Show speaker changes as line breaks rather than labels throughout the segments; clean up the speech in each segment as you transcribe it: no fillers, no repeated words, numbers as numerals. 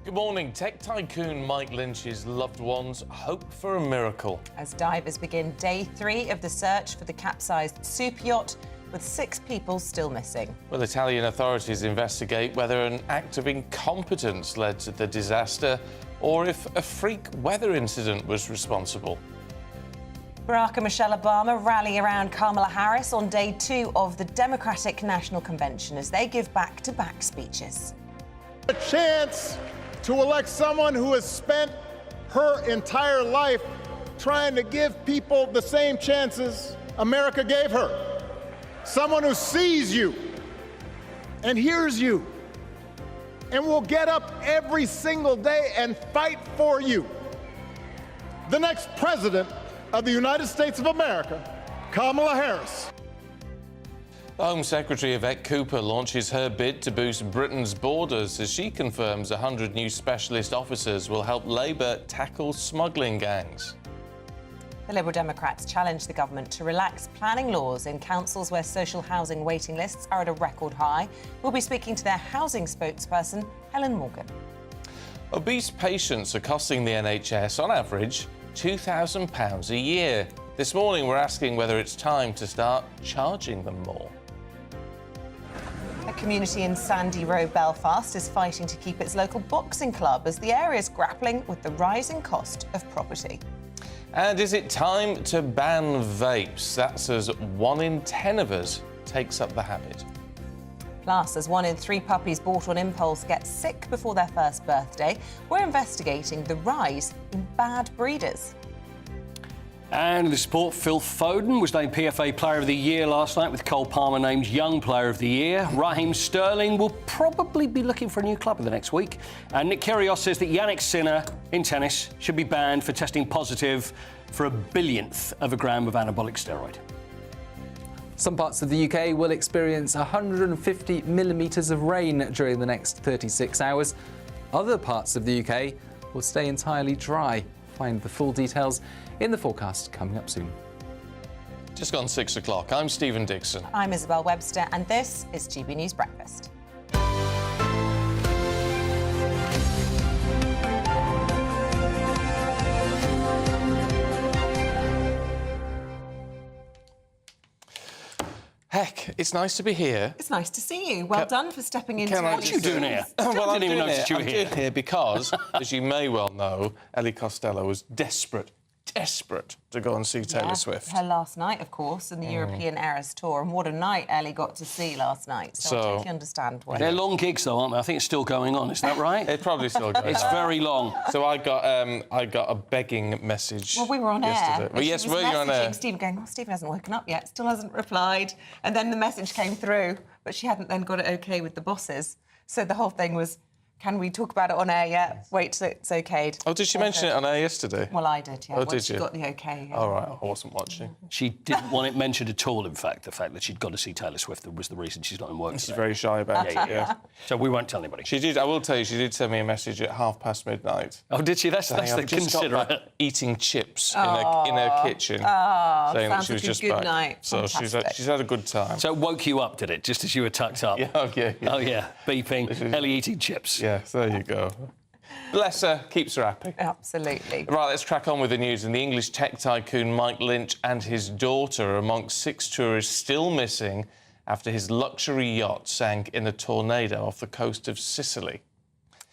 Good morning. Tech tycoon Mike Lynch's loved ones hope for a miracle.
As divers begin day 3 of the search for the capsized super yacht, with 6 people still missing.
Well, Italian authorities investigate whether an act of incompetence led to the disaster or if a freak weather incident was responsible.
Barack and Michelle Obama rally around Kamala Harris on day 2 of the Democratic National Convention as they give back-to-back speeches.
A chance to elect someone who has spent her entire life trying to give people the same chances America gave her. Someone who sees you and hears you and will get up every single day and fight for you. The next president of the United States of America, Kamala Harris.
The Home Secretary Yvette Cooper launches her bid to boost Britain's borders as she confirms 100 new specialist officers will help Labour tackle smuggling gangs.
The Liberal Democrats challenge the government to relax planning laws in councils where social housing waiting lists are at a record high. We'll be speaking to their housing spokesperson, Helen Morgan.
Obese patients are costing the NHS, on average, £2,000 a year. This morning, we're asking whether it's time to start charging them more.
A community in Sandy Row, Belfast, is fighting to keep its local boxing club as the area is grappling with the rising cost of property.
And is it time to ban vapes? That's as 1 in 10 of us takes up the habit.
Plus, as 1 in 3 puppies bought on impulse get sick before their first birthday, we're investigating the rise in bad breeders.
And in the sport, Phil Foden was named PFA Player of the Year last night, with Cole Palmer named Young Player of the Year. Raheem Sterling will probably be looking for a new club in the next week. And Nick Kyrgios says that Yannick Sinner in tennis should be banned for testing positive for a billionth of a gram of anabolic steroid.
Some parts of the UK will experience 150 millimetres of rain during the next 36 hours. Other parts of the UK will stay entirely dry. Find the full details in the forecast coming up soon.
Just gone 6 o'clock. I'm Stephen Dixon.
I'm Isabel Webster, and this is GB News Breakfast.
Heck, it's nice to be here.
It's nice to see you. Well done for stepping into
I
early.
What are you doing here?
Well,
I didn't even notice you were
I'm
here.
doing here because, as you may well know, Ellie Costello was desperate to go and see Taylor Swift.
Her last night, of course, in the European Eras Tour. And what a night Ellie got to see last night. So I totally understand why.
They're long gigs, though, aren't they? I think it's still going on. Is that right?
It probably still goes.
It's very long.
So I got a begging message.
Well, we were on
yesterday.
air.
Well, yes,
she was
were you on air?
Stephen going, oh, Stephen hasn't woken up yet, still hasn't replied. And then the message came through, but she hadn't then got it OK with the bosses. So the whole thing was, can we talk about it on air yet? Wait till it's okayed.
Oh, did she mention it on air yesterday?
Well, I did, yeah.
Oh,
Once
did
she
you?
got the OK. Yeah.
All right, I wasn't watching.
She didn't want it mentioned at all, in fact. The fact that she'd got to see Taylor Swift was the reason she's not in work
She's
today.
very shy about it, yeah.
So we won't tell anybody.
She did, I will tell you, she did send me a message at midnight.
Oh, did she? That's the
I've just got back
considerate.
eating chips in her kitchen, saying that she was
like a
just
good
back.
night.
So she's had a good time.
So it woke you up, did it? Just as you were tucked up?
Yeah, okay. Yeah.
Oh, yeah. Beeping. Ellie eating chips.
Yeah, there you go. Bless her, keeps her happy.
Absolutely.
Right, let's crack on with the news. And the English tech tycoon Mike Lynch and his daughter are amongst 6 tourists still missing after his luxury yacht sank in a tornado off the coast of Sicily.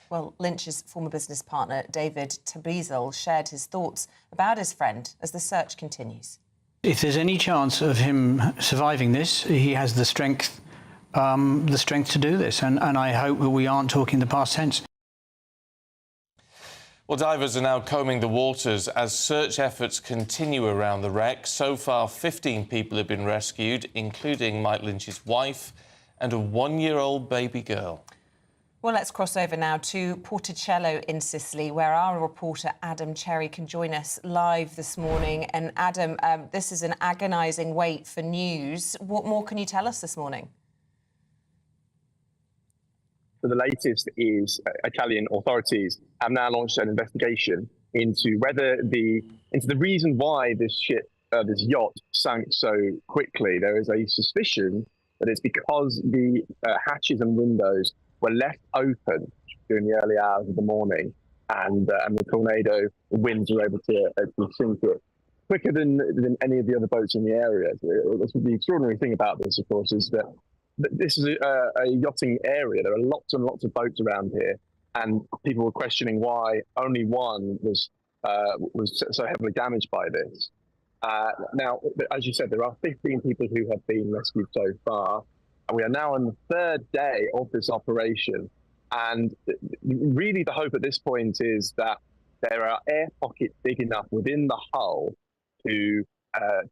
Well, Lynch's former business partner, David Tabizel, shared his thoughts about his friend as the search continues.
If there's any chance of him surviving this, he has the strength to do this. And I hope that we aren't talking the past tense.
Well, divers are now combing the waters as search efforts continue around the wreck. So far, 15 people have been rescued, including Mike Lynch's wife and a 1-year-old baby girl.
Well, let's cross over now to Porticello in Sicily, where our reporter Adam Cherry can join us live this morning. And Adam, this is an agonising wait for news. What more can you tell us this morning?
So the latest is Italian authorities have now launched an investigation into the reason why this yacht sank so quickly. There is a suspicion that it's because the hatches and windows were left open during the early hours of the morning, and the tornado winds were able to sink it quicker than any of the other boats in the area. That's the extraordinary thing about this, of course, is that this is a yachting area. There are lots and lots of boats around here, and people were questioning why only one was so heavily damaged by this. Now, as you said, there are 15 people who have been rescued so far, and we are now on the third day of this operation. And really the hope at this point is that there are air pockets big enough within the hull to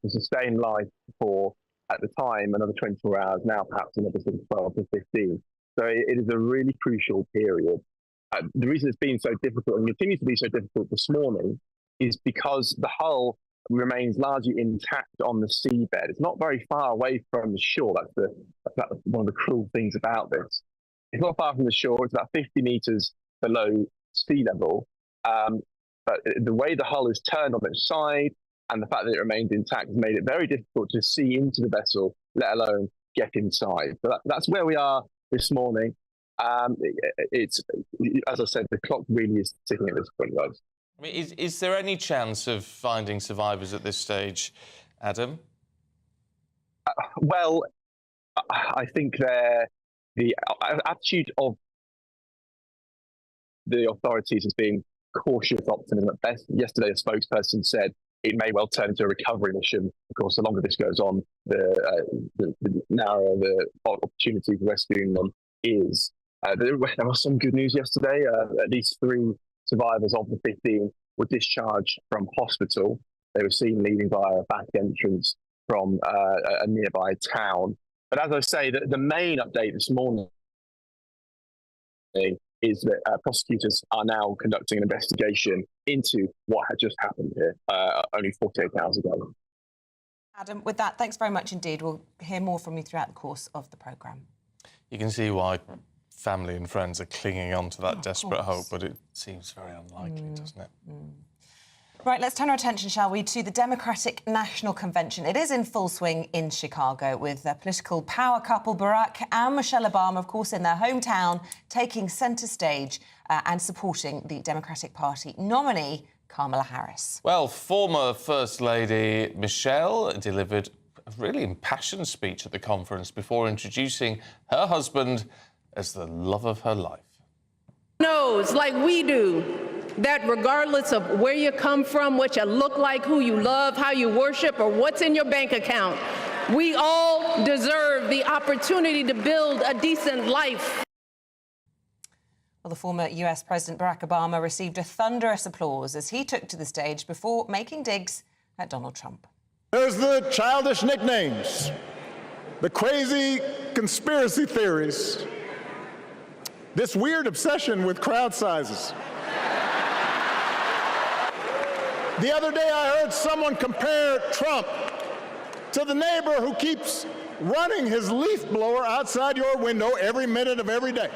sustain life for, at the time, another 24 hours, now perhaps another sort of 12 to 15. So it is a really crucial period. The reason it's been so difficult and continues to be so difficult this morning is because the hull remains largely intact on the seabed. It's not very far away from the shore. That's one of the cruel things about this. It's not far from the shore. It's about 50 meters below sea level. But the way the hull is turned on its side and the fact that it remains intact has made it very difficult to see into the vessel, let alone get inside. So that's where we are this morning. It's, as I said, the clock really is ticking at this point, guys.
I mean, is there any chance of finding survivors at this stage, Adam?
Well, I think the attitude of the authorities has been cautious optimism at best. Yesterday, a spokesperson said it may well turn into a recovery mission. Of course, the longer this goes on, the narrower the opportunity for rescuing them is. There was some good news yesterday. At least 3 survivors of the 15 were discharged from hospital. They were seen leaving via a back entrance from a nearby town. But as I say, the main update this morning is that prosecutors are now conducting an investigation into what had just happened here only 48 hours ago.
Adam, with that, thanks very much indeed. We'll hear more from you throughout the course of the programme.
You can see why family and friends are clinging on to that desperate hope, but it seems very unlikely, doesn't it?
Right, let's turn our attention, shall we, to the Democratic National Convention. It is in full swing in Chicago, with the political power couple Barack and Michelle Obama, of course, in their hometown, taking centre stage and supporting the Democratic Party nominee, Kamala Harris.
Well, former First Lady Michelle delivered a really impassioned speech at the conference before introducing her husband as the love of her life.
Knows, like we do, that regardless of where you come from, what you look like, who you love, how you worship, or what's in your bank account, we all deserve the opportunity to build a decent life.
Well, the former US President Barack Obama received a thunderous applause as he took to the stage before making digs at Donald Trump.
There's the childish nicknames, the crazy conspiracy theories, this weird obsession with crowd sizes. The other day I heard someone compare Trump to the neighbor who keeps running his leaf blower outside your window every minute of every day.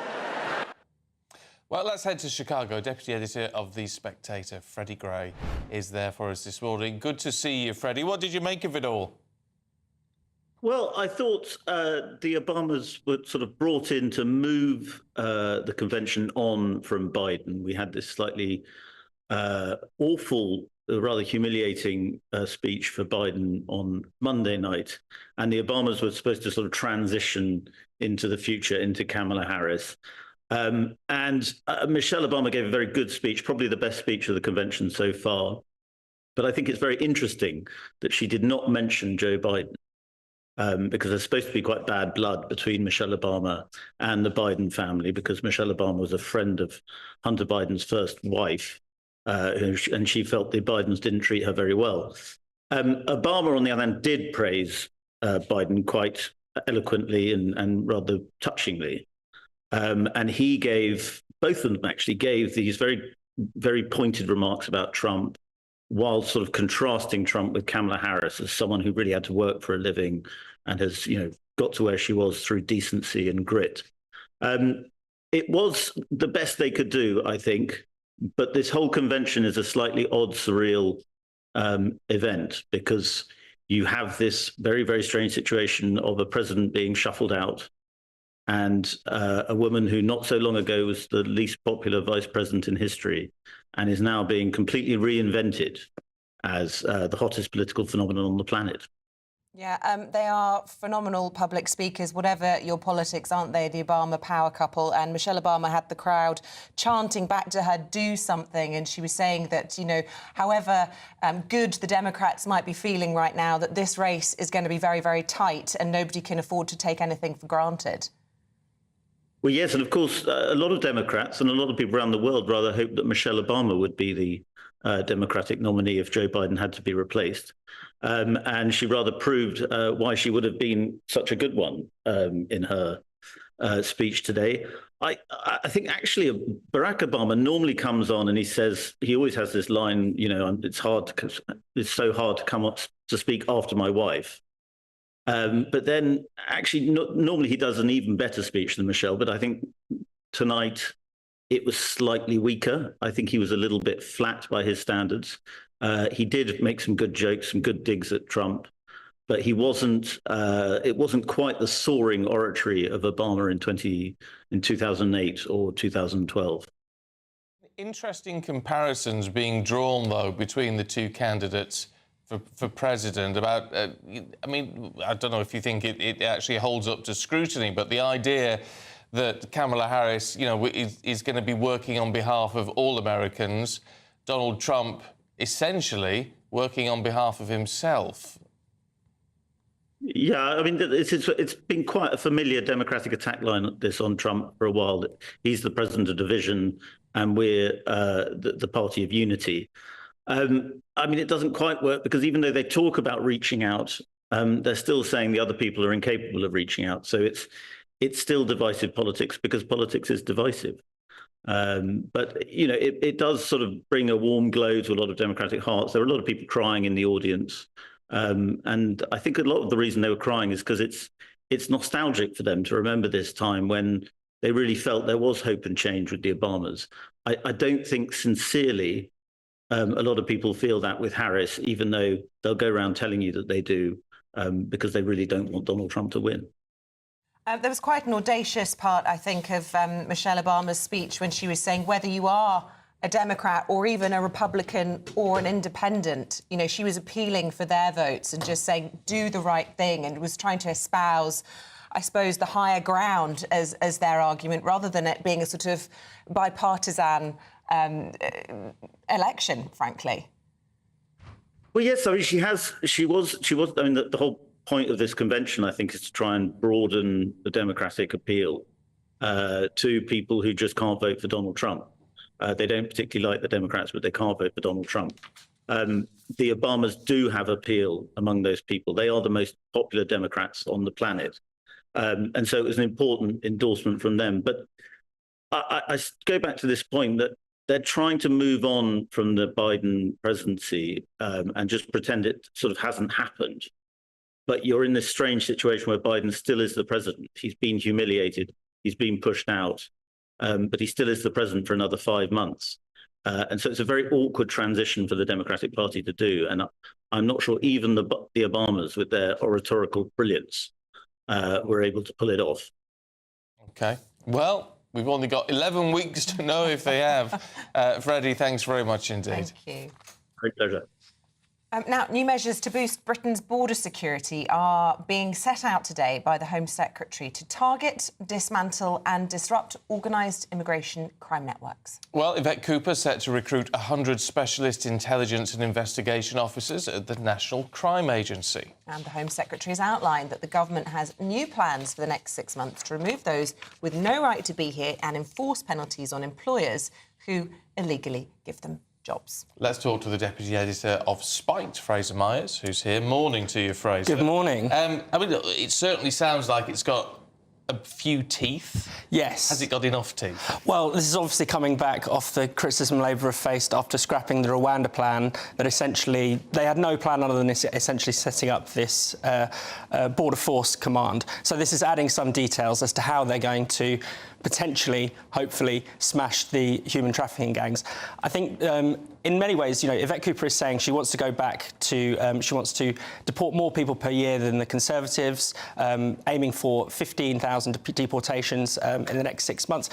Well, let's head to Chicago. Deputy Editor of The Spectator, Freddie Gray, is there for us this morning. Good to see you, Freddie. What did you make of it all?
Well, I thought the Obamas were sort of brought in to move the convention on from Biden. We had this slightly awful, rather humiliating speech for Biden on Monday night. And the Obamas were supposed to sort of transition into the future, into Kamala Harris. And Michelle Obama gave a very good speech, probably the best speech of the convention so far. But I think it's very interesting that she did not mention Joe Biden. Because there's supposed to be quite bad blood between Michelle Obama and the Biden family, because Michelle Obama was a friend of Hunter Biden's first wife, and she felt the Bidens didn't treat her very well. Obama, on the other hand, did praise Biden quite eloquently and rather touchingly. And he gave, both of them actually gave these very, very pointed remarks about Trump, while sort of contrasting Trump with Kamala Harris as someone who really had to work for a living and has, got to where she was through decency and grit. It was the best they could do, I think. But this whole convention is a slightly odd, surreal event, because you have this very, very strange situation of a president being shuffled out and a woman who not so long ago was the least popular vice president in history and is now being completely reinvented as the hottest political phenomenon on the planet.
Yeah, they are phenomenal public speakers, whatever your politics, aren't they, the Obama power couple? And Michelle Obama had the crowd chanting back to her, do something. And she was saying that, you know, however good the Democrats might be feeling right now, that this race is going to be very, very tight and nobody can afford to take anything for granted.
Well, yes, and of course, a lot of Democrats and a lot of people around the world rather hoped that Michelle Obama would be the Democratic nominee if Joe Biden had to be replaced. And she rather proved why she would have been such a good one in her speech today. I think actually Barack Obama normally comes on and he always has this line, you know, it's so hard to come up to speak after my wife. But then actually normally he does an even better speech than Michelle, but I think tonight it was slightly weaker. I think he was a little bit flat by his standards. He did make some good jokes, some good digs at Trump, but he wasn't. It wasn't quite the soaring oratory of Obama in 2008 or 2012.
Interesting comparisons being drawn, though, between the two candidates for president. About, I mean, I don't know if you think it actually holds up to scrutiny, but the idea that Kamala Harris, you know, is going to be working on behalf of all Americans, Donald Trump essentially working on behalf of himself.
Yeah, I mean, it's been quite a familiar Democratic attack line, this on Trump for a while. That he's the president of division and we're the party of unity. I mean, it doesn't quite work because even though they talk about reaching out, they're still saying the other people are incapable of reaching out. So it's still divisive politics because politics is divisive. But, you know, it does sort of bring a warm glow to a lot of Democratic hearts. There are a lot of people crying in the audience. And I think a lot of the reason they were crying is because it's nostalgic for them to remember this time when they really felt there was hope and change with the Obamas. I don't think sincerely a lot of people feel that with Harris, even though they'll go around telling you that they do, because they really don't want Donald Trump to win.
There was quite an audacious part, I think, of Michelle Obama's speech when she was saying whether you are a Democrat or even a Republican or an independent, you know, she was appealing for their votes and just saying, do the right thing, and was trying to espouse, I suppose, the higher ground as their argument, rather than it being a sort of bipartisan election, frankly.
Well, yes, I mean, she was. I mean, the whole point of this convention, I think, is to try and broaden the Democratic appeal to people who just can't vote for Donald Trump. They don't particularly like the Democrats, but they can't vote for Donald Trump. The Obamas do have appeal among those people. They are the most popular Democrats on the planet. And so it was an important endorsement from them. But I go back to this point that they're trying to move on from the Biden presidency and just pretend it sort of hasn't happened. But you're in this strange situation where Biden still is the president. He's been humiliated. He's been pushed out. But he still is the president for another 5 months. And so it's a very awkward transition for the Democratic Party to do. And I'm not sure even the Obamas, with their oratorical brilliance, were able to pull it off. OK.
Well, we've only got 11 weeks to know if they have. Freddie, thanks very much indeed.
Thank you.
Great pleasure.
Now, new measures to boost Britain's border security are being set out today by the Home Secretary to target, dismantle and disrupt organised immigration crime networks. Well,
Yvette Cooper set to recruit 100 specialist intelligence and investigation officers at the National Crime Agency.
And the Home Secretary has outlined that the government has new plans for the next 6 months to remove those with no right to be here and enforce penalties on employers who illegally give them jobs.
Let's talk to the Deputy Editor of Spiked, Fraser Myers, who's here. Morning to you, Fraser.
Good morning.
I mean, it certainly sounds like it's got a few teeth.
Yes.
Has it got enough teeth?
Well, this is obviously coming back off the criticism Labour have faced after scrapping the Rwanda plan, that essentially they had no plan other than essentially setting up this border force command. So this is adding some details as to how they're going to potentially, hopefully, smash the human trafficking gangs. I think in many ways, Yvette Cooper is saying she wants to go back to, she wants to deport more people per year than the Conservatives, aiming for 15,000 deportations in the next 6 months.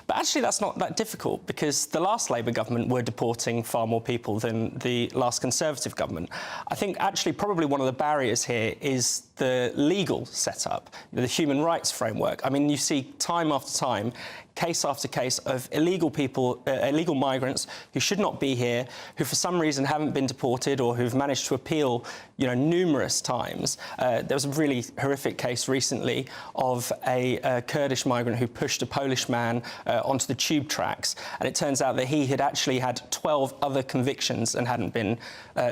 But actually, that's not that difficult because the last Labour government were deporting far more people than the last Conservative government. I think actually probably one of the barriers here is the legal setup, the human rights framework. I mean, you see time after time, case after case of illegal people, illegal migrants who should not be here, who for some reason haven't been deported or who've managed to appeal, numerous times. There was a really horrific case recently of a Kurdish migrant who pushed a Polish man onto the tube tracks, and it turns out that he had actually had 12 other convictions and hadn't been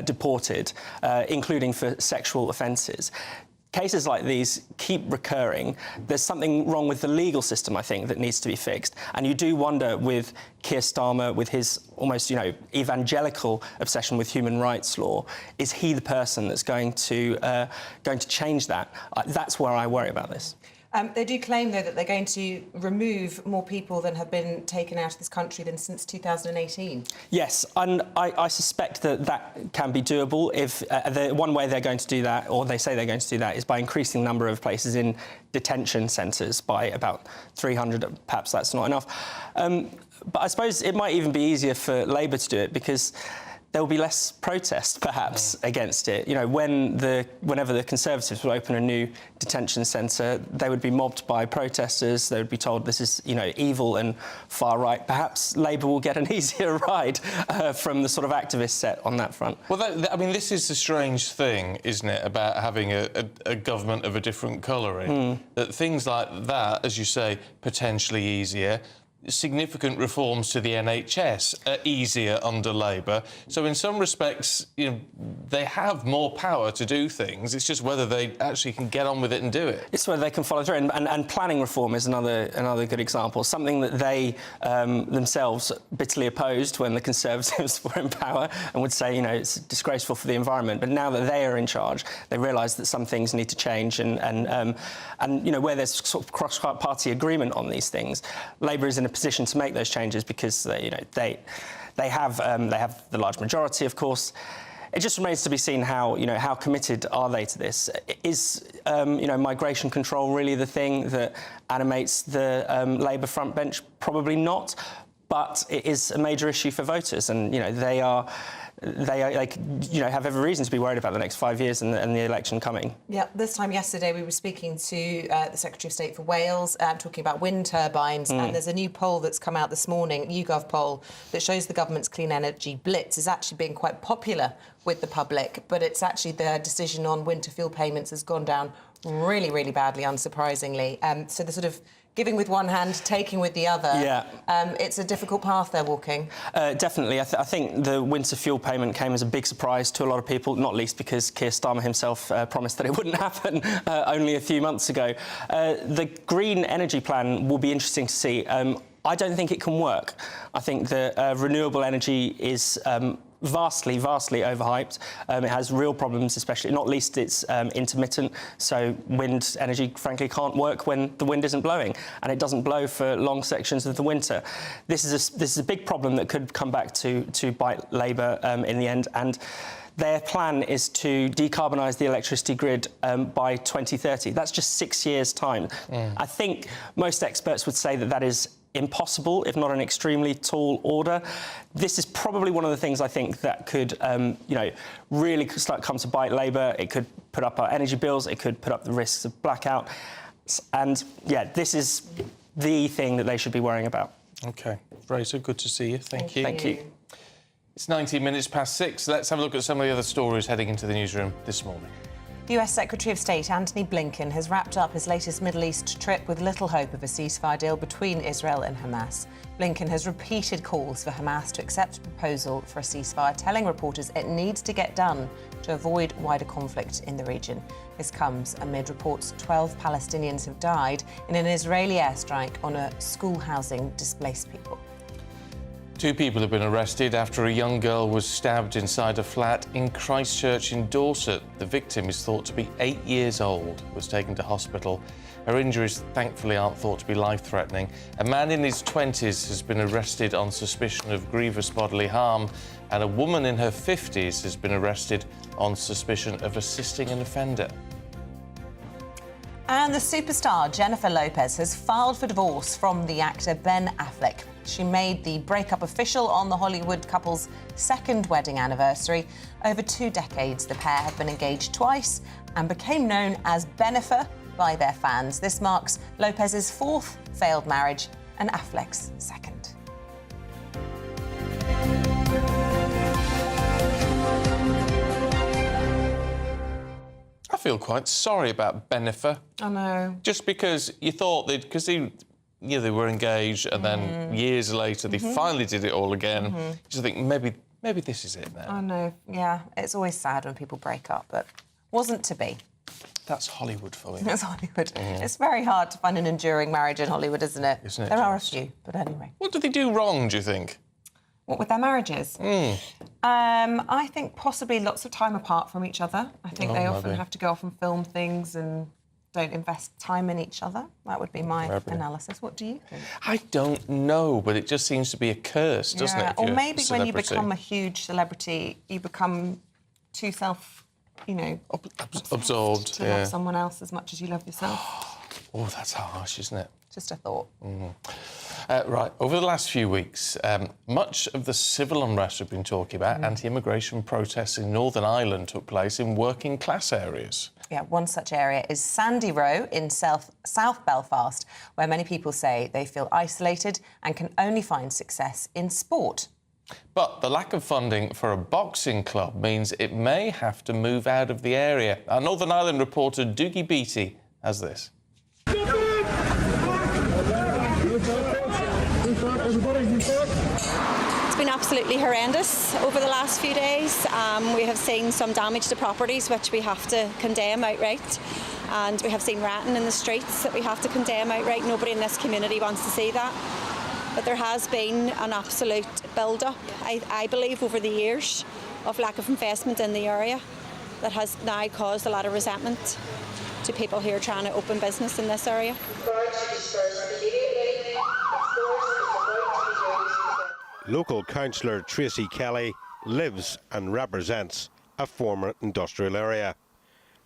deported, including for sexual offences. Cases like these keep recurring. There's something wrong with the legal system, I think, that needs to be fixed. And you do wonder with Keir Starmer, with his almost, evangelical obsession with human rights law, is he the person that's going to change that? That's where I worry about this.
They do claim, though, that they're going to remove more people than have been taken out of this country than since 2018.
Yes, and I suspect that can be doable if one way they're going to do that, or they say they're going to do that, is by increasing the number of places in detention centres by about 300. Perhaps that's not enough. But I suppose it might even be easier for Labour to do it because there will be less protest, perhaps, against it. Whenever the Conservatives would open a new detention centre, they would be mobbed by protesters. They would be told this is, evil and far right. Perhaps Labour will get an easier ride from the sort of activist set on that front.
Well, this is the strange thing, isn't it, about having a government of a different colouring? That things like that, as you say, potentially easier. Significant reforms to the NHS are easier under Labour. So in some respects, they have more power to do things. It's just whether they actually can get on with it and do it.
It's whether they can follow through. And planning reform is another good example. Something that they themselves bitterly opposed when the Conservatives were in power and would say, it's disgraceful for the environment. But now that they are in charge, they realise that some things need to change. And where there's sort of cross-party agreement on these things, Labour is in a position to make those changes because they have the large majority, of course. It just remains to be seen how committed are they to this. Is migration control really the thing that animates the Labour front bench? Probably not, but it is a major issue for voters, and they have every reason to be worried about the next 5 years and the election coming.
Yeah, this time yesterday we were speaking to the Secretary of State for Wales, talking about wind turbines, and there's a new poll that's come out this morning, YouGov poll, that shows the government's clean energy blitz is actually being quite popular with the public, but it's actually their decision on winter fuel payments has gone down really, really badly, unsurprisingly. So the sort of giving with one hand, taking with the other.
Yeah.
It's a difficult path they're walking.
Definitely. I think the winter fuel payment came as a big surprise to a lot of people, not least because Keir Starmer himself promised that it wouldn't happen only a few months ago. The green energy plan will be interesting to see. I don't think it can work. I think that renewable energy is vastly overhyped. It has real problems, especially, not least it's intermittent, so wind energy, frankly, can't work when the wind isn't blowing, and it doesn't blow for long sections of the winter. This is a big problem that could come back to bite Labour in the end, and their plan is to decarbonise the electricity grid by 2030. That's just 6 years' time. I think most experts would say that is impossible, if not an extremely tall order. This is probably one of the things I think that could, really come to bite Labour. It could put up our energy bills. It could put up the risks of blackout. And, this is the thing that they should be worrying about.
OK. Fraser, good to see you. Thank you.
Thank you.
It's 19 minutes past 6. Let's have a look at some of the other stories heading into the newsroom this morning.
The US Secretary of State Antony Blinken has wrapped up his latest Middle East trip with little hope of a ceasefire deal between Israel and Hamas. Blinken has repeated calls for Hamas to accept a proposal for a ceasefire, telling reporters it needs to get done to avoid wider conflict in the region. This comes amid reports 12 Palestinians have died in an Israeli airstrike on a school housing displaced people.
Two people have been arrested after a young girl was stabbed inside a flat in Christchurch in Dorset. The victim is thought to be 8 years old, was taken to hospital. Her injuries thankfully aren't thought to be life-threatening. A man in his 20s has been arrested on suspicion of grievous bodily harm, and a woman in her 50s has been arrested on suspicion of assisting an offender.
And the superstar Jennifer Lopez has filed for divorce from the actor Ben Affleck. She made the breakup official on the Hollywood couple's second wedding anniversary. Over 2 decades, the pair have been engaged twice and became known as Benifer by their fans. This marks Lopez's 4th failed marriage and Affleck's 2nd.
I feel quite sorry about Benifer.
I know.
Just because you thought they'd... Because they were engaged, and then years later they finally did it all again. You just think, maybe this is it now.
I know, yeah. It's always sad when people break up, but wasn't to be.
That's Hollywood for you.
That's Hollywood. It's very hard to find an enduring marriage in Hollywood, isn't it?
Isn't it
There are a
just?
few, but anyway.
What did they do wrong, do you think?
What, with their marriages? I think possibly lots of time apart from each other. I think they often have to go off and film things and don't invest time in each other. That would be my analysis. What do you think?
I don't know, but it just seems to be a curse, doesn't it?
Or maybe when you become a huge celebrity, you become too
absorbed
to love someone else as much as you love yourself.
Oh, that's harsh, isn't it?
Just a thought.
Right, over the last few weeks, much of the civil unrest we've been talking about, anti-immigration protests in Northern Ireland took place in working-class areas.
Yeah, one such area is Sandy Row in South Belfast, where many people say they feel isolated and can only find success in sport.
But the lack of funding for a boxing club means it may have to move out of the area. Our Northern Ireland reporter Dougie Beattie has this.
It's been absolutely horrendous over the last few days. We have seen some damage to properties which we have to condemn outright, and we have seen rioting in the streets that we have to condemn outright. Nobody in this community wants to see that. But there has been an absolute build-up, I believe, over the years of lack of investment in the area that has now caused a lot of resentment to people who are trying to open business in this area.
Local councillor Tracy Kelly lives and represents a former industrial area.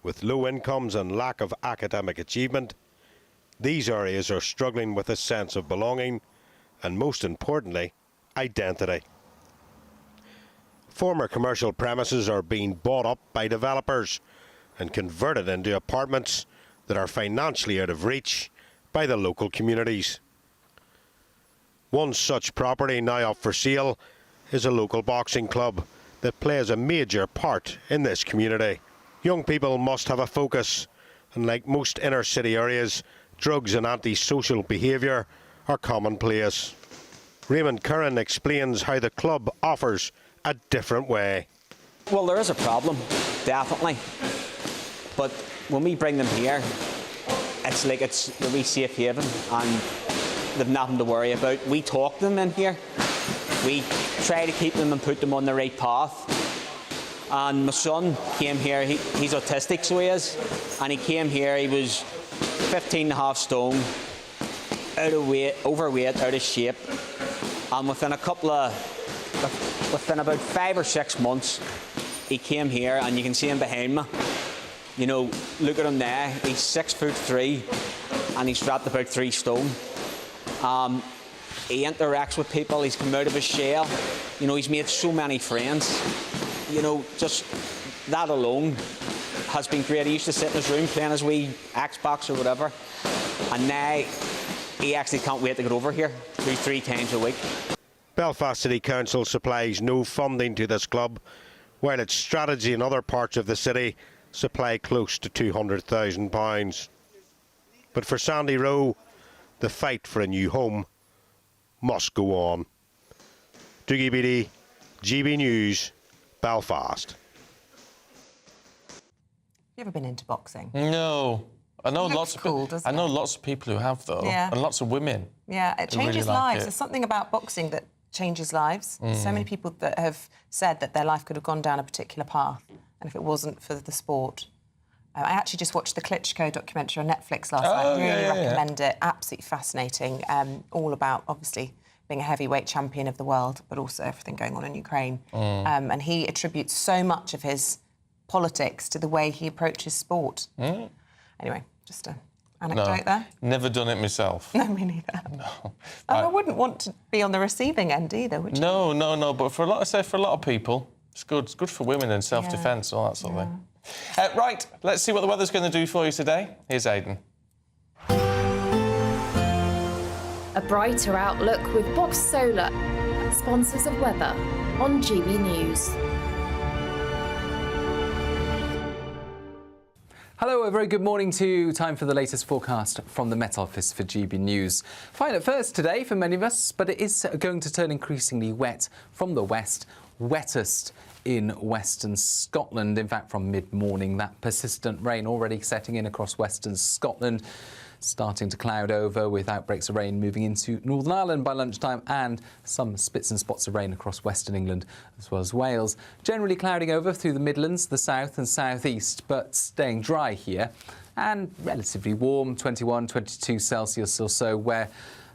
With low incomes and lack of academic achievement, these areas are struggling with a sense of belonging and, most importantly, identity. Former commercial premises are being bought up by developers and converted into apartments that are financially out of reach by the local communities. One such property now up for sale is a local boxing club that plays a major part in this community. Young people must have a focus, and like most inner city areas, drugs and antisocial behaviour are commonplace. Raymond Curran explains how the club offers a different way.
Well, there is a problem, definitely. But when we bring them here, it's like it's the wee safe haven and they've nothing to worry about. We talk them in here. We try to keep them and put them on the right path. And my son came here, he's autistic, so he is, and he came here, he was 15.5 stone, overweight, out of shape, and within about 5 or 6 months, he came here, and you can see him behind me. You know, look at him there, he's 6'3", and he's dropped about 3 stone. He interacts with people, he's come out of his shell, you know, he's made so many friends. You know, just that alone has been great. He used to sit in his room playing his wee Xbox or whatever, and now he actually can't wait to get over here 2-3 times a week.
Belfast City Council supplies no funding to this club, while its strategy in other parts of the city supply close to £200,000. But for Sandy Row, the fight for a new home must go on. Dougie Beattie, GB News, Belfast.
You ever been into boxing?
No. I know lots
of
I know lots of people who have, though,
Yeah.
and lots of women.
Yeah, it
who really
changes
like
lives.
it.
There's something about boxing that changes lives. So many people that have said that their life could have gone down a particular path, and if it wasn't for the sport. I actually just watched the Klitschko documentary on Netflix last night. Really recommend it. Absolutely fascinating. All about, obviously, being a heavyweight champion of the world, but also everything going on in Ukraine. And he attributes so much of his politics to the way he approaches sport. Anyway, just a anecdote there.
Never done it myself.
No, me neither.
No.
I wouldn't want to be on the receiving end either, would you?
No. But for a lot of people, it's good. It's good for women and self-defence, all that sort of thing. Right, let's see what the weather's going to do for you today. Here's Aidan.
A brighter outlook with Box Solar, sponsors of weather on GB News.
Hello, a very good morning to you. Time for the latest forecast from the Met Office for GB News. Fine at first today for many of us, but it is going to turn increasingly wet from the west, wettest in western Scotland. In fact, from mid-morning, that persistent rain already setting in across western Scotland, starting to cloud over with outbreaks of rain moving into Northern Ireland by lunchtime and some spits and spots of rain across western England as well as Wales. Generally clouding over through the Midlands, the south and southeast, but staying dry here and relatively warm, 21, 22 Celsius or so, where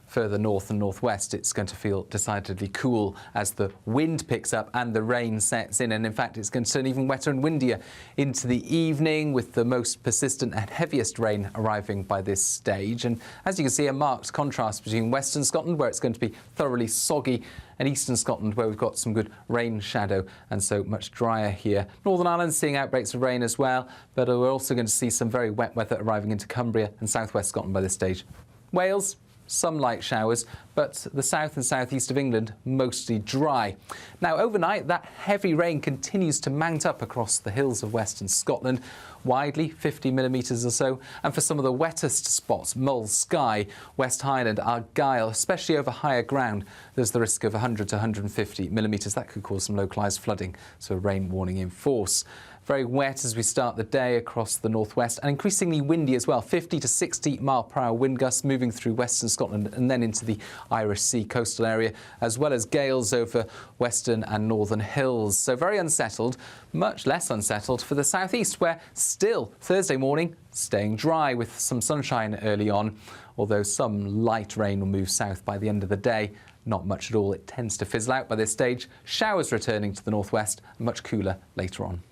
further north and northwest, it's going to feel decidedly cool as the wind picks up and the rain sets in. And in fact, it's going to turn even wetter and windier into the evening, with the most persistent and heaviest rain arriving by this stage. And as you can see, a marked contrast between western Scotland, where it's going to be thoroughly soggy, and eastern Scotland, where we've got some good rain shadow and so much drier here. Northern Ireland seeing outbreaks of rain as well, but we're also going to see some very wet weather arriving into Cumbria and southwest Scotland by this stage. Wales, some light showers, but the south and southeast of England mostly dry. Now, overnight, that heavy rain continues to mount up across the hills of western Scotland, widely 50 millimetres or so, and for some of the wettest spots, Mull, Skye, West Highland, Argyll, especially over higher ground, there's the risk of 100 to 150 millimetres. That could cause some localised flooding, so a rain warning in force. Very wet as we start the day across the northwest, and increasingly windy as well. 50 to 60 mile-per-hour wind gusts moving through western Scotland and then into the Irish Sea coastal area, as well as gales over western and northern hills. So very unsettled, much less unsettled for the southeast, where still Thursday morning staying dry with some sunshine early on, although some light rain will move south by the end of the day. Not much at all. It tends to fizzle out by this stage. Showers returning to the northwest, much cooler later on.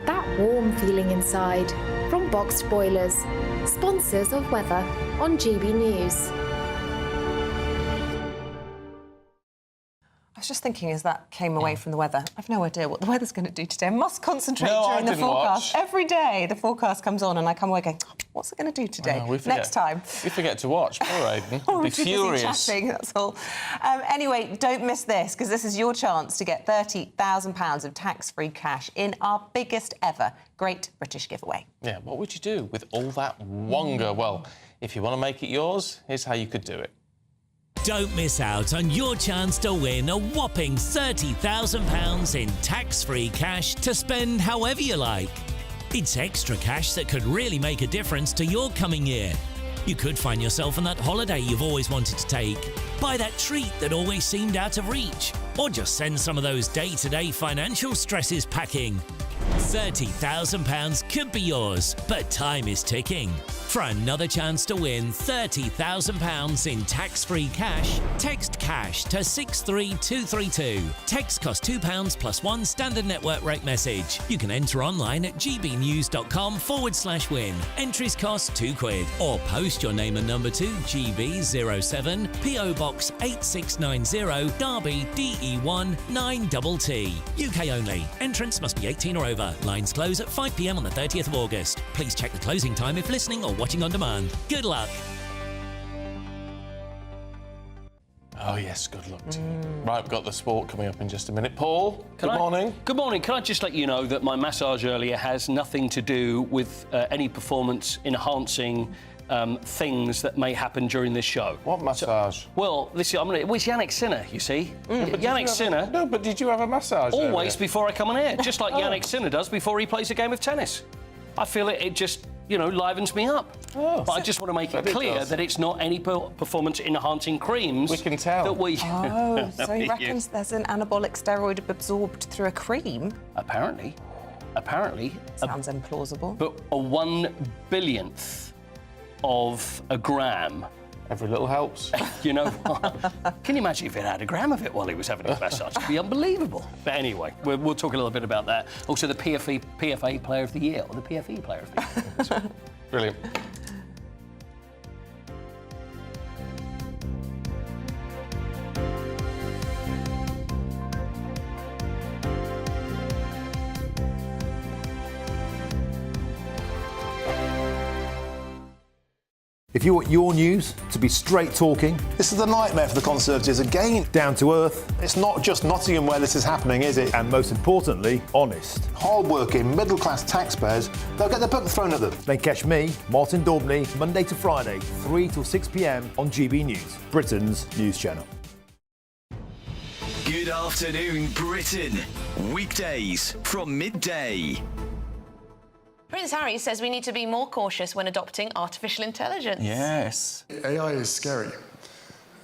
That warm feeling inside from Boxed Boilers, sponsors of weather on GB News.
I was just thinking as that came away from the weather, I've no idea what the weather's going to do today. I must concentrate during the forecast. Every day the forecast comes on and I come away going, what's it going to do today? Next time.
We forget to watch. Poor Aidan. We'll be furious.
Chatting, that's all. Anyway, don't miss this, because this is your chance to get £30,000 of tax-free cash in our biggest ever Great British Giveaway.
Yeah, what would you do with all that wonga? Well, if you want to make it yours, here's how you could do it.
Don't miss out on your chance to win a whopping £30,000 in tax-free cash to spend however you like. It's extra cash that could really make a difference to your coming year. You could find yourself on that holiday you've always wanted to take, buy that treat that always seemed out of reach, or just send some of those day-to-day financial stresses packing. £30,000 could be yours, but time is ticking. For another chance to win £30,000 in tax-free cash, text CASH to 63232. Text costs £2 plus one standard network rate message. You can enter online at gbnews.com/win. Entries cost £2, or post your name and number to GB07 PO Box 8690 Derby DE1 9TT. UK only. Entrance must be 18 or over. Lines close at 5 p.m. on the 30th of August. Please check the closing time if listening or watching on demand. Good luck.
Oh, yes, good luck to you. Right, we've got the sport coming up in just a minute. Paul, good morning.
Good morning. Can I just let you know that my massage earlier has nothing to do with any performance-enhancing things that may happen during this show.
What massage?
Well, it was Yannick Sinner, you see. But Yannick Sinner...
No, but did you have a massage
always before I come on air, just like Yannick Sinner does before he plays a game of tennis. I feel it just, livens me up.
Oh.
But I just want to make it clear that it's not any performance-enhancing creams.
We can tell.
That we...
Oh, so he reckons there's an anabolic steroid absorbed through a cream?
Apparently.
Sounds implausible.
But a 1/10000000th of a gram.
Every little helps.
Can you imagine if it had a gram of it while he was having a massage? It'd be unbelievable. But anyway, we'll talk a little bit about that. Also, the PFA Player of the Year, or the PFE Player of the Year.
Brilliant.
If you want your news to be straight talking,
this is a nightmare for the Conservatives again.
down to earth,
It's not just Nottingham where this is happening, is it?
and most importantly, honest,
Hard-working, middle-class taxpayers, they'll get their book thrown at them.
then catch me, Martin Daubney, Monday to Friday, 3 till 6 p.m. on GB News, Britain's news channel.
Good afternoon, Britain. Weekdays from midday.
Prince Harry says we need to be more cautious when adopting artificial intelligence.
Yes. AI is scary.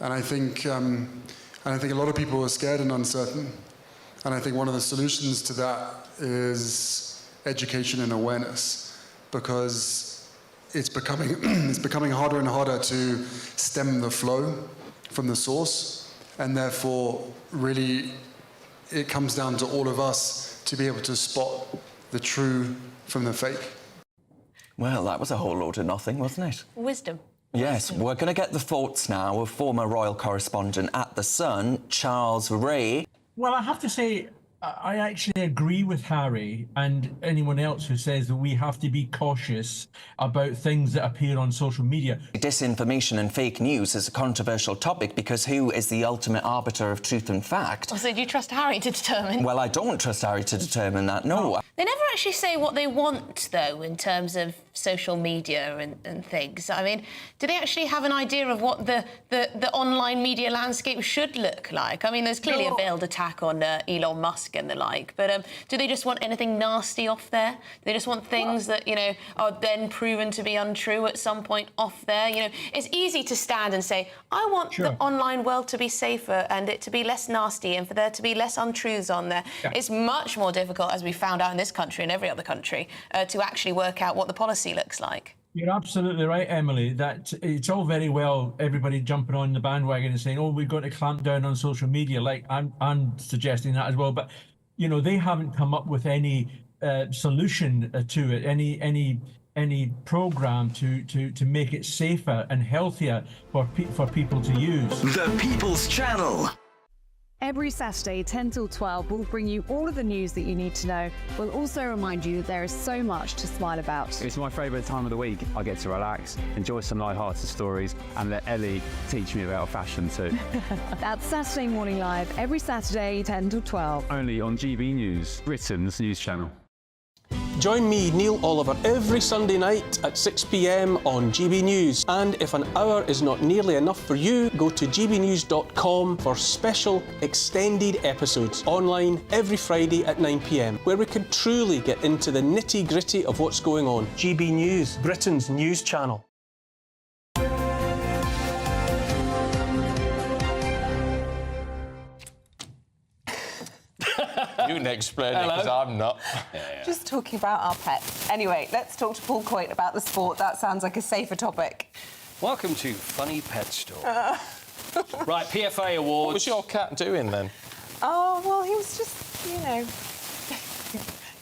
And I think a lot of people are scared and uncertain. And I think one of the solutions to that is education and awareness, because it's becoming harder and harder to stem the flow from the source. And therefore, really, it comes down to all of us to be able to spot the true from the fake.
Well, that was a whole load of nothing, wasn't it?
Wisdom.
Yes, we're going to get the thoughts now of former royal correspondent at The Sun, Charles Ray.
Well, I have to say, I actually agree with Harry and anyone else who says that we have to be cautious about things that appear on social media.
Disinformation and fake news is a controversial topic because who is the ultimate arbiter of truth and fact?
So do you trust Harry to determine?
Well, I don't trust Harry to determine that, no.
They never actually say what they want, though, in terms of social media and things. I mean, do they actually have an idea of what the online media landscape should look like? I mean, there's clearly a veiled attack on Elon Musk and the like, but do they just want anything nasty off there? Do they just want things that, are then proven to be untrue at some point off there? It's easy to stand and say, I want the online world to be safer and it to be less nasty and for there to be less untruths on there. Yeah. It's much more difficult, as we found out in this country and every other country, to actually work out what the policy looks like.
You're absolutely right, Emily, that it's all very well everybody jumping on the bandwagon and saying, oh, we've got to clamp down on social media. Like, I'm suggesting that as well. But, they haven't come up with any solution to it, any program to make it safer and healthier for people to use.
The People's Channel.
Every Saturday, 10 till 12, we'll bring you all of the news that you need to know. We'll also remind you that there is so much to smile about.
It's my favourite time of the week. I get to relax, enjoy some light-hearted stories, and let Ellie teach me about fashion too.
That's Saturday Morning Live, every Saturday, 10 till 12.
Only on GB News, Britain's news channel.
Join me, Neil Oliver, every Sunday night at 6 p.m. on GB News. And if an hour is not nearly enough for you, go to gbnews.com for special extended episodes online every Friday at 9 p.m, where we can truly get into the nitty-gritty of what's going on. GB News, Britain's news channel.
You can explain it, because I'm not.
Just talking about our pets. Anyway, let's talk to Paul Coyte about the sport. That sounds like a safer topic.
Welcome to Funny Pet Store. Right, PFA Awards.
What was your cat doing then?
Oh, well, he was just,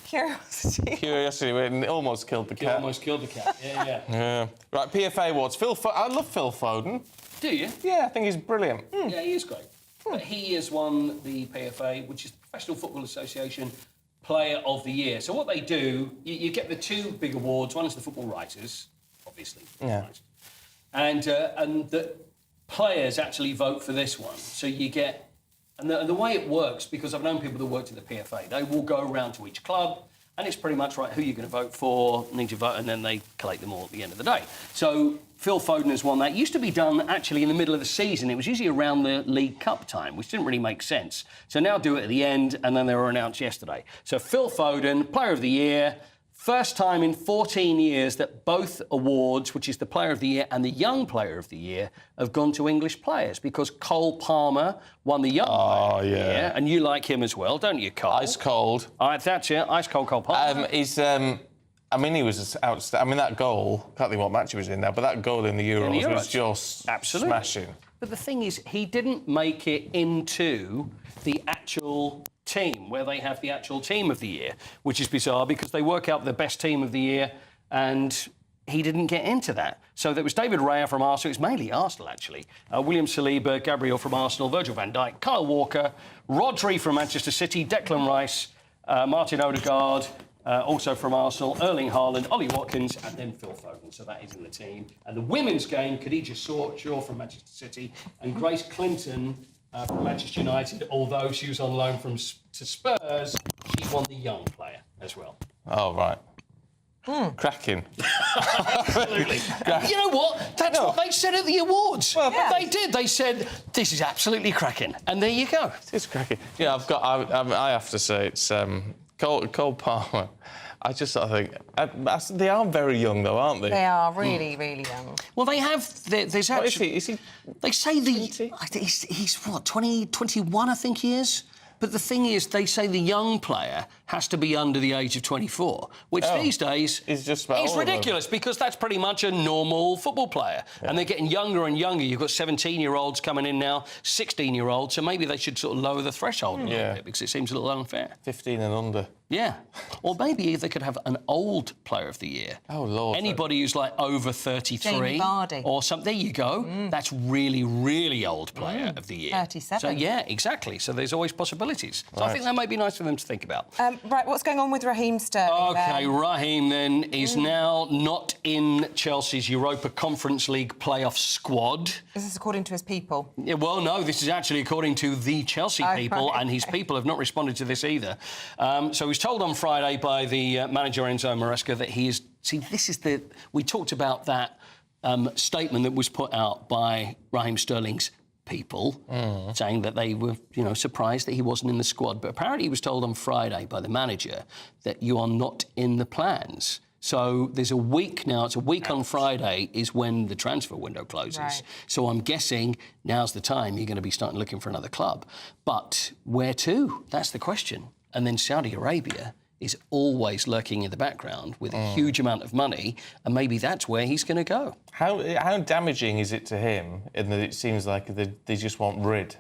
curiosity.
Curiosity, it almost killed the cat.
You almost killed the cat, yeah.
Right, PFA Awards. I love Phil Foden.
Do you?
Yeah, I think he's brilliant.
Yeah, he is great. But he has won the PFA, which is the Professional Football Association Player of the Year. So what they do, you get the two big awards. One is the football writers, obviously.
Yeah.
And the players actually vote for this one. So you get... And the way it works, because I've known people that worked at the PFA, they will go around to each club, and it's pretty much, right, who you're going to vote for, need to vote, and then they collate them all at the end of the day. So Phil Foden has won that. It used to be done, actually, in the middle of the season. It was usually around the League Cup time, which didn't really make sense. So now do it at the end, and then they were announced yesterday. So Phil Foden, Player of the Year, First time in 14 years that both awards, which is the Player of the Year and the Young Player of the Year, have gone to English players, because Cole Palmer won the Young Player of the Year, and you like him as well, don't you, Cole?
Ice cold.
All right, that's it. Ice cold Cole Palmer.
I mean, he was outstanding. I mean, that goal, can't think what match he was in now, but that goal in the Euros, was just smashing.
But the thing is, he didn't make it into the actual team, where they have the actual team of the year, which is bizarre because they work out the best team of the year, and he didn't get into that. So there was David Raya from Arsenal. It was mainly Arsenal, actually. William Saliba, Gabriel from Arsenal, Virgil van Dijk, Kyle Walker, Rodri from Manchester City, Declan Rice, Martin Odegaard, also from Arsenal, Erling Haaland, Ollie Watkins, and then Phil Foden. So that is in the team. And the women's game, Khadija Shaw from Manchester City and Grace Clinton from Manchester United, although she was on loan to Spurs, she won the young player as well.
Oh, right. Cracking.
Absolutely. You know what? That's what they said at the awards. Well, they did. They said, this is absolutely cracking. And there you go.
It's cracking. Yeah, I have to say, it's Cole Palmer. I just sort of think... they are very young, though, aren't they?
They are really, really young.
Well, they have... There's
what
actually...
Is he?
They say he's what, 21, I think he is? But the thing is, they say the young player has to be under the age of 24, which these days is ridiculous, because that's pretty much a normal football player. Yeah. And they're getting younger and younger. You've got 17-year-olds coming in now, 16-year-olds, so maybe they should sort of lower the threshold a little bit, because it seems a little unfair.
15 and under.
Yeah. Or maybe they could have an old Player of the Year.
Oh, Lord.
Anybody who's, like, over 33.
Jamie Vardy.
Or something. There you go. That's really, really old Player of the Year.
37.
So, yeah, exactly. So there's always possibilities. So I think that might be nice for them to think about.
Right, what's going on with Raheem Sterling?
OK, Raheem, then, is now not in Chelsea's Europa Conference League playoff squad.
Is this according to his people?
Yeah, well, no, this is actually according to the Chelsea people, and his people have not responded to this either. So he's told on Friday by the manager Enzo Maresca that he is... See, this is the... We talked about that statement that was put out by Raheem Sterling's people, saying that they were, surprised that he wasn't in the squad. But apparently he was told on Friday by the manager that you are not in the plans. So there's a week now. It's a week on Friday is when the transfer window closes. Right. So I'm guessing now's the time you're going to be starting looking for another club. But where to? That's the question. And then Saudi Arabia is always lurking in the background with a huge amount of money, and maybe that's where he's going to go.
How damaging is it to him in that it seems like they just want rid?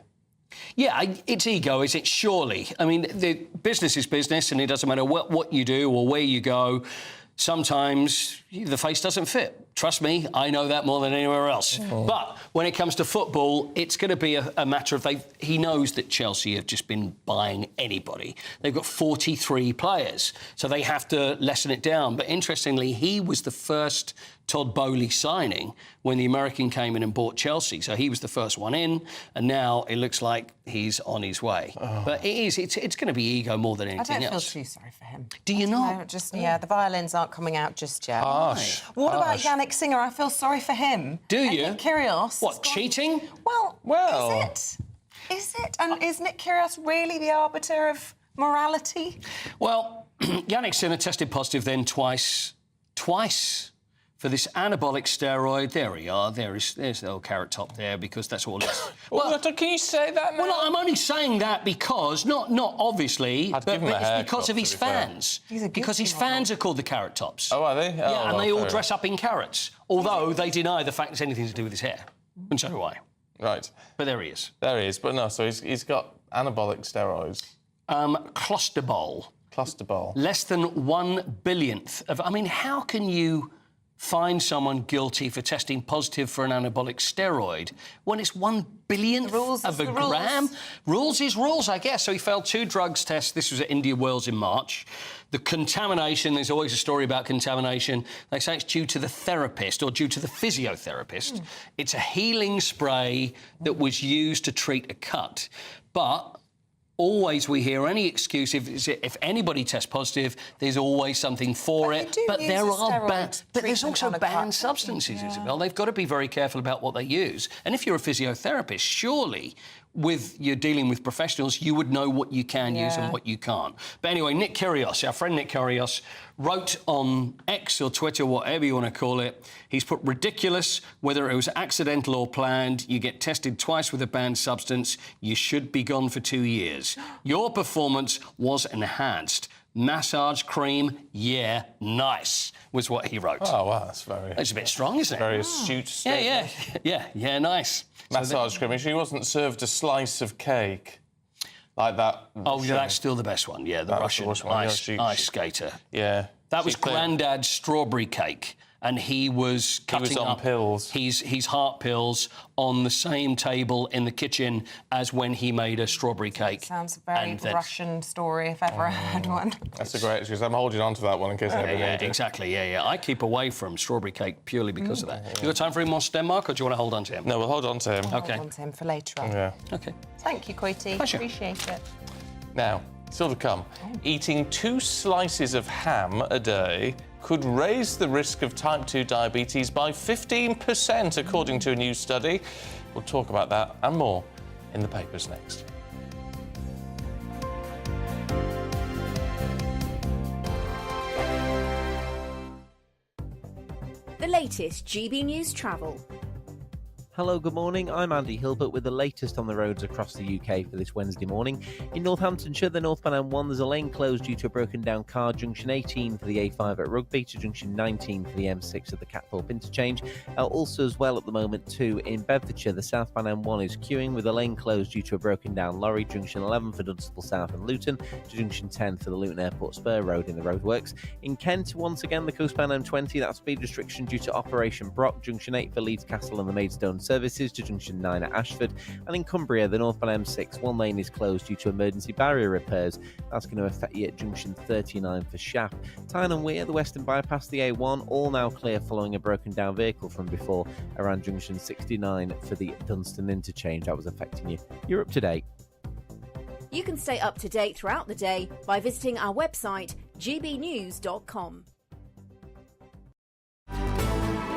Yeah, it's ego, is it? Surely. I mean, the business is business, and it doesn't matter what you do or where you go. Sometimes the face doesn't fit. Trust me, I know that more than anywhere else. But when it comes to football, it's going to be a matter of... He knows that Chelsea have just been buying anybody. They've got 43 players, so they have to lessen it down. But interestingly, he was the first Todd Boehly signing when the American came in and bought Chelsea. So he was the first one in, and now it looks like he's on his way. But it's going to be ego more than anything else.
I don't feel too sorry for him.
Do you not?
No, just, the violins aren't coming out just yet.
Harsh.
What about Yannick Singer? I feel sorry for him.
Do you?
Nick Kyrgios.
What, cheating?
Well, is it? Is it? And is Nick Kyrgios really the arbiter of morality?
Well, Yannick Sinner tested positive then twice for this anabolic steroid. There we are. There's the little carrot top there, because that's all it's...
Well, can you say that now?
Well, I'm only saying that because, not obviously, but it's because of his fans. Because his fans are called the carrot tops.
Oh, are they?
Yeah, and they all dress up in carrots, although they deny the fact it's anything to do with his hair. And so do I.
Right.
But there he is.
There he is. But no, so he's got anabolic steroids. Clostebol. Less than 1/1000th of... I mean, how can you find someone guilty for testing positive for an anabolic steroid when it's 1/100000th of a gram? Rules is rules, I guess. So he failed 2 drugs tests. This was at India Wells in March. The contamination, there's always a story about contamination. They say it's due to the therapist or due to the physiotherapist. It's a healing spray that was used to treat a cut. But always we hear any excuse, if anybody tests positive, there's always something for it. But there's also banned substances, Isabel. They've got to be very careful about what they use. And if you're a physiotherapist, surely
with you're dealing with professionals, you would know what you can use and what you can't. But anyway, Nick Kyrgios, our friend Nick Kyrgios, wrote on X or Twitter, whatever you want to call it, he's put ridiculous, whether it was accidental or planned, you get tested twice with a banned substance, you should be gone for 2 years. Your performance was enhanced. Massage cream, yeah, nice, was what he wrote.
Oh, wow, that's very...
It's a bit strong, isn't it?
Very astute statement.
Yeah, nice.
Massage cream. He wasn't served a slice of cake like that.
Oh, yeah, that's still the best one. Yeah, the Russian ice skater.
Yeah.
That was Grandad's strawberry cake. And he was cutting
on pills.
His heart pills on the same table in the kitchen as when he made a strawberry cake.
Sounds a very Russian story, if ever I heard one.
That's a great excuse. I'm holding on to that one in case I ever need it.
Exactly, yeah. I keep away from strawberry cake purely because of that. You got time for him on Denmark, or do you want to hold on to him?
No, we'll hold on to him.
Okay.
Hold on to him for later on.
Yeah.
Okay.
Thank you, Coity.
Pleasure.
Appreciate it.
Now, still to come. Eating 2 slices of ham a day could raise the risk of type 2 diabetes by 15%, according to a new study. We'll talk about that and more in the papers next.
The latest GB News travel.
Hello, good morning. I'm Andy Hilbert with the latest on the roads across the UK for this Wednesday morning. In Northamptonshire, the northbound M1, there's a lane closed due to a broken down car. Junction 18 for the A5 at Rugby to junction 19 for the M6 at the Catthorpe interchange. Also as well at the moment too in Bedfordshire, the southbound M1 is queuing with a lane closed due to a broken down lorry. Junction 11 for Dunstable South and Luton to junction 10 for the Luton Airport Spur Road in the roadworks. In Kent, once again, the coastbound M20, that speed restriction due to Operation Brock. Junction 8 for Leeds Castle and the Maidstone services to junction 9 at Ashford. And in Cumbria, the northbound M6, one lane is closed due to emergency barrier repairs. That's going to affect you at junction 39 for Shap. Tyne and Wear, the western bypass, the A1, all now clear following a broken down vehicle from before around junction 69 for the Dunstan interchange. That was affecting you. You're up to date.
You can stay up to date throughout the day by visiting our website, gbnews.com.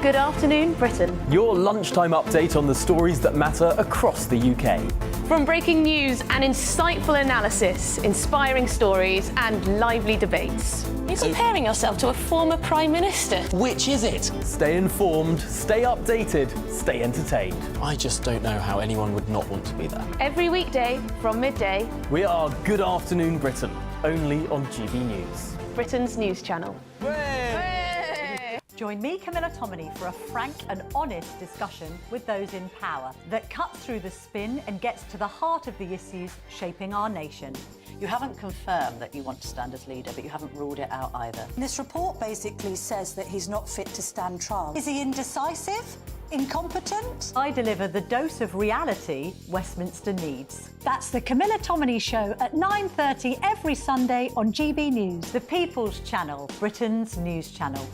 Good afternoon, Britain.
Your lunchtime update on the stories that matter across the UK.
From breaking news and insightful analysis, inspiring stories and lively debates. You're comparing yourself to a former Prime Minister.
Which is it? Stay informed, stay updated, stay entertained.
I just don't know how anyone would not want to be there.
Every weekday from midday.
We are Good Afternoon Britain, only on GB News.
Britain's news channel.
Join me, Camilla Tominey, for a frank and honest discussion with those in power that cuts through the spin and gets to the heart of the issues shaping our nation.
You haven't confirmed that you want to stand as leader, but you haven't ruled it out either.
This report basically says that he's not fit to stand trial. Is he indecisive? Incompetent?
I deliver the dose of reality Westminster needs. That's the Camilla Tominey Show at 9:30 every Sunday on GB News. The People's Channel, Britain's news channel.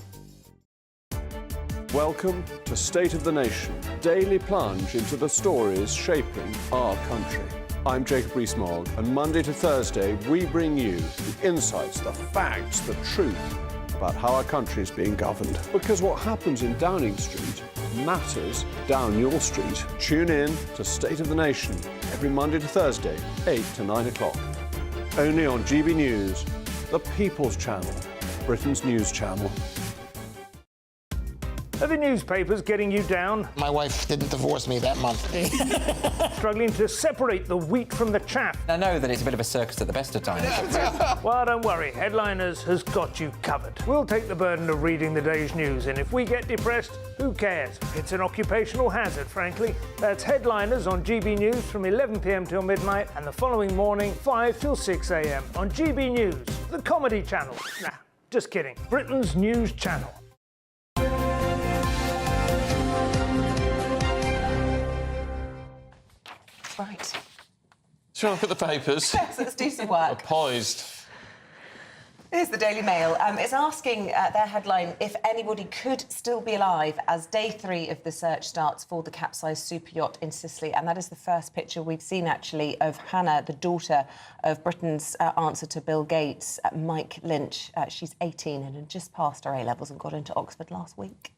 Welcome to State of the Nation, daily plunge into the stories shaping our country. I'm Jacob Rees-Mogg, and Monday to Thursday we bring you the insights, the facts, the truth about how our country is being governed. Because what happens in Downing Street matters down your street. Tune in to State of the Nation every Monday to Thursday, 8 to 9 o'clock. Only on GB News, the People's Channel, Britain's news channel.
Are the newspapers getting you down?
My wife didn't divorce me that month.
Struggling to separate the wheat from the chaff?
I know that it's a bit of a circus at the best of times.
Well, don't worry. Headliners has got you covered. We'll take the burden of reading the day's news, and if we get depressed, who cares? It's an occupational hazard, frankly. That's Headliners on GB News from 11 p.m. till midnight, and the following morning, 5 till 6 a.m. on GB News, the comedy channel. Nah, just kidding. Britain's news channel.
Right.
Shall I look at the papers?
Yes, let's do some work.
We're poised.
Here's the Daily Mail. It's asking their headline if anybody could still be alive as day 3 of the search starts for the capsized super yacht in Sicily. And that is the first picture we've seen, actually, of Hannah, the daughter of Britain's answer to Bill Gates, Mike Lynch. She's 18 and had just passed her A-levels and got into Oxford last week.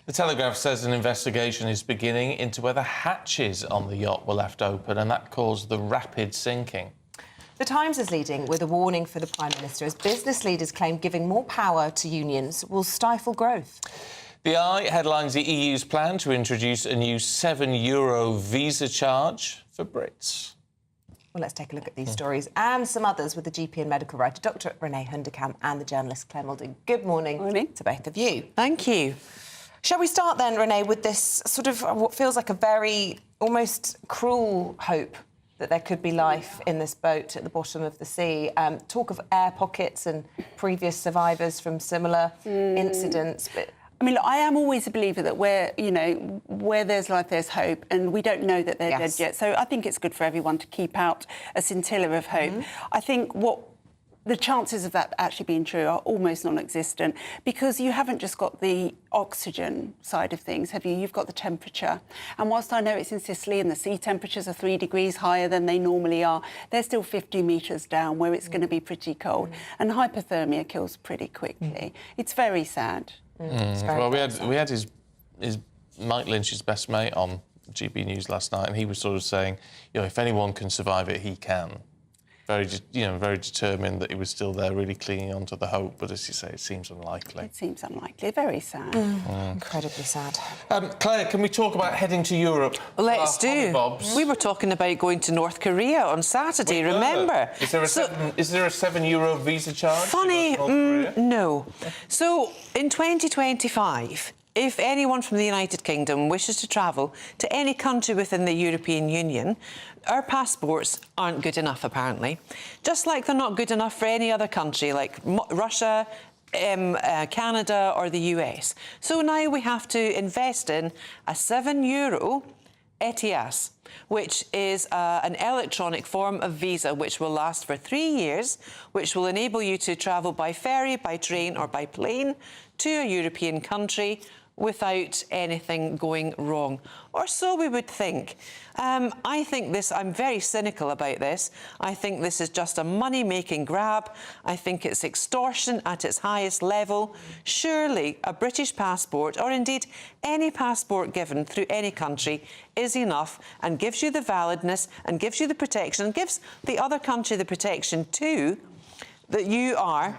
The Telegraph says an investigation is beginning into whether hatches on the yacht were left open, and that caused the rapid sinking.
The Times is leading with a warning for the Prime Minister as business leaders claim giving more power to unions will stifle growth.
The Eye headlines the EU's plan to introduce a new €7 visa charge for Brits.
Well, let's take a look at these stories and some others with the GP and medical writer, Dr Renee Hundekamp, and the journalist Claire Moulding. Good morning to both of you.
Thank you.
Shall we start then, Renee, with this sort of what feels like a very almost cruel hope that there could be life in this boat at the bottom of the sea? Talk of air pockets and previous survivors from similar incidents. But
I mean, look, I am always a believer that where there's life, there's hope, and we don't know that they're dead yet. So I think it's good for everyone to keep out a scintilla of hope. I think the chances of that actually being true are almost non-existent because you haven't just got the oxygen side of things, have you? You've got the temperature. And whilst I know it's in Sicily and the sea temperatures are 3 degrees higher than they normally are, they're still 50 metres down where it's going to be pretty cold. And hypothermia kills pretty quickly. It's very sad.
Well, we had his Mike Lynch's best mate on GB News last night, and he was sort of saying, if anyone can survive it, he can. Very determined that he was still there, really clinging on to the hope. But as you say, it seems unlikely.
It seems unlikely. Very sad.
Incredibly sad.
Claire, can we talk about heading to Europe?
Let's do.
We were talking about going to North Korea on Saturday, remember?
Is there a €7 visa charge?
Funny, no. So, in 2025... if anyone from the United Kingdom wishes to travel to any country within the European Union, our passports aren't good enough, apparently. Just like they're not good enough for any other country, like Russia, Canada or the US. So now we have to invest in a €7 ETIAS, which is an electronic form of visa which will last for 3 years, which will enable you to travel by ferry, by train or by plane to a European country without anything going wrong. Or so we would think. I'm very cynical about this. I think this is just a money-making grab. I think it's extortion at its highest level. Surely a British passport, or indeed any passport given through any country, is enough and gives you the validness and gives you the protection and gives the other country the protection too that you are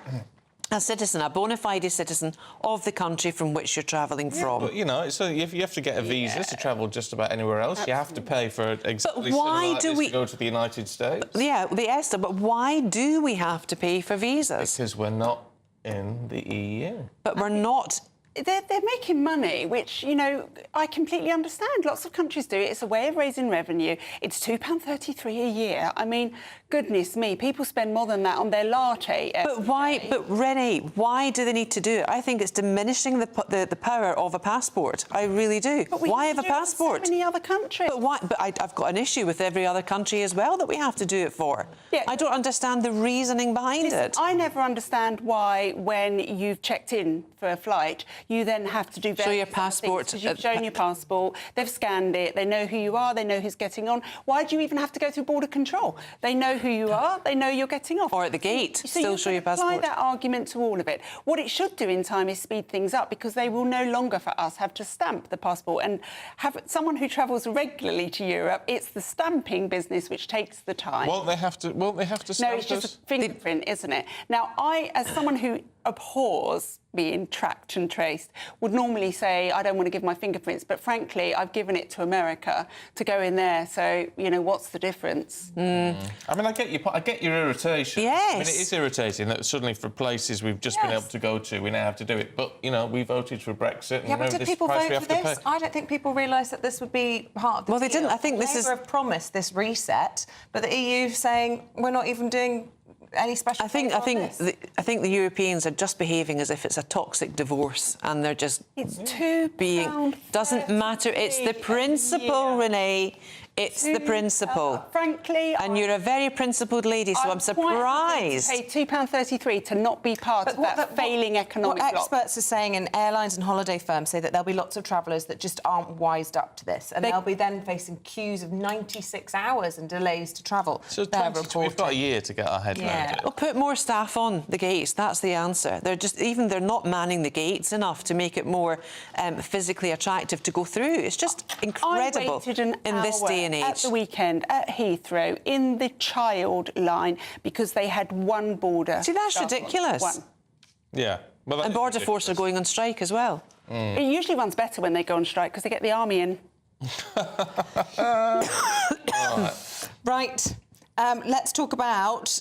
a citizen, a bona fide citizen of the country from which you're travelling from.
But, so if you have to get a visa to travel just about anywhere else, you have to pay for exactly to go to the United States.
Yeah, but why do we have to pay for visas?
Because we're not in the EU.
But we're not... They're making money, which, I completely understand. Lots of countries do it. It's a way of raising revenue. It's £2.33 a year. I mean, goodness me, people spend more than that on their latte.
But Renee, why do they need to do it? I think it's diminishing the power of a passport. I really do.
But why have a passport? So many other countries.
But why? But I've got an issue with every other country as well that we have to do it for. Yeah. I don't understand the reasoning behind it.
I never understand why, when you've checked in for a flight, you then have to do
show your passport.
You've shown your passport, they've scanned it, they know who you are, they know who's getting on. Why do you even have to go through border control? They know who you are, they know you're getting off.
Or at the gate,
so
still show your passport.
Apply that argument to all of it. What it should do in time is speed things up because they will no longer, for us, have to stamp the passport. And have someone who travels regularly to Europe, it's the stamping business which takes the time.
Won't they have to stamp
No, it's just a fingerprint, isn't it? Now, I, as someone who abhors being tracked and traced, would normally say, I don't want to give my fingerprints, but frankly, I've given it to America to go in there, so, what's the difference?
I mean, I get your irritation.
Yes.
I mean, it is irritating that suddenly for places we've just been able to go to, we now have to do it. But, we voted for Brexit, and
but did people vote for this? I don't think people realised that this would be part of the
deal. They didn't. I think this is...
Labour have promised this reset, but the EU saying we're not even doing any special...
I think the Europeans are just behaving as if it's a toxic divorce, and they're just
doesn't
matter. It's the principle, Renee. It's the principle.
Frankly...
And you're a very principled lady, so I'm surprised.
Pay £2.33 to not be part of that failing economic bloc.
What experts are saying, and airlines and holiday firms say that there'll be lots of travellers that just aren't wised up to this, and they'll be then facing queues of 96 hours and delays to travel.
So we've got a year to get our head around it.
Well, put more staff on the gates. That's the answer. They're not manning the gates enough to make it more physically attractive to go through. It's just incredible.
I waited an
in this
hour
day and age.
at the weekend at Heathrow in the child line because they had one border.
See, that's ridiculous.
One.
Yeah. Well,
and Border Force are going on strike as well.
It usually runs better when they go on strike because they get the army in.
Right. Let's talk about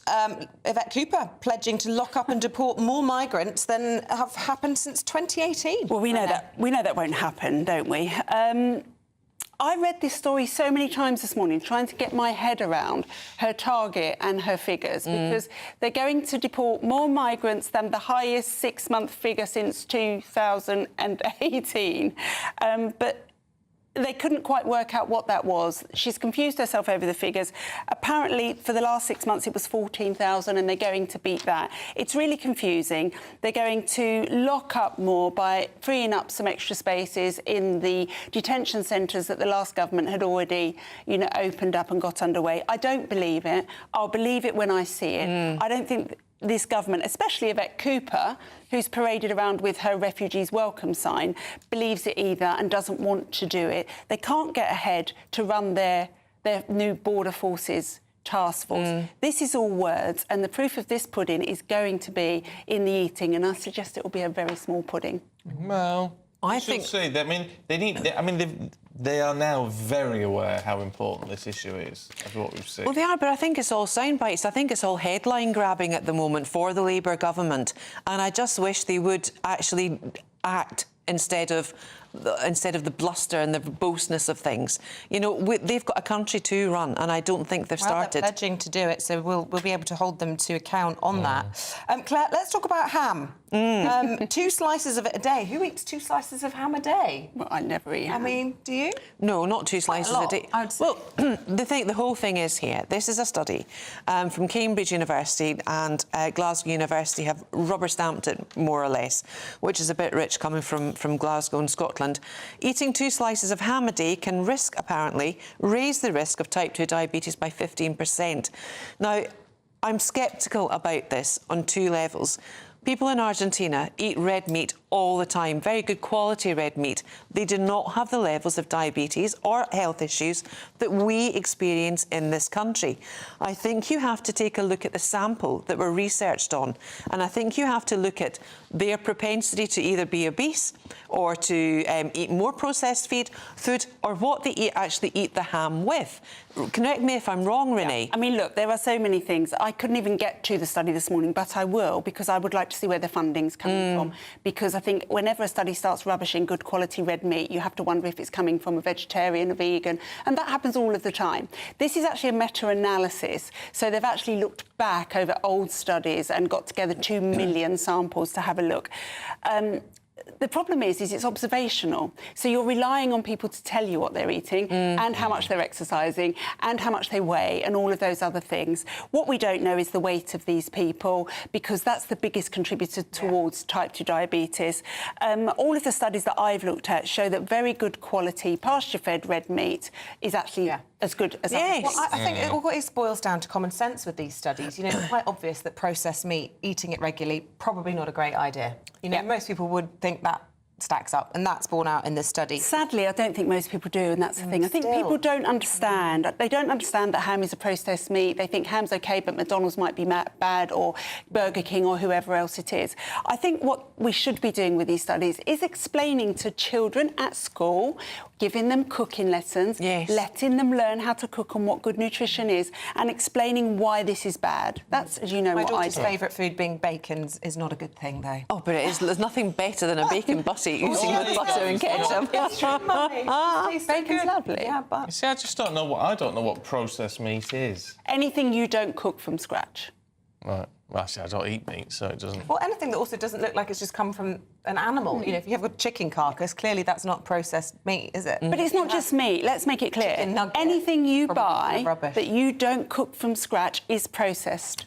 Yvette Cooper pledging to lock up and deport more migrants than have happened since 2018.
Well, we know that won't happen, don't we? I read this story so many times this morning, trying to get my head around her target and her figures, because they're going to deport more migrants than the highest six-month figure since 2018. But they couldn't quite work out what that was. She's confused herself over the figures. Apparently, for the last 6 months, it was 14,000, and they're going to beat that. It's really confusing. They're going to lock up more by freeing up some extra spaces in the detention centres that the last government had already, opened up and got underway. I don't believe it. I'll believe it when I see it. I don't think this government, especially Yvette Cooper, who's paraded around with her refugees welcome sign, believes it either and doesn't want to do it. They can't get ahead to run their new Border Forces task force. This is all words, and the proof of this pudding is going to be in the eating, and I suggest it will be a very small pudding.
Well, I think... See, they are now very aware how important this issue is, of what we've seen.
Well, they are, but I think it's all sound bites. I think it's all headline grabbing at the moment for the Labour government, and I just wish they would actually act instead of the bluster and the verboseness of things. They've got a country to run, and I don't think they've started.
They're pledging to do it, so we'll be able to hold them to account on that. Claire, let's talk about ham. 2 slices of it a day. Who eats 2 slices of ham a day?
Well, I never eat ham.
I mean, do you?
No, not 2 slices a day.
I would say.
Well, the whole thing is here. This is a study from Cambridge University and Glasgow University have rubber-stamped it, more or less, which is a bit rich coming from Glasgow and Scotland. Eating 2 slices of ham a day can apparently raise the risk of type 2 diabetes by 15%. Now, I'm sceptical about this on 2 levels. People in Argentina eat red meat all the time, very good quality red meat. They do not have the levels of diabetes or health issues that we experience in this country. I think you have to take a look at the sample that we're researched on, and I think you have to look at their propensity to either be obese or to eat more processed food, or what they actually eat the ham with. Correct me if I'm wrong, Renee.
Yeah. I mean, look, there are so many things. I couldn't even get to the study this morning, but I will, because I would like to see where the funding's coming from. Because I think whenever a study starts rubbishing good quality red meat, you have to wonder if it's coming from a vegetarian, a vegan, and that happens all of the time. This is actually a meta-analysis, so they've actually looked back over old studies and got together 2 million samples to have a look. The problem is it's observational. So you're relying on people to tell you what they're eating and how much they're exercising and how much they weigh and all of those other things. What we don't know is the weight of these people, because that's the biggest contributor towards type 2 diabetes. All of the studies that I've looked at show that very good quality pasture-fed red meat is actually as good as
Well, I think it always boils down to common sense with these studies. It's quite obvious that processed meat, eating it regularly, probably not a great idea. Most people would think that stacks up, and that's borne out in this study.
Sadly, I don't think most people do, and that's the thing. I think people don't understand. They don't understand that ham is a processed meat. They think ham's OK, but McDonald's might be bad, or Burger King, or whoever else it is. I think what we should be doing with these studies is explaining to children at school, giving them cooking lessons, letting them learn how to cook and what good nutrition is, and explaining why this is bad. That's, as you know, what I do.
My daughter's favourite food being bacon is not a good thing, though.
Oh, but it is. There's nothing better than a bacon butty using with butter and ketchup.
Bacon's lovely.
Yeah, but...
You see, I don't know what processed meat is.
Anything you don't cook from scratch.
Right. Well, actually, I don't eat meat, so it doesn't...
Well, anything that also doesn't look like it's just come from an animal. You know, if you have a chicken carcass, clearly that's not processed meat, is it?
But it's not just meat. Let's make it clear. Anything you buy that you don't cook from scratch is processed.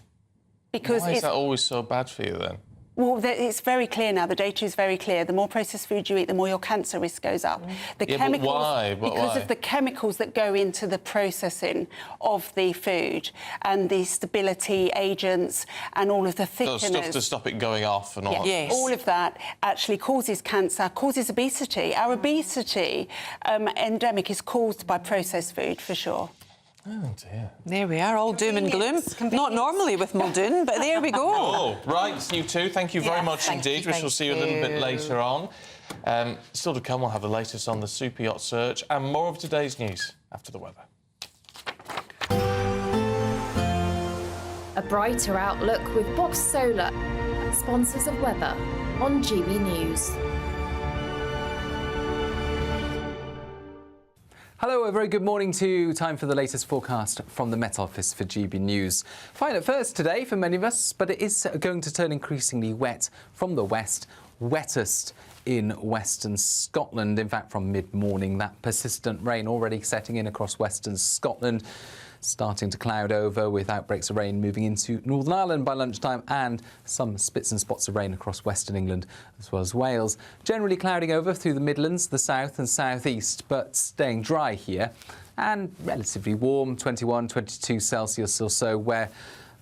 Because
why is that always so bad for you, then?
Well, it's very clear now. The data is very clear. The more processed food you eat, the more your cancer risk goes up. The chemicals,
but why?
Because of the chemicals that go into the processing of the food and the stability agents and all of the thickeners.
So stuff to stop it going off and all that.
Yes. All of that actually causes cancer, causes obesity. Our obesity endemic is caused by processed food, for sure.
Oh, dear.
There we are, all doom and gloom. Not normally with Muldoon, but there we go.
Oh, right, you two. Thank you very much indeed. We shall see you a little bit later on. Still to come, we'll have the latest on the super yacht search and more of today's news after the weather.
A brighter outlook with Box Solar, sponsors of weather on GB News.
Hello, a very good morning to you. Time for the latest forecast from the Met Office for GB News. Fine at first today for many of us, but it is going to turn increasingly wet from the west, wettest in western Scotland. In fact, from mid-morning, that persistent rain already setting in across western Scotland, starting to cloud over with outbreaks of rain moving into Northern Ireland by lunchtime and some spits and spots of rain across western England as well as Wales. Generally clouding over through the Midlands, the south and southeast, but staying dry here and relatively warm, 21, 22 Celsius or so, where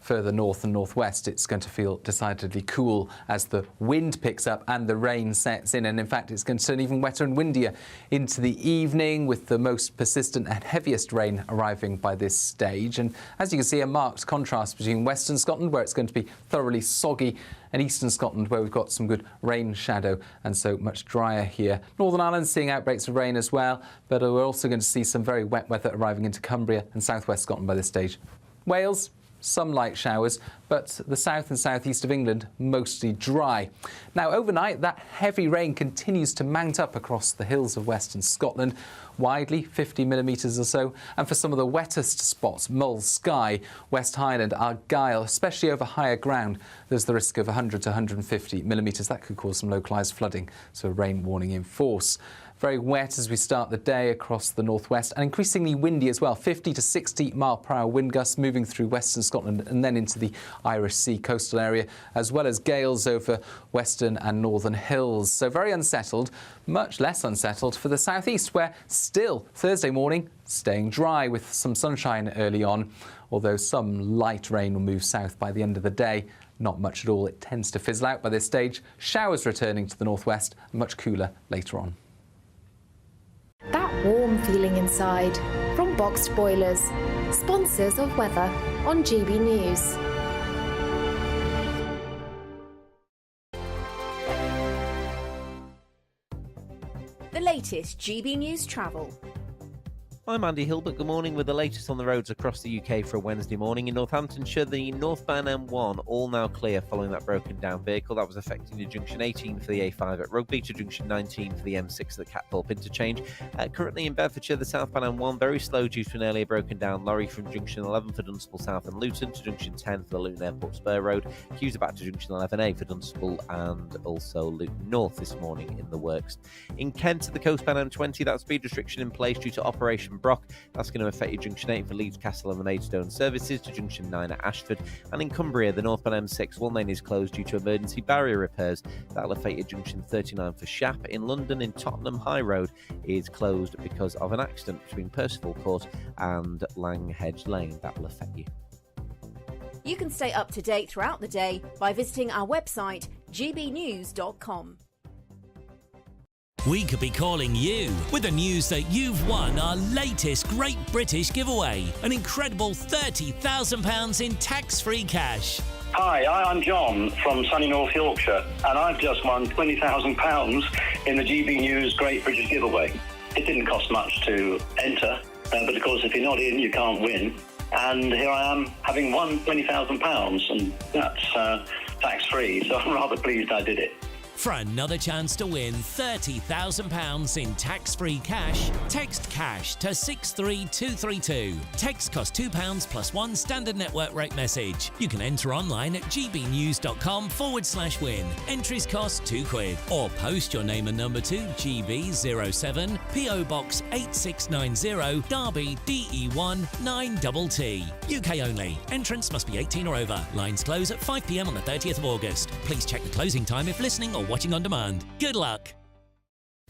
further north and northwest it's going to feel decidedly cool as the wind picks up and the rain sets in, and in fact it's going to turn even wetter and windier into the evening, with the most persistent and heaviest rain arriving by this stage. And as you can see, a marked contrast between western Scotland, where it's going to be thoroughly soggy, and eastern Scotland, where we've got some good rain shadow and so much drier here. Northern Ireland seeing outbreaks of rain as well, but we're also going to see some very wet weather arriving into Cumbria and southwest Scotland by this stage. Wales, some light showers, but the south and southeast of England mostly dry. Now, overnight, that heavy rain continues to mount up across the hills of western Scotland, widely 50 millimetres or so, and for some of the wettest spots, Mull, Skye, West Highland, Argyll, especially over higher ground, there's the risk of 100 to 150 millimetres. That could cause some localised flooding, so a rain warning in force. Very wet as we start the day across the northwest, and increasingly windy as well. 50 to 60 mile-per-hour wind gusts moving through western Scotland and then into the Irish Sea coastal area, as well as gales over western and northern hills. So very unsettled, much less unsettled for the southeast, where still Thursday morning staying dry with some sunshine early on, although some light rain will move south by the end of the day. Not much at all. It tends to fizzle out by this stage. Showers returning to the northwest, much cooler later on.
That warm feeling inside from Boxed Boilers, sponsors of weather on GB News. The latest GB News travel.
I'm Andy Hilbert. Good morning with the latest on the roads across the UK for a Wednesday morning. In Northamptonshire, the northbound M1 all now clear following that broken down vehicle. That was affecting the junction 18 for the A5 at Rugby to junction 19 for the M6 at the Catthorpe interchange. Currently in Bedfordshire, the southbound M1 very slow due to an earlier broken down lorry from junction 11 for Dunstable South and Luton to junction 10 for the Luton Airport Spur Road. Queues are back to junction 11A for Dunstable and also Luton North this morning in the works. In Kent, the coastbound M20, that speed restriction in place due to Operation Brock. That's going to affect your junction 8 for Leeds Castle and the Maidstone services to junction 9 at Ashford. And in Cumbria, the northbound M6 one lane is closed due to emergency barrier repairs. That'll affect your junction 39 for Shap. In London, in Tottenham, High Road is closed because of an accident between Percival Court and Langhedge Lane. That will affect you.
You can stay up to date throughout the day by visiting our website gbnews.com.
We could be calling you with the news that you've won our latest Great British giveaway, an incredible £30,000 in tax-free cash.
Hi, I'm John from sunny North Yorkshire, and I've just won £20,000 in the GB News Great British giveaway. It didn't cost much to enter, but of course if you're not in, you can't win. And here I am having won £20,000, and that's tax-free, so I'm rather pleased I did it.
For another chance to win £30,000 in tax-free cash, text CASH to 63232. Text costs £2 plus one standard network rate message. You can enter online at gbnews.com/win. Entries cost £2. Or post your name and number to GB07 PO Box 8690 Derby DE1 9TT. UK only. Entrance must be 18 or over. Lines close at 5 p.m. on the 30th of August. Please check the closing time if listening or watching on demand. Good luck.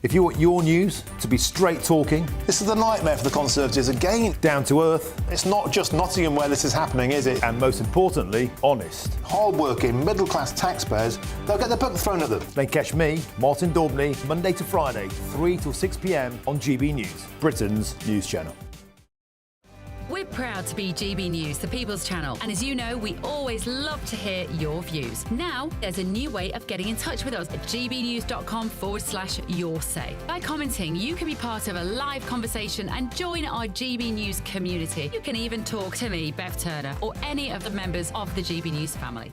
If you want your news to be straight talking...
This is a nightmare for the Conservatives again.
Down to earth.
It's not just Nottingham where this is happening, is it?
And most importantly, honest.
Hard-working, middle-class taxpayers, they'll get their book thrown at them.
Then catch me, Martin Daubney, Monday to Friday, 3 till 6 p.m. on GB News, Britain's news channel.
We're proud to be GB News, the People's Channel. And as you know, we always love to hear your views. Now, there's a new way of getting in touch with us at gbnews.com/yoursay. By commenting, you can be part of a live conversation and join our GB News community. You can even talk to me, Bev Turner, or any of the members of the GB News family.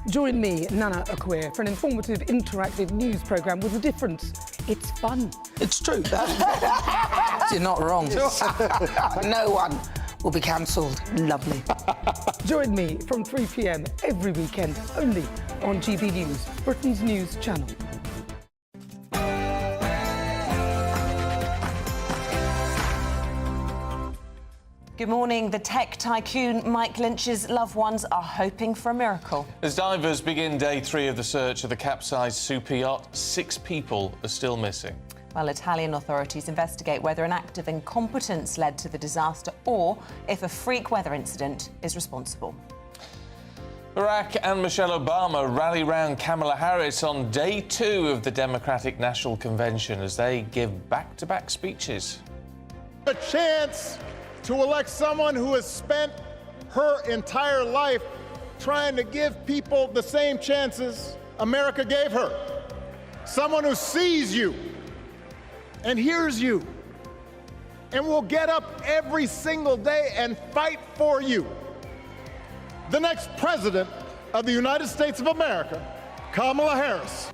Join me, Nana Akwe, for an informative, interactive news programme with a difference. It's fun.
It's true. You're not wrong. No one will be cancelled. Lovely.
Join me from 3 p.m. every weekend, only on GB News, Britain's news channel.
Good morning. The tech tycoon Mike Lynch's loved ones are hoping for a miracle.
As divers begin day 3 of the search of the capsized super yacht, 6 people are still missing.
Well, Italian authorities investigate whether an act of incompetence led to the disaster or if a freak weather incident is responsible.
Barack and Michelle Obama rally round Kamala Harris on day 2 of the Democratic National Convention as they give back-to-back speeches.
A chance to elect someone who has spent her entire life trying to give people the same chances America gave her. Someone who sees you and hears you and will get up every single day and fight for you. The next president of the United States of America, Kamala Harris.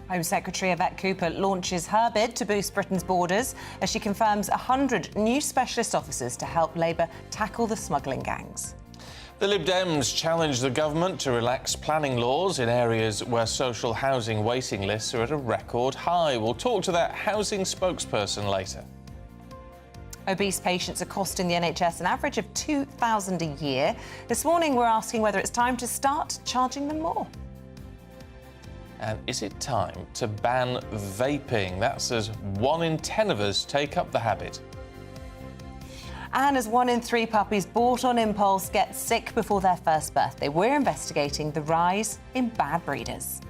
Home Secretary Yvette Cooper launches her bid to boost Britain's borders as she confirms 100 new specialist officers to help Labour tackle the smuggling gangs.
The Lib Dems challenge the government to relax planning laws in areas where social housing waiting lists are at a record high. We'll talk to that housing spokesperson later.
Obese patients are costing the NHS an average of £2,000 a year. This morning we're asking whether it's time to start charging them more.
And is it time to ban vaping? That's as 1 in 10 of us take up the habit.
And as 1 in 3 puppies bought on impulse get sick before their first birthday, we're investigating the rise in bad breeders.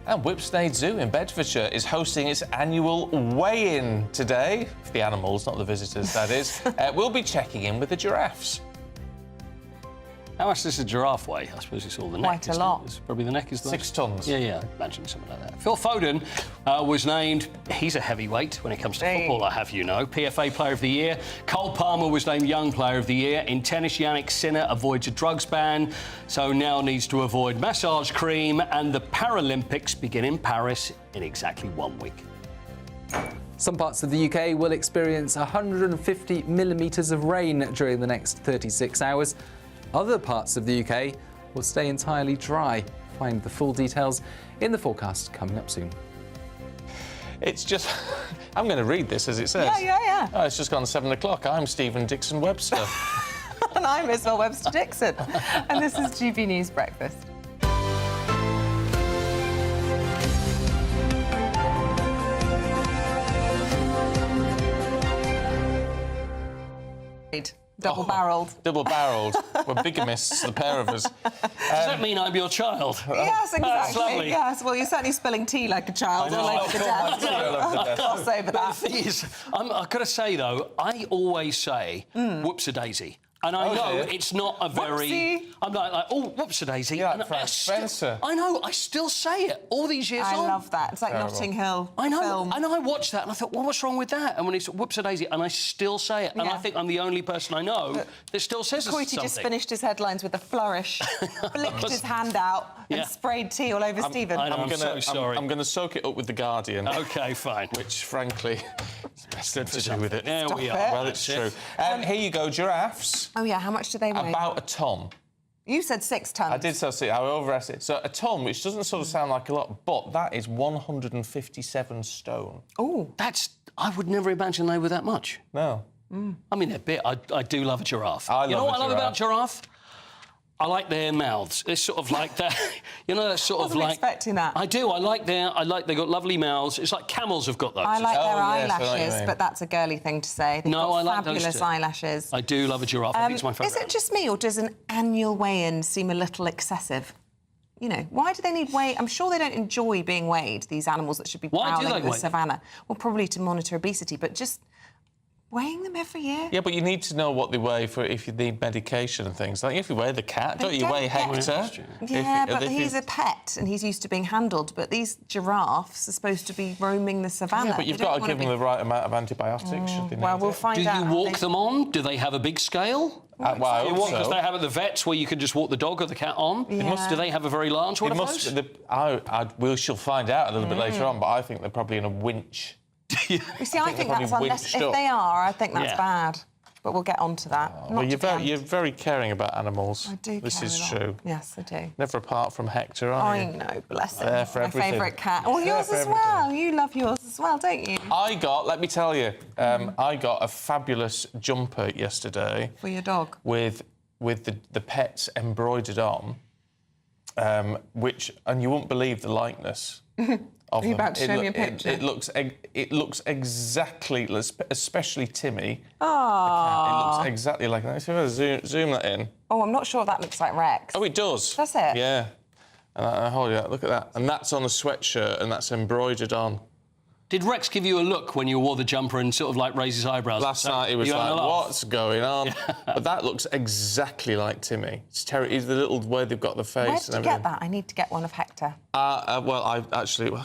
And Whipsnade Zoo in Bedfordshire is hosting its annual weigh-in today. For the animals, not the visitors, that is. We'll be checking in with the giraffes.
How much does a giraffe weigh? I suppose it's all the neck.
Quite a lot.
It's probably the neck is the
6 tons.
Yeah, I imagine something like that. Phil Foden was named, he's a heavyweight when it comes to football, I have you know. PFA Player of the Year. Cole Palmer was named Young Player of the Year. In tennis, Yannick Sinner avoids a drugs ban, so now needs to avoid massage cream. And the Paralympics begin in Paris in exactly 1 week.
Some parts of the UK will experience 150 millimetres of rain during the next 36 hours. Other parts of the UK will stay entirely dry. Find the full details in the forecast coming up soon.
It's just... I'm going to read this as it says.
Yeah.
Oh, it's just gone 7 o'clock. I'm Stephen Dixon Webster.
And I'm Isabel Webster Dixon. And this is GB News Breakfast. Double-barrelled.
Double-barrelled. We're bigamists, the pair of us.
Does that mean I'm your child?
Yes, exactly.
That's lovely.
Yes, well, you're certainly spilling tea like a child all over the desk. Gloss over that.
The thing is, I've got to say, though, I always say whoops-a-daisy. And I
Oh,
know
dear.
it's not a very...
Whoopsie.
I'm like, oh, whoops-a-daisy.
Yeah,
And
Frank Spencer.
I know, I still say it all these years
I
on.
love that. It's like
Terrible.
Notting Hill.
I know,
film.
and I watched that and I thought, well, what's wrong with that? And when he said whoops-a-daisy, and I still say it. And
Yeah.
I think I'm the only person I know that still says
Coity
something.
just finished his headlines with a flourish, flicked his hand out and
Yeah.
sprayed tea all over Stephen.
I'm so sorry.
I'm going to soak it up with The Guardian.
OK, fine.
Which, frankly, is best to do with it.
There we
Stop
are.
it.
Well, it's
That's
true.
it.
Here you go, giraffes.
Oh, yeah, how much do they weigh?
About a ton.
You said 6 tons.
I did say I overestimated. So a ton, which doesn't sort of sound like a lot, but that is 157 stone.
Oh.
That's... I would never imagine they were that much.
No.
I mean, they're big. I do love a giraffe.
I
you know
love
what
a
I love about giraffe? I like their mouths. It's sort of like that. You know, that's sort of
Wasn't
like...
expecting that.
I do. I like they've got lovely mouths. It's like camels have got those.
I like their
yes, I know what you
eyelashes,
mean.
but that's a girly thing to say. They've
No,
got
I like those
fabulous
too.
eyelashes.
I do love a giraffe. I think it's my favourite.
Is it just me, or does an annual weigh-in seem a little excessive? You know, why do they need weigh? I'm sure they don't enjoy being weighed, these animals that should be
Why do
prowling
they
the
weigh?
savannah. Well, probably to monitor obesity, but just weighing them every year?
Yeah, but you need to know what they weigh for if you need medication and things. Like if you weigh the cat, don't you
don't
weigh
get-
Hector?
Yeah, but
if
he's a pet and he's used to being handled. But these giraffes are supposed to be roaming the savannah.
Yeah, but you've got to give them the right amount of antibiotics. Should they need
Well, we'll
it.
find
Do
out.
you walk them on? Do they have a big scale?
Well, I hope
Because
so.
they have at the vets where you can just walk the dog or the cat on.
Yeah.
Do they have a very large one of those?
We shall find out a little bit later on, but I think they're probably in a winch.
You see, I think
they're
that's
probably
unnecessary.
winched
If they
up.
are, I think that's
Yeah.
bad. But we'll get on to that.
Well, you're very caring about animals.
I do
This
care
is
a lot.
true.
Yes, I do.
Never apart from Hector, are
I
you?
know, bless him.
There for
My
everything.
favourite cat. Oh,
There
yours
for
as
everything.
well. You love yours as well, don't you?
Let me tell you, I got a fabulous jumper yesterday
For your dog.
with the pets embroidered on, and you won't believe the likeness. Of
Are you
them.
about to show me a picture?
It looks exactly, especially Timmy.
Aww.
It looks exactly like that. If I zoom that in.
Oh, I'm not sure if that looks like Rex.
Oh, it does.
Does it?
Yeah. And I hold you. Look at that. And that's on a sweatshirt, and that's embroidered on.
Did Rex give you a look when you wore the jumper and sort of like raise his eyebrows?
Last night he was like, "What's going on?" But that looks exactly like Timmy. It's terrible. The little way they've got the face.
Where did you
and
get
everything.
that? I need to get one of Hector.
Well, I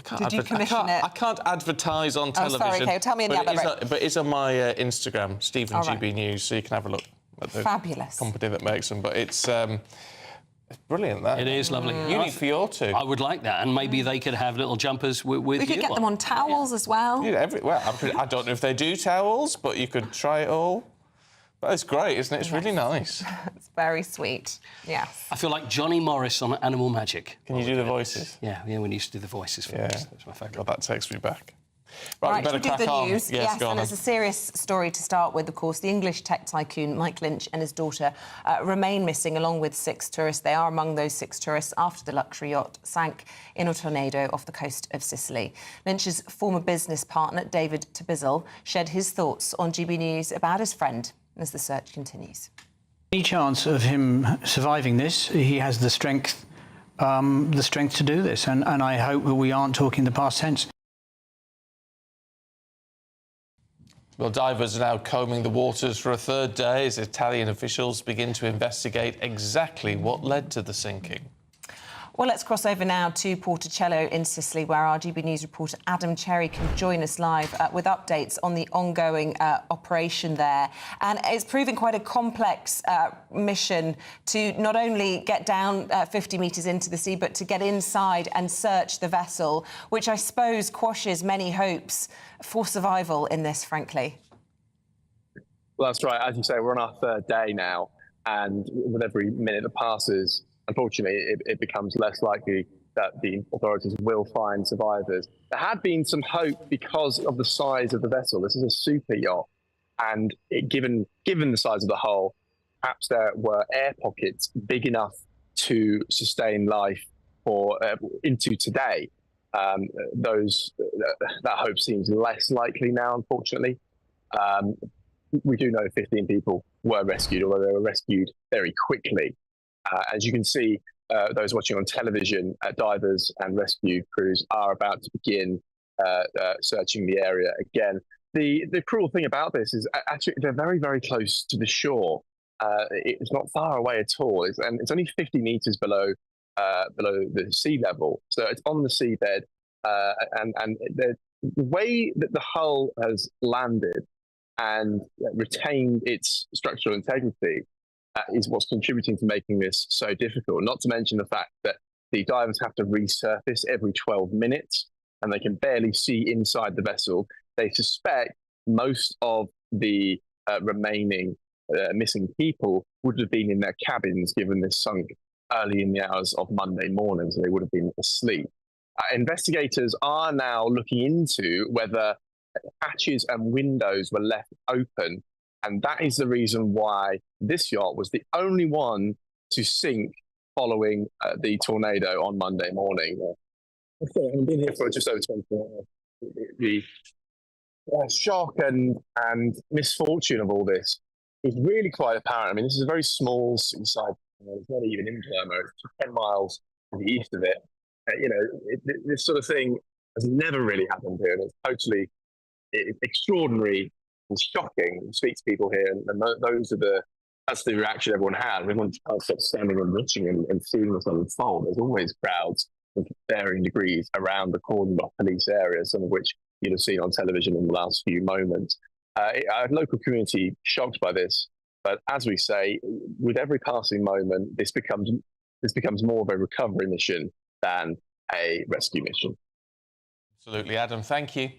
can't.
Did you commission it?
I can't advertise on television.
sorry, okay, tell me in the
but
other
but it's on my Instagram, Stephen
All right.
GB News, so you can have a look at the
Fabulous.
company that makes them. But it's brilliant. That
It is lovely.
You need for your two.
I would like that, and maybe they could have little jumpers with
We could
you
get them on towels as well.
Yeah, I don't know if they do towels, but you could try it all. But it's great, isn't it? It's really nice.
It's very sweet. Yes.
I feel like Johnny Morris on Animal Magic.
Can you do the voices?
Yeah, when he used to do the voices for us. That's my favourite.
God, that takes me back.
Right,
we better
should we
crack
do the
on.
news?
Yes, go on
and
then.
it's a serious story to start with, of course. The English tech tycoon Mike Lynch and his daughter remain missing, along with 6 tourists. They are among those 6 tourists after the luxury yacht sank in a tornado off the coast of Sicily. Lynch's former business partner, David Tabizel, shared his thoughts on GB News about his friend as the search continues.
Any chance of him surviving this, he has the strength to do this, and I hope that we aren't talking the past tense.
Well, divers are now combing the waters for a 3rd day as Italian officials begin to investigate exactly what led to the sinking.
Well, let's cross over now to Porticello in Sicily, where our GB News reporter Adam Cherry can join us live with updates on the ongoing operation there. And it's proving quite a complex mission to not only get down 50 metres into the sea, but to get inside and search the vessel, which I suppose quashes many hopes for survival in this, frankly.
Well, that's right. As you say, we're on our 3rd day now, and with every minute that passes, unfortunately, it becomes less likely that the authorities will find survivors. There had been some hope because of the size of the vessel. This is a super yacht, and given the size of the hull, perhaps there were air pockets big enough to sustain life for into today. That hope seems less likely now, unfortunately. We do know 15 people were rescued, although they were rescued very quickly. As you can see, those watching on television, divers and rescue crews are about to begin searching the area again. The cruel thing about this is actually they're very, very close to the shore. It's not far away at all, and it's only 50 metres below the sea level, so it's on the seabed, and the way that the hull has landed and retained its structural integrity is what's contributing to making this so difficult. Not to mention the fact that the divers have to resurface every 12 minutes, and they can barely see inside the vessel. They suspect most of the remaining missing people would have been in their cabins, given this sunk early in the hours of Monday morning, so they would have been asleep. Investigators are now looking into whether hatches and windows were left open, and that is the reason why this yacht was the only one to sink following the tornado on Monday morning. I've been here for just over 24 hours. The shock and misfortune of all this is really quite apparent. I mean, this is a very small seaside. It's not even in Palermo. It's 10 miles to the east of it. This sort of thing has never really happened here, and it's totally extraordinary and shocking. You speak to people here, and that's the reaction everyone had. Everyone can't stop standing and watching and seeing this unfold. There's always crowds of varying degrees around the cordoned-off police area, some of which you'll have seen on television in the last few moments. Our local community shocked by this, but as we say, with every passing moment, this becomes more of a recovery mission than a rescue mission.
Absolutely, Adam. Thank you.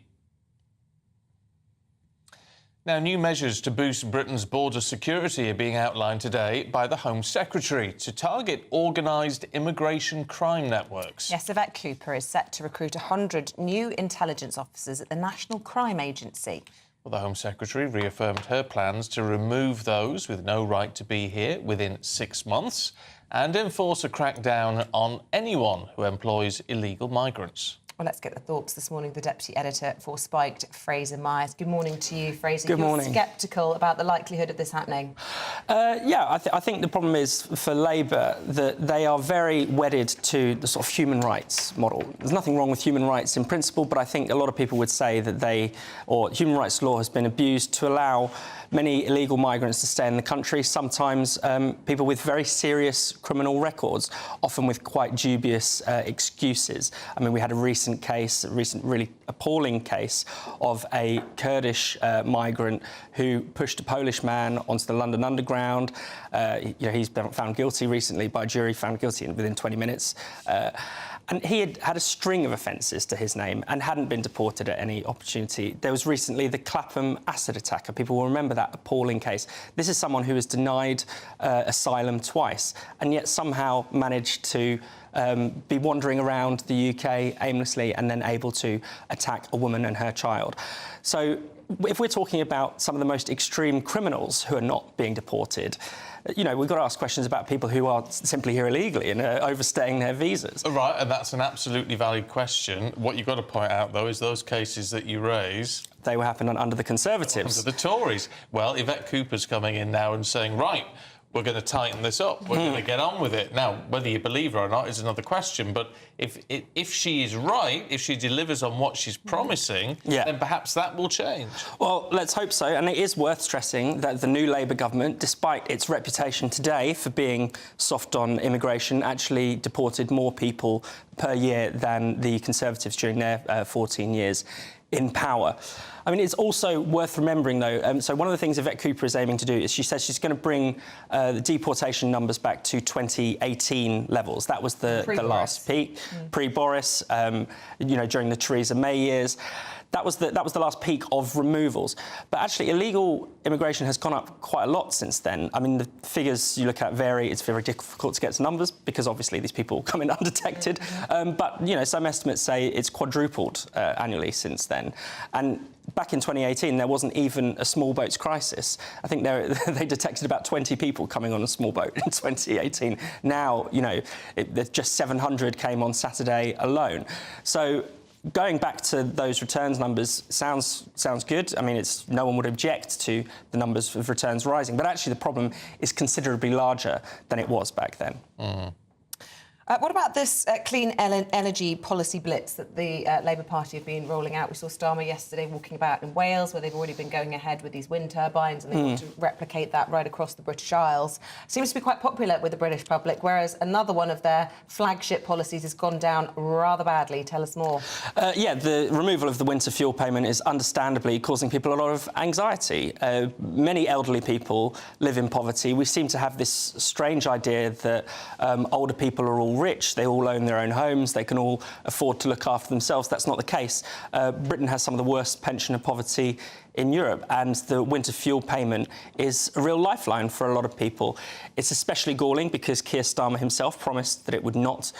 Now, new measures to boost Britain's border security are being outlined today by the Home Secretary to target organised immigration crime networks.
Yes, Yvette Cooper is set to recruit 100 new intelligence officers at the National Crime Agency.
Well, the Home Secretary reaffirmed her plans to remove those with no right to be here within 6 months and enforce a crackdown on anyone who employs illegal migrants.
Well, let's get the thoughts this morning. The Deputy Editor for Spiked, Fraser Myers. Good morning to you, Fraser.
Good morning.
You're sceptical about the likelihood of this happening?
Yeah, I think the problem is for Labour that they are very wedded to the sort of human rights model. There's nothing wrong with human rights in principle, but I think a lot of people would say that human rights law has been abused to allow many illegal migrants to stay in the country, sometimes people with very serious criminal records, often with quite dubious excuses. I mean, we had a recent really appalling case of a Kurdish migrant who pushed a Polish man onto the London Underground. He's been found guilty recently by a jury, found guilty within 20 minutes. And he had a string of offences to his name and hadn't been deported at any opportunity. There was recently the Clapham acid attacker. People will remember that appalling case. This is someone who was denied asylum twice and yet somehow managed to be wandering around the UK aimlessly and then able to attack a woman and her child. So if we're talking about some of the most extreme criminals who are not being deported, we've got to ask questions about people who are simply here illegally and are overstaying their visas.
Right, and that's an absolutely valid question. What you've got to point out, though, is those cases that you raise...
They were happening under the Conservatives.
Under the Tories. Well, Yvette Cooper's coming in now and saying, right, we're going to tighten this up. We're going to get on with it. Now, whether you believe her or not is another question, but if she is right, if she delivers on what she's promising, then perhaps that will change.
Well, let's hope so. And it is worth stressing that the new Labour government, despite its reputation today for being soft on immigration, actually deported more people per year than the Conservatives during their 14 years in power. I mean, it's also worth remembering, though, so one of the things Yvette Cooper is aiming to do is she says she's going to bring the deportation numbers back to 2018 levels. That was the last peak, pre-Boris, during the Theresa May years. That was the last peak of removals. But actually, illegal immigration has gone up quite a lot since then. I mean, the figures you look at vary. It's very difficult to get to numbers because, obviously, these people come in undetected. But, some estimates say it's quadrupled annually since then. And back in 2018, there wasn't even a small boats crisis. I think they detected about 20 people coming on a small boat in 2018. Now, just 700 came on Saturday alone. So going back to those returns numbers sounds good. I mean, no one would object to the numbers of returns rising, but actually the problem is considerably larger than it was back then.
What about this clean energy policy blitz that the Labour Party have been rolling out? We saw Starmer yesterday walking about in Wales, where they've already been going ahead with these wind turbines, and they want to replicate that right across the British Isles. Seems to be quite popular with the British public, whereas another one of their flagship policies has gone down rather badly. Tell us more.
Yeah, the removal of the winter fuel payment is understandably causing people a lot of anxiety. Many elderly people live in poverty. We seem to have this strange idea that older people are all rich, they all own their own homes, they can all afford to look after themselves. That's not the case. Britain has some of the worst pension and poverty in Europe, and the winter fuel payment is a real lifeline for a lot of people. It's especially galling because Keir Starmer himself promised that it would not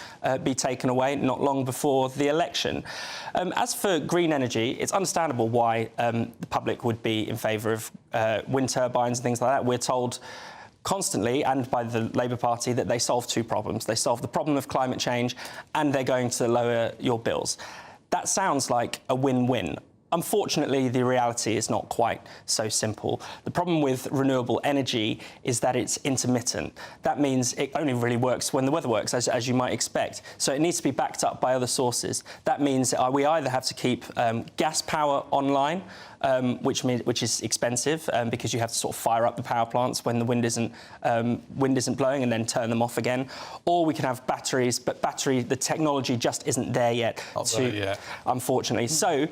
be taken away not long before the election. As for green energy, it's understandable why the public would be in favour of wind turbines and things like that. We're told constantly, and by the Labour Party, that they solve two problems. They solve the problem of climate change and they're going to lower your bills. That sounds like a win-win. Unfortunately, the reality is not quite so simple. The problem with renewable energy is that it's intermittent. That means it only really works when the weather works, as you might expect. So it needs to be backed up by other sources. That means we either have to keep gas power online, which is expensive because you have to sort of fire up the power plants when the wind isn't blowing and then turn them off again, or we can have batteries, but the technology just isn't there yet. Unfortunately. So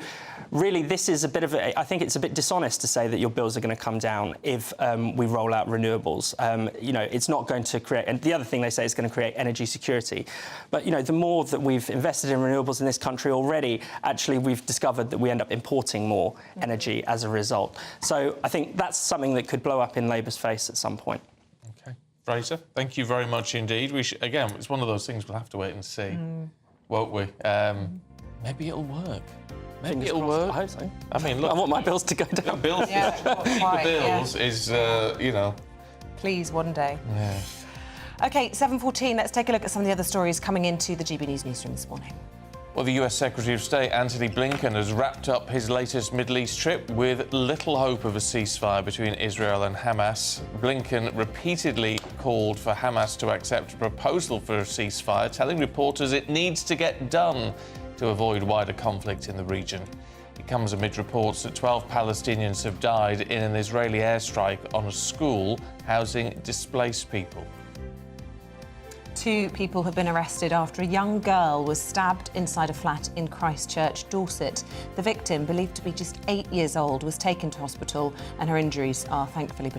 really, this is a bit of I think it's a bit dishonest to say that your bills are going to come down if we roll out renewables. You know, it's not going to create, and the other thing they say is going to create energy security. But, you know, the more that we've invested in renewables in this country already, actually we've discovered that we end up importing more energy as a result. So I think that's something that could blow up in Labour's face at some point.
OK. Fraser, thank you very much indeed. Again, it's one of those things we'll have to wait and see, won't we? Maybe it'll work. Maybe it'll work.
I hope so.
I mean, look,
I want my bills to go down.
Bills, the bills is, you know.
Please, one day.
Yeah.
OK, 7:14. Let's take a look at some of the other stories coming into the GB News newsroom this morning.
Well, the US Secretary of State, Antony Blinken, has wrapped up his latest Middle East trip with little hope of a ceasefire between Israel and Hamas. Blinken repeatedly called for Hamas to accept a proposal for a ceasefire, telling reporters it needs to get done to avoid wider conflict in the region. It comes amid reports that 12 Palestinians have died in an Israeli airstrike on a school housing displaced people.
2 people have been arrested after a young girl was stabbed inside a flat in Christchurch, Dorset. The victim, believed to be just 8 years old, was taken to hospital, and her injuries are thankfully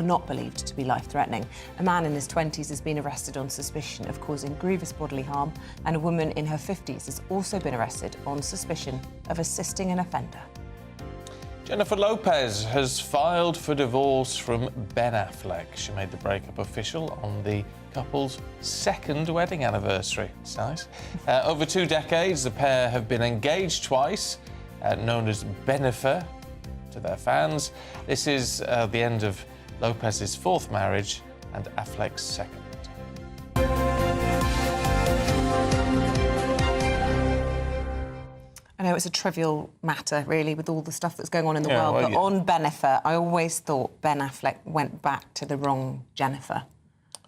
not believed to be life-threatening. A man in his 20s has been arrested on suspicion of causing grievous bodily harm, and a woman in her 50s has also been arrested on suspicion of assisting an offender.
Jennifer Lopez has filed for divorce from Ben Affleck. She made the breakup official on the couple's 2nd wedding anniversary. It's nice. Over 2 decades, the pair have been engaged twice, known as Benifer to their fans. This is the end of Lopez's 4th marriage and Affleck's 2nd.
I know it's a trivial matter, really, with all the stuff that's going on in the world, but on Benifer, I always thought Ben Affleck went back to the wrong Jennifer.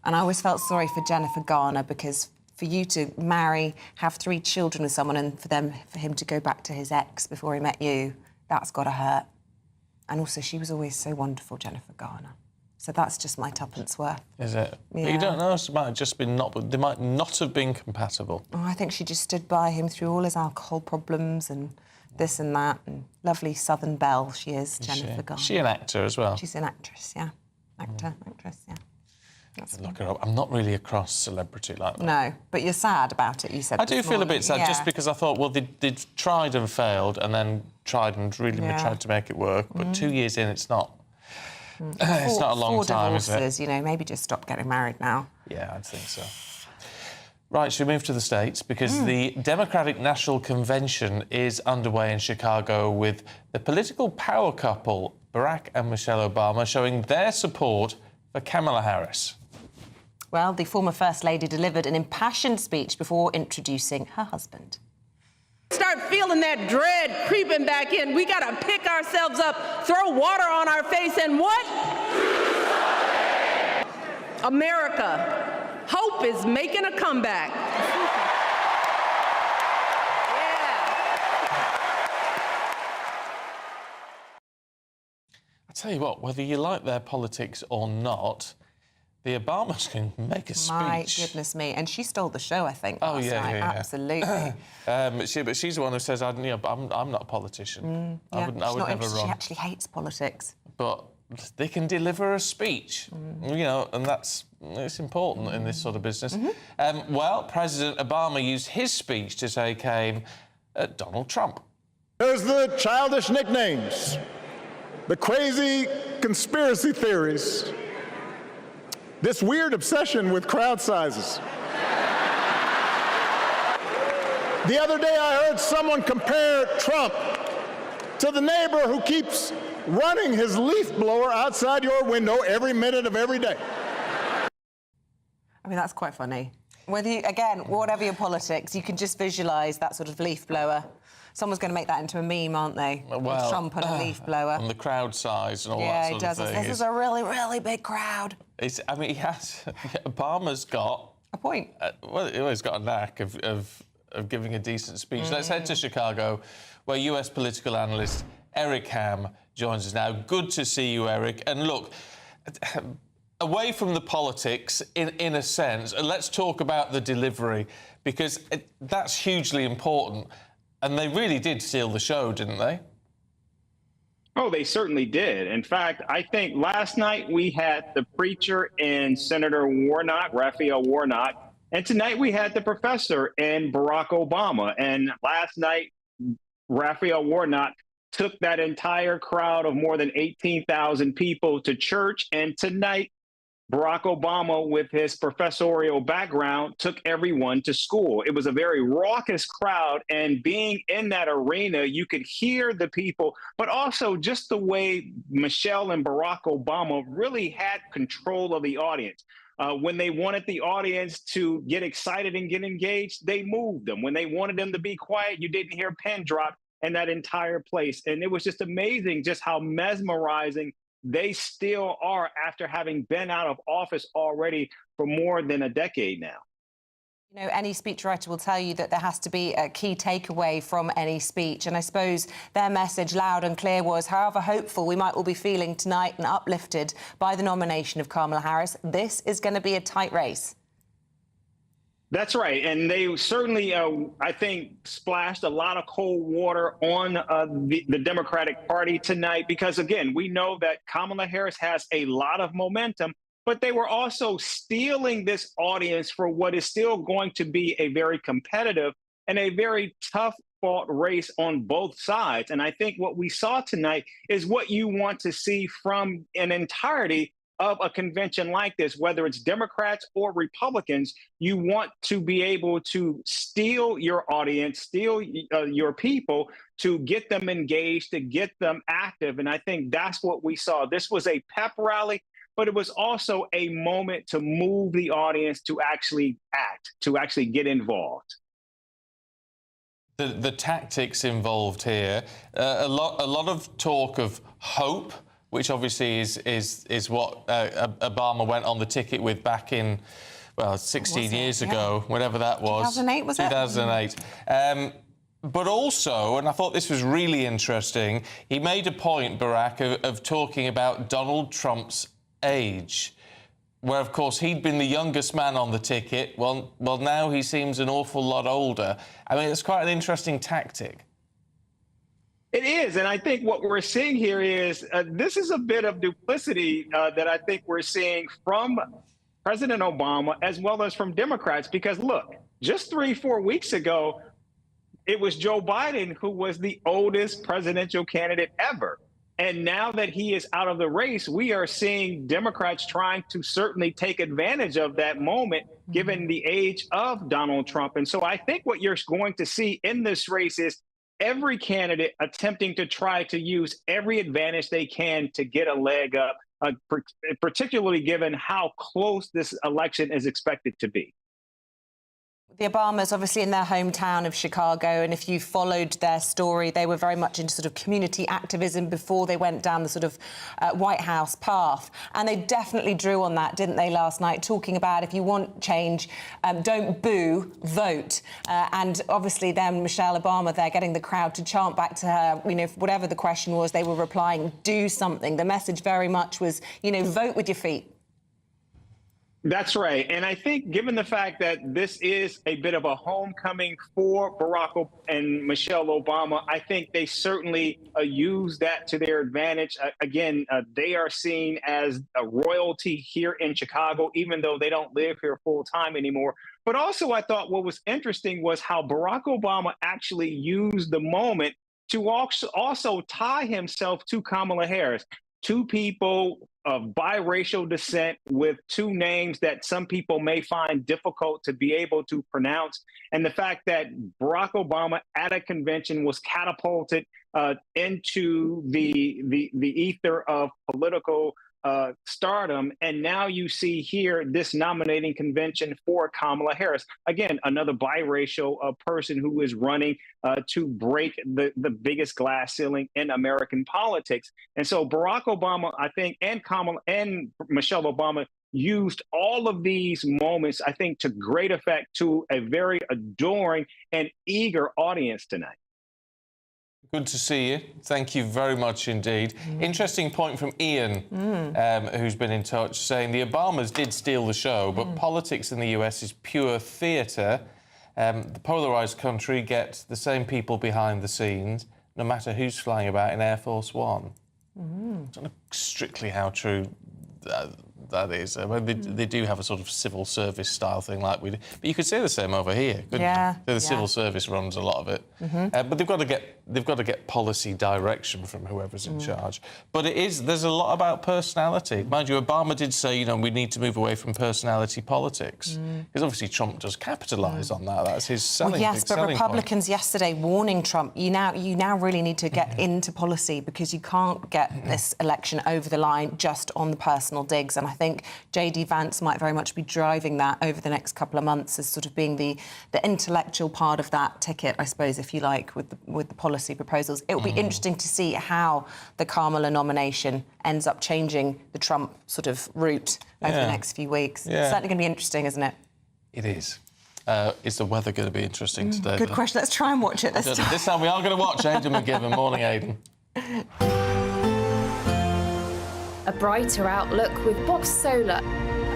And I always felt sorry for Jennifer Garner, because for you to marry, have 3 children with someone, and for him to go back to his ex before he met you, that's got to hurt. And also, she was always so wonderful, Jennifer Garner. So that's just my tuppence worth.
Is it?
Yeah.
But you don't know. It might have just been they might not have been compatible.
Oh, I think she just stood by him through all his alcohol problems and this and that. And lovely Southern belle she is, Jennifer Garner.
Is she an actor as well?
She's an actress, yeah. Actress, yeah.
Look her up. I'm not really across celebrity like that.
No, but you're sad about it, you said.
I do feel a bit sad, just because I thought, well, they'd tried and failed, and then tried and really tried to make it work. But 2 years in, it's not. It's not a long time, is it?
You know, maybe just stop getting married now.
Yeah, I think so. Right, should we move to the States? Because the Democratic National Convention is underway in Chicago with the political power couple, Barack and Michelle Obama, showing their support for Kamala Harris.
Well, the former First Lady delivered an impassioned speech before introducing her husband.
Start feeling that dread creeping back in. We got to pick ourselves up, throw water on our face, and what? America, Hope is making a comeback.
I tell you what, whether you like their politics or not, the Obamas can make a speech.
My goodness me. And she stole the show, I think, last night. Absolutely.
But she's the one who says, I'm not a politician. I would never run.
She actually hates politics.
But they can deliver a speech, you know, and it's important in this sort of business. Well, President Obama used his speech to take aim at Donald Trump.
There's the childish nicknames, the crazy conspiracy theories, this weird obsession with crowd sizes. The other day I heard someone compare Trump to the neighbor who keeps running his leaf blower outside your window every minute of every day.
I mean, that's quite funny. Whatever your politics, you can just visualise that sort of leaf blower. Someone's going to make that into a meme, aren't they?
Well,
Trump on a leaf blower.
And the crad size and all that sort of thing.
Yeah, he does. This is a really, really big crowd.
I mean, he has... Obama's got...
A point.
He's got a knack of giving a decent speech. Let's head to Chicago, where US political analyst Eric Ham joins us now. Good to see you, Eric. And look, away from the politics, in a sense, let's talk about the delivery, because that's hugely important. And they really did steal the show, didn't they?
Oh, they certainly did. In fact, I think last night we had the preacher and Senator Warnock, Raphael Warnock, and tonight we had the professor and Barack Obama. And last night, Raphael Warnock took that entire crowd of more than 18,000 people to church. And tonight, Barack Obama, with his professorial background, took everyone to school. It was a very raucous crowd, and being in that arena, you could hear the people, but also just the way Michelle and Barack Obama really had control of the audience. When they wanted the audience to get excited and get engaged, they moved them. When they wanted them to be quiet, you didn't hear a pin drop in that entire place. And it was just amazing just how mesmerizing they still are after having been out of office already for more than a decade now.
You know, any speechwriter will tell you that there has to be a key takeaway from any speech. And I suppose their message, loud and clear, was however hopeful we might all be feeling tonight and uplifted by the nomination of Kamala Harris, this is going to be a tight race.
That's right. And they certainly, I think, splashed a lot of cold water on the Democratic Party tonight, because, again, we know that Kamala Harris has a lot of momentum, but they were also stealing this audience for what is still going to be a very competitive and a very tough fought race on both sides. And I think what we saw tonight is what you want to see from an entirety of a convention like this, whether it's Democrats or Republicans. You want to be able to steal your audience, steal your people, to get them engaged, to get them active. And I think that's what we saw. This was a pep rally, but it was also a moment to move the audience to actually act, to actually get involved.
The tactics involved here, a lot of talk of hope, which obviously is what Obama went on the ticket with back in, well, 16 years ago, whenever that was.
2008, was it?
2008. But also, and I thought this was really interesting, he made a point, Barack, of talking about Donald Trump's age, where, of course, he'd been the youngest man on the ticket. Well, now he seems an awful lot older. I mean, it's quite an interesting tactic.
It is, and I think what we're seeing here is this is a bit of duplicity that I think we're seeing from President Obama as well as from Democrats, because, look, just 3-4 weeks ago, it was Joe Biden who was the oldest presidential candidate ever. And now that he is out of the race, we are seeing Democrats trying to certainly take advantage of that moment, given the age of Donald Trump. And so I think what you're going to see in this race is every candidate attempting to try to use every advantage they can to get a leg up, particularly given how close this election is expected to be.
The Obamas, obviously in their hometown of Chicago, and if you followed their story, they were very much into sort of community activism before they went down the sort of White House path. And they definitely drew on that, didn't they, last night, talking about if you want change, don't boo, vote. And obviously then Michelle Obama, they're getting the crowd to chant back to her, you know, whatever the question was, they were replying, do something. The message very much was, you know, vote with your feet.
That's right. And I think given the fact that this is a bit of a homecoming for Barack and Michelle Obama, I think they certainly use that to their advantage. Again, they are seen as a royalty here in Chicago, even though they don't live here full time anymore. But also, I thought what was interesting was how Barack Obama actually used the moment to also tie himself to Kamala Harris. Two people of biracial descent with two names that some people may find difficult to be able to pronounce. And the fact that Barack Obama at a convention was catapulted into the ether of political stardom. And now you see here this nominating convention for Kamala Harris. Again, another biracial person who is running to break the biggest glass ceiling in American politics. And so Barack Obama, I think, and Kamala and Michelle Obama used all of these moments, I think, to great effect to a very adoring and eager audience tonight.
Good to see you. Thank you very much indeed. Interesting point from Ian, who's been in touch, saying the Obamas did steal the show, but politics in the US is pure theatre. The polarised country gets the same people behind the scenes, no matter who's flying about in Air Force One. I don't know strictly how true that is. I mean, they do have a sort of civil service style thing like we do. But you could say the same over here, couldn't you? The civil service runs a lot of it. But they've got to get policy direction from whoever's in charge. But there's a lot about personality. Mind you, Obama did say, you know, we need to move away from personality politics. Because obviously Trump does capitalise on that. That's his selling point.
Well, yes, but Republicans yesterday warning Trump, you now really need to get into policy because you can't get this election over the line just on the personal digs. And I think J.D. Vance might very much be driving that over the next couple of months as sort of being the intellectual part of that ticket, I suppose, if you like, with the policy proposals. It will be interesting to see how the Kamala nomination ends up changing the Trump sort of route over the next few weeks. It's certainly going to be interesting, isn't it?
It is. Is the weather going to be interesting today?
Good question. Let's try and watch it this time.
This time we are going to watch Aidan McGibbon. Morning, Aidan.
A brighter outlook with Box Solar,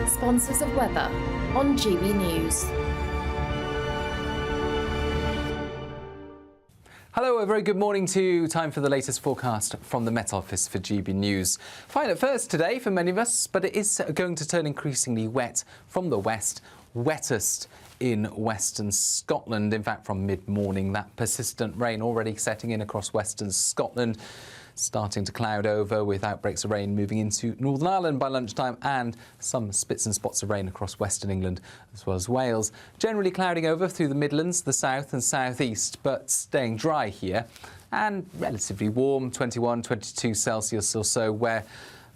sponsors of weather on GB News.
Hello, a very good morning to you. Time for the latest forecast from the Met Office for GB News. Fine at first today for many of us, but it is going to turn increasingly wet from the west, wettest in western Scotland. In fact, from mid-morning, that persistent rain already setting in across western Scotland, starting to cloud over with outbreaks of rain moving into Northern Ireland by lunchtime and some spits and spots of rain across western England as well as Wales. Generally clouding over through the Midlands, the south and southeast, but staying dry here and relatively warm, 21, 22 Celsius or so, where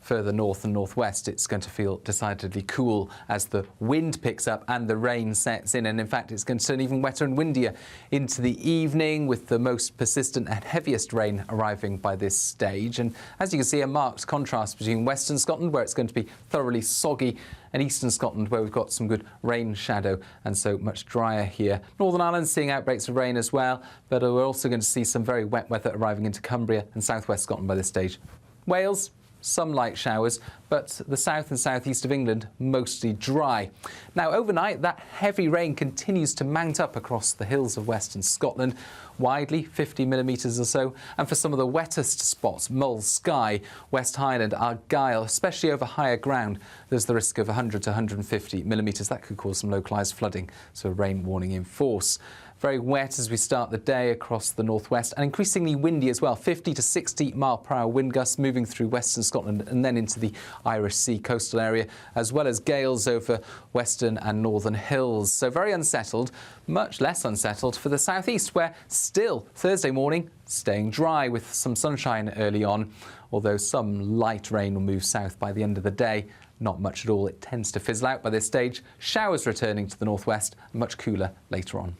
further north and northwest, it's going to feel decidedly cool as the wind picks up and the rain sets in. And in fact, it's going to turn even wetter and windier into the evening, with the most persistent and heaviest rain arriving by this stage. And as you can see, a marked contrast between western Scotland, where it's going to be thoroughly soggy, and eastern Scotland, where we've got some good rain shadow and so much drier here. Northern Ireland seeing outbreaks of rain as well, but we're also going to see some very wet weather arriving into Cumbria and southwest Scotland by this stage. Wales, some light showers, but the south and southeast of England mostly dry. Now, overnight, that heavy rain continues to mount up across the hills of western Scotland, widely 50 millimetres or so, and for some of the wettest spots, Mull, Skye, West Highland, Argyll, especially over higher ground, there's the risk of 100 to 150 millimetres. That could cause some localised flooding, so a rain warning in force. Very wet as we start the day across the northwest, and increasingly windy as well. 50 to 60 mile-per-hour wind gusts moving through western Scotland and then into the Irish Sea coastal area, as well as gales over western and northern hills. So very unsettled, much less unsettled for the southeast, where still Thursday morning staying dry with some sunshine early on, although some light rain will move south by the end of the day. not much at all. It tends to fizzle out by this stage. Showers returning to the northwest, much cooler later on.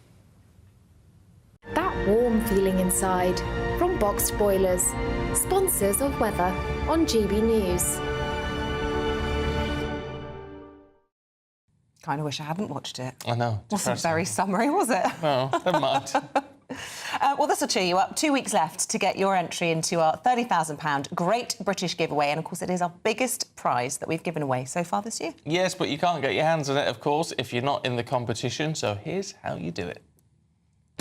That warm feeling inside from Boxed Boilers, sponsors of weather on GB News.
Kind of wish I hadn't watched it.
I know.
Wasn't very summery, was it?
No, never mind.
Well, this will cheer you up. 2 weeks left to get your entry into our £30,000 Great British Giveaway. And, of course, it is our biggest prize that we've given away so far this year.
Yes, but you can't get your hands on it, of course, if you're not in the competition. So here's how you do it.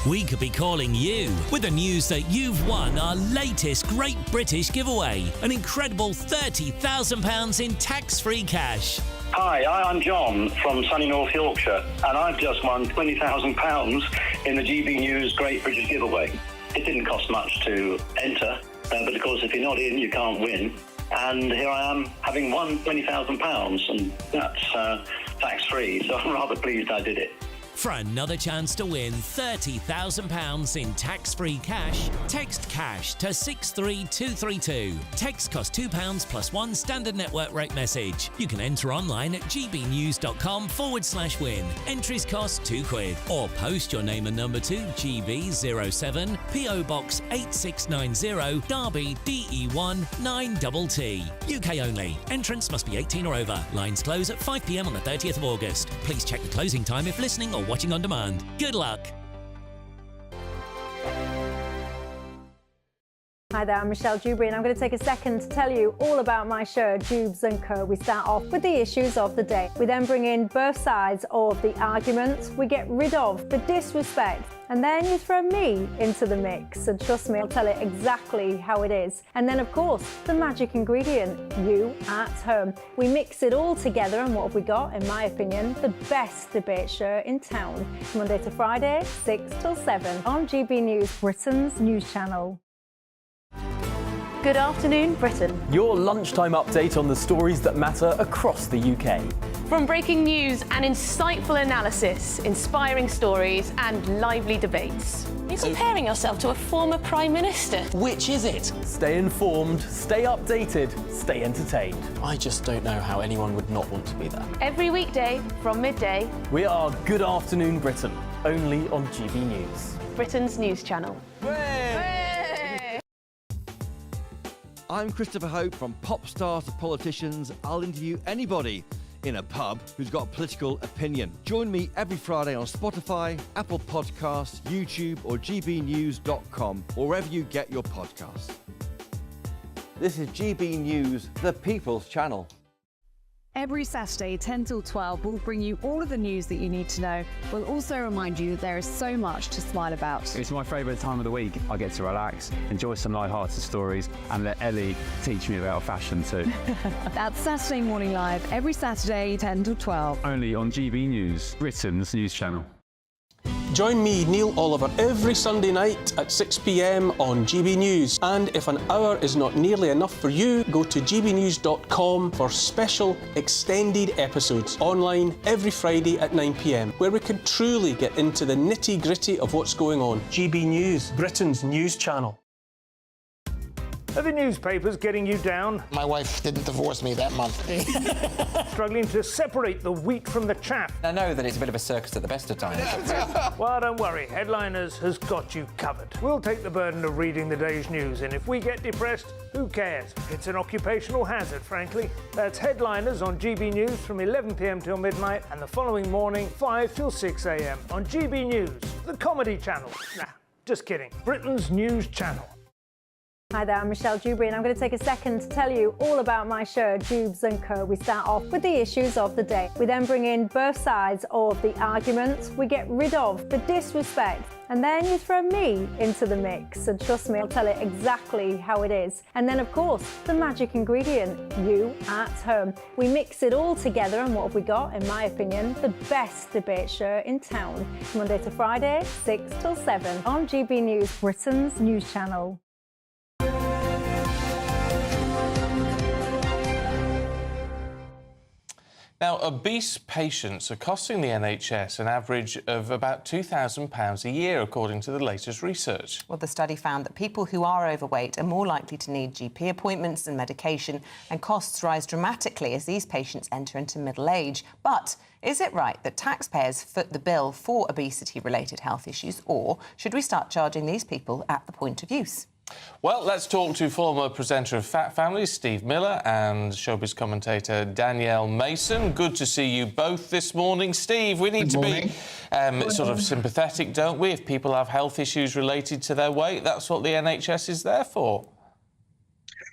We could be calling you with the news that you've won our latest Great British Giveaway, an incredible £30,000 in tax-free cash.
Hi, I'm John from sunny North Yorkshire, and I've just won £20,000 in the GBNews Great British Giveaway. It didn't cost much to enter, but of course if you're not in, you can't win. And here I am, having won £20,000, and that's tax-free, so I'm rather pleased I did it.
For another chance to win £30,000 in tax-free cash, text cash to 63232. Text costs £2 plus one standard network rate message. You can enter online at gbnews.com/win. Entries cost £2. Or post your name and number to GB07 PO Box 8690 Derby DE1 9TT. UK only. Entrance must be 18 or over. Lines close at 5 p.m. on the 30th of August. Please check the closing time if listening or watching on demand. Good luck.
Hi there, I'm Michelle Dewberry and I'm going to take a second to tell you all about my show, Dubes & Co. We start off with the issues of the day. We then bring in both sides of the argument. We get rid of the disrespect. And then you throw me into the mix. And trust me, I'll tell it exactly how it is. And then, of course, the magic ingredient, you at home. We mix it all together and what have we got, in my opinion, the best debate show in town. Monday to Friday, 6 till 7 on GB News, Britain's news channel.
Good afternoon, Britain.
Your lunchtime update on the stories that matter across the UK.
From breaking news and insightful analysis, inspiring stories and lively debates. You're comparing yourself to a former Prime Minister.
Which is it? Stay informed, stay updated, stay entertained.
I just don't know how anyone would not want to be there.
Every weekday from midday.
We are Good Afternoon Britain, only on GB News.
Britain's news channel.
I'm Christopher Hope. From pop stars to politicians, I'll interview anybody in a pub who's got a political opinion. Join me every Friday on Spotify, Apple Podcasts, YouTube or gbnews.com, or wherever you get your podcasts. This is GB News, the People's Channel.
Every Saturday, 10 till 12, we'll bring you all of the news that you need to know. We'll also remind you that there is so much to smile about.
It's my favourite time of the week. I get to relax, enjoy some light-hearted stories, and let Ellie teach me about fashion too.
That's Saturday Morning Live, every Saturday, 10 till 12.
Only on GB News, Britain's news channel.
Join me, Neil Oliver, every Sunday night at 6 p.m. on GB News. And if an hour is not nearly enough for you, go to gbnews.com for special extended episodes online every Friday at 9 p.m, where we can truly get into the nitty-gritty of what's going on. GB News, Britain's news channel.
Are the newspapers getting you down?
My wife didn't divorce me that month.
Struggling to separate the wheat from the chaff?
I know that it's a bit of a circus at the best of times.
Well, don't worry. Headliners has got you covered. We'll take the burden of reading the day's news, and if we get depressed, who cares? It's an occupational hazard, frankly. That's Headliners on GB News from 11 p.m. till midnight, and the following morning, 5 till 6 a.m. on GB News, the comedy channel. Nah, just kidding. Britain's news channel.
Hi there, I'm Michelle Dewberry and I'm going to take a second to tell you all about my show, Dubes & Co. We start off with the issues of the day. We then bring in both sides of the argument. We get rid of the disrespect. And then you throw me into the mix. And trust me, I'll tell it exactly how it is. And then, of course, the magic ingredient, you at home. We mix it all together and what have we got, in my opinion, the best debate show in town. Monday to Friday, 6 till 7 on GB News, Britain's news channel.
Now, obese patients are costing the NHS an average of about £2,000 a year, according to the latest research.
Well, the study found that people who are overweight are more likely to need GP appointments and medication, and costs rise dramatically as these patients enter into middle age. But is it right that taxpayers foot the bill for obesity-related health issues, or should we start charging these people at the point of use?
Well, let's talk to former presenter of Fat Families, Steve Miller, and showbiz commentator Danielle Mason. Good to see you both this morning. Steve, we need to be sort of sympathetic, don't we? If people have health issues related to their weight, that's what the NHS is there for.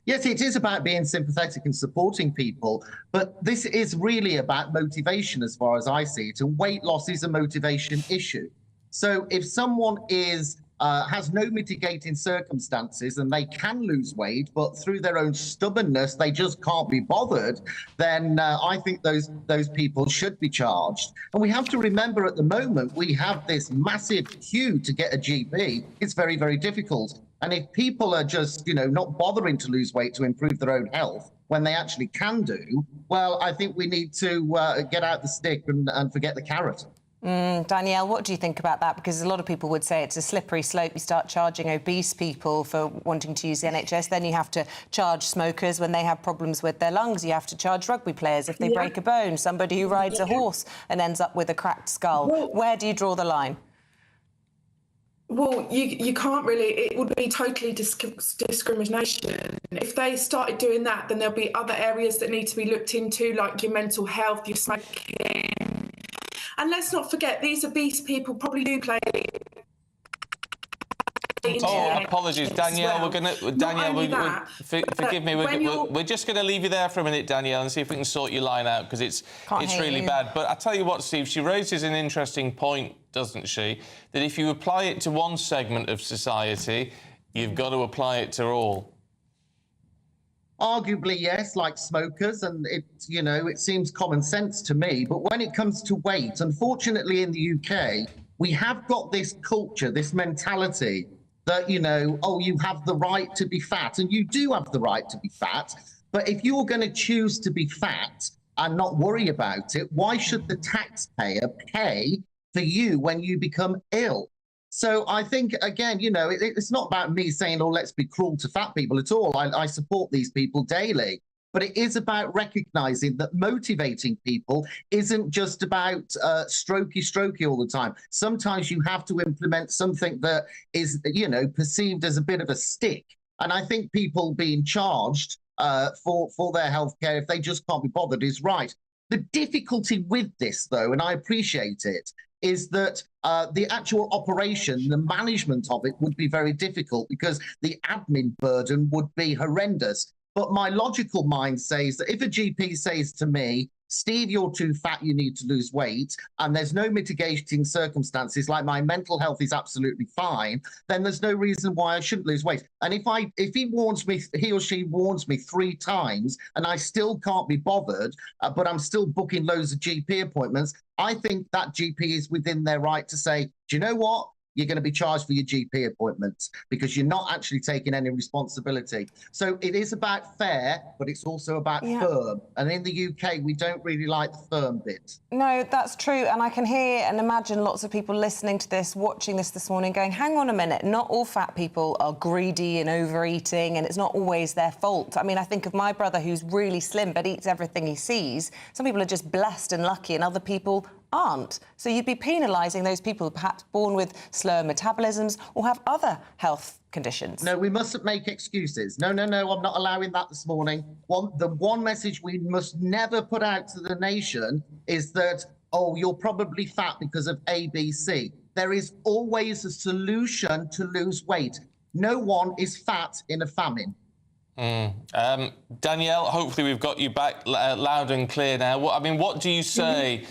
Yes, it is about being sympathetic and supporting people, but this is really about motivation as far as I see it, and weight loss is a motivation issue. So if someone has no mitigating circumstances and they can lose weight, but through their own stubbornness they just can't be bothered, then I think those people should be charged. And we have to remember, at the moment we have this massive queue to get a GP. It's very, very difficult. And if people are just, not bothering to lose weight to improve their own health when they actually can do, well, I think we need to get out the stick and forget the carrot.
Danielle, what do you think about that? Because a lot of people would say it's a slippery slope. You start charging obese people for wanting to use the NHS, then you have to charge smokers when they have problems with their lungs. You have to charge rugby players if they break a bone, somebody who rides a horse and ends up with a cracked skull. Where do you draw the line?
Well, you can't really. It would be totally discrimination. If they started doing that, then there'll be other areas that need to be looked into, like your mental health, your smoking. And let's not forget, these obese people probably do play.
Oh, apologies, Danielle. Danielle, forgive me. We're just going to leave you there for a minute, Danielle, and see if we can sort your line out, because it's really bad. But I tell you what, Steve, she raises an interesting point, doesn't she? That if you apply it to one segment of society, you've got to apply it to all.
Arguably, yes, like smokers, and it seems common sense to me. But when it comes to weight, unfortunately, in the UK, we have got this culture, this mentality that, you have the right to be fat, and you do have the right to be fat. But if you're going to choose to be fat and not worry about it, why should the taxpayer pay for you when you become ill? So I think, again, it's not about me saying, oh, let's be cruel to fat people at all. I support these people daily. But it is about recognizing that motivating people isn't just about strokey all the time. Sometimes you have to implement something that is, perceived as a bit of a stick. And I think people being charged for their healthcare, if they just can't be bothered, is right. The difficulty with this, though, and I appreciate it, is that the actual operation, the management of it would be very difficult, because the admin burden would be horrendous. But my logical mind says that if a GP says to me, Steve, you're too fat, you need to lose weight, and there's no mitigating circumstances, like my mental health is absolutely fine, then there's no reason why I shouldn't lose weight. And if he or she warns me 3 times and I still can't be bothered, but I'm still booking loads of GP appointments, I think that GP is within their right to say, do you know what? You're going to be charged for your GP appointments, because you're not actually taking any responsibility. So it is about fair, but it's also about firm. And in the UK, we don't really like the firm bit.
No, that's true. And I can hear and imagine lots of people listening to this, watching this morning, going, hang on a minute, not all fat people are greedy and overeating, and it's not always their fault. I mean, I think of my brother, who's really slim but eats everything he sees. Some people are just blessed and lucky, and other people aren't. So you'd be penalising those people perhaps born with slower metabolisms or have other health conditions.
No, we mustn't make excuses. No, I'm not allowing that this morning. The one message we must never put out to the nation is that, oh, you're probably fat because of A, B, C. There is always a solution to lose weight. No one is fat in a famine.
Danielle, hopefully we've got you back loud and clear now. What do you say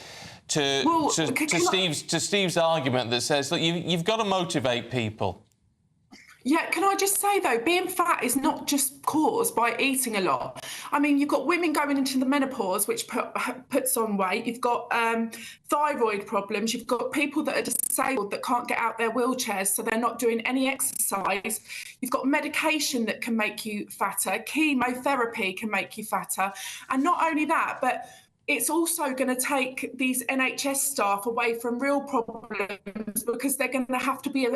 to Steve's argument that says that you've got to motivate people?
Yeah, can I just say, though, being fat is not just caused by eating a lot. I mean, you've got women going into the menopause, which puts on weight. You've got thyroid problems. You've got people that are disabled that can't get out their wheelchairs, so they're not doing any exercise. You've got medication that can make you fatter. Chemotherapy can make you fatter. And not only that, but it's also going to take these NHS staff away from real problems, because they're going to have to be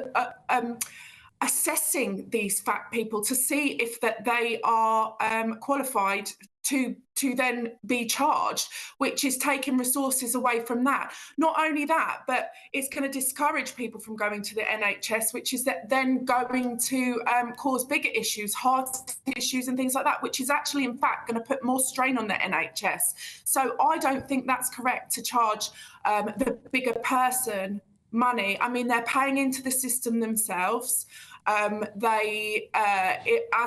assessing these fat people to see if that they are qualified to then be charged, which is taking resources away from that. Not only that, but it's going to discourage people from going to the NHS, which is then going to cause bigger issues, heart issues and things like that, which is actually, in fact, going to put more strain on the NHS. So I don't think that's correct to charge the bigger person money. I mean, they're paying into the system themselves. As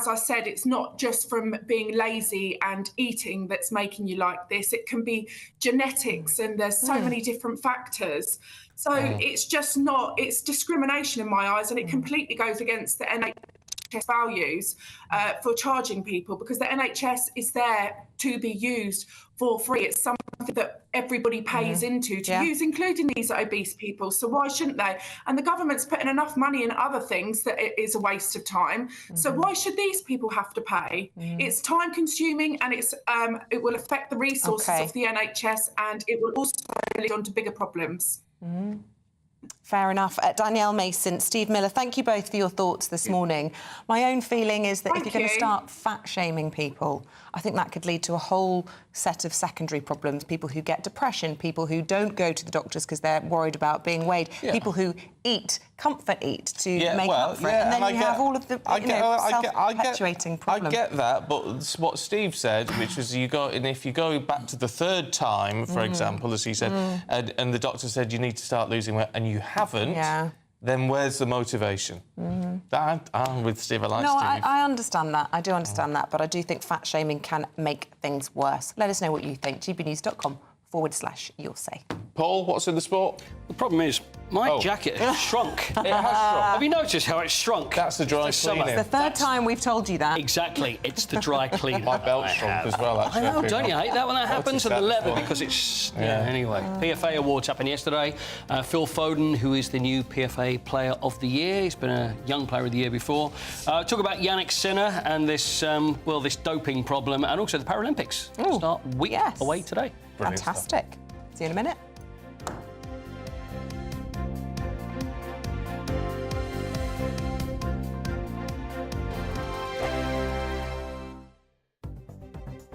I said, it's not just from being lazy and eating that's making you like this. It can be genetics, and there's so many different factors. So it's just not, it's discrimination in my eyes, and it completely goes against the NHS values for charging people, because the NHS is there to be used for free. It's something that everybody pays into to use, including these obese people. So why shouldn't they? And the government's putting enough money in other things that it is a waste of time. So why should these people have to pay? It's time consuming, and it will affect the resources of the NHS, and it will also lead on to bigger problems.
Fair enough. Danielle Mason, Steve Miller, thank you both for your thoughts this morning. My own feeling is that if you're going to start fat-shaming people, I think that could lead to a whole set of secondary problems. People who get depression, people who don't go to the doctors because they're worried about being weighed, people who comfort eat to make up for it, and then you have all of the self-perpetuating problems.
I get that, but what Steve said, which was if you go back to the third time, for example, as he said, and the doctor said you need to start losing weight, and you haven't, then where's the motivation? I'm with Steve. I like Steve.
I understand that. I do understand that, but I do think fat shaming can make things worse. Let us know what you think. gbnews.com/you'll say.
Paul, what's in the sport?
The problem is my jacket has shrunk.
It has shrunk.
Have you noticed how it's shrunk?
That's the dry cleaning.
It's the third time we've told you that.
Exactly. It's the dry cleaning.
My belt shrunk as well, actually.
I know, don't you hate that when that happens? And the leather, because it's... anyway. PFA Awards happened yesterday. Phil Foden, who is the new PFA Player of the Year. He's been a young Player of the Year before. Talk about Yannick Sinner and this, this doping problem, and also the Paralympics. Start a week away today.
Fantastic. See you in a minute.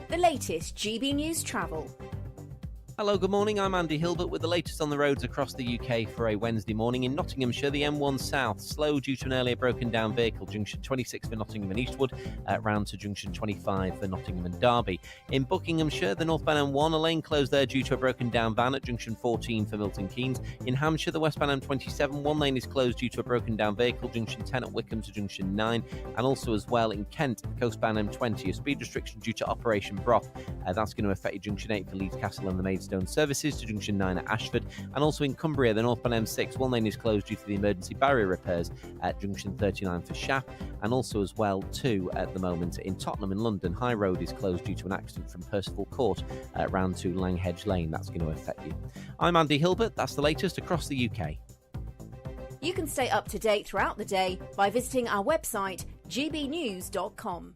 The latest GB News travel.
Hello, good morning. I'm Andy Hilbert with the latest on the roads across the UK for a Wednesday morning. In Nottinghamshire, the M1 South, slow due to an earlier broken down vehicle. Junction 26 for Nottingham and Eastwood, round to Junction 25 for Nottingham and Derby. In Buckinghamshire, the northbound M1, a lane closed there due to a broken down van at Junction 14 for Milton Keynes. In Hampshire, the westbound M27, one lane is closed due to a broken down vehicle, Junction 10 at Wickham to Junction 9. And also as well in Kent, coastbound M20, a speed restriction due to Operation Broth. That's going to affect your Junction 8 for Leeds Castle and the Maidstone services to Junction 9 at Ashford. And also in Cumbria, the northbound M6, one lane is closed due to the emergency barrier repairs at Junction 39 for Shap. And also as well too at the moment in Tottenham in London, High Road is closed due to an accident from Percival Court round to Langhedge Lane. That's going to affect you. I'm Andy Hilbert. That's the latest across the UK.
You can stay up to date throughout the day by visiting our website gbnews.com.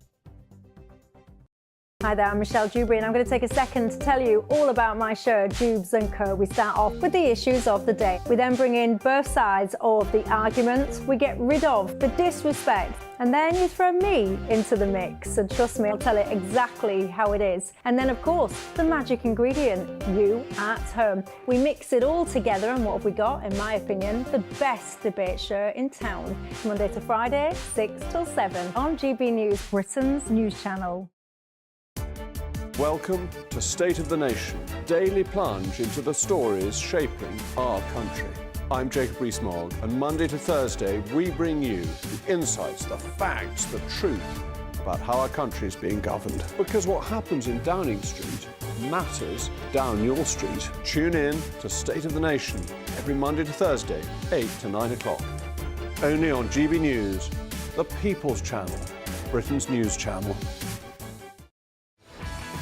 Hi there, I'm Michelle Dewberry, and I'm going to take a second to tell you all about my show, Jubes & Co. We start off with the issues of the day. We then bring in both sides of the argument. We get rid of the disrespect, and then you throw me into the mix. And trust me, I'll tell it exactly how it is. And then, of course, the magic ingredient, you at home. We mix it all together, and what have we got? In my opinion, the best debate show in town. Monday to Friday, 6 till 7 on GB News, Britain's news channel.
Welcome to State of the Nation, daily plunge into the stories shaping our country. I'm Jacob Rees-Mogg, and Monday to Thursday we bring you the insights, the facts, the truth about how our country is being governed. Because what happens in Downing Street matters down your street. Tune in to State of the Nation every Monday to Thursday, 8 to 9 o'clock. Only on GB News, the People's Channel, Britain's news channel.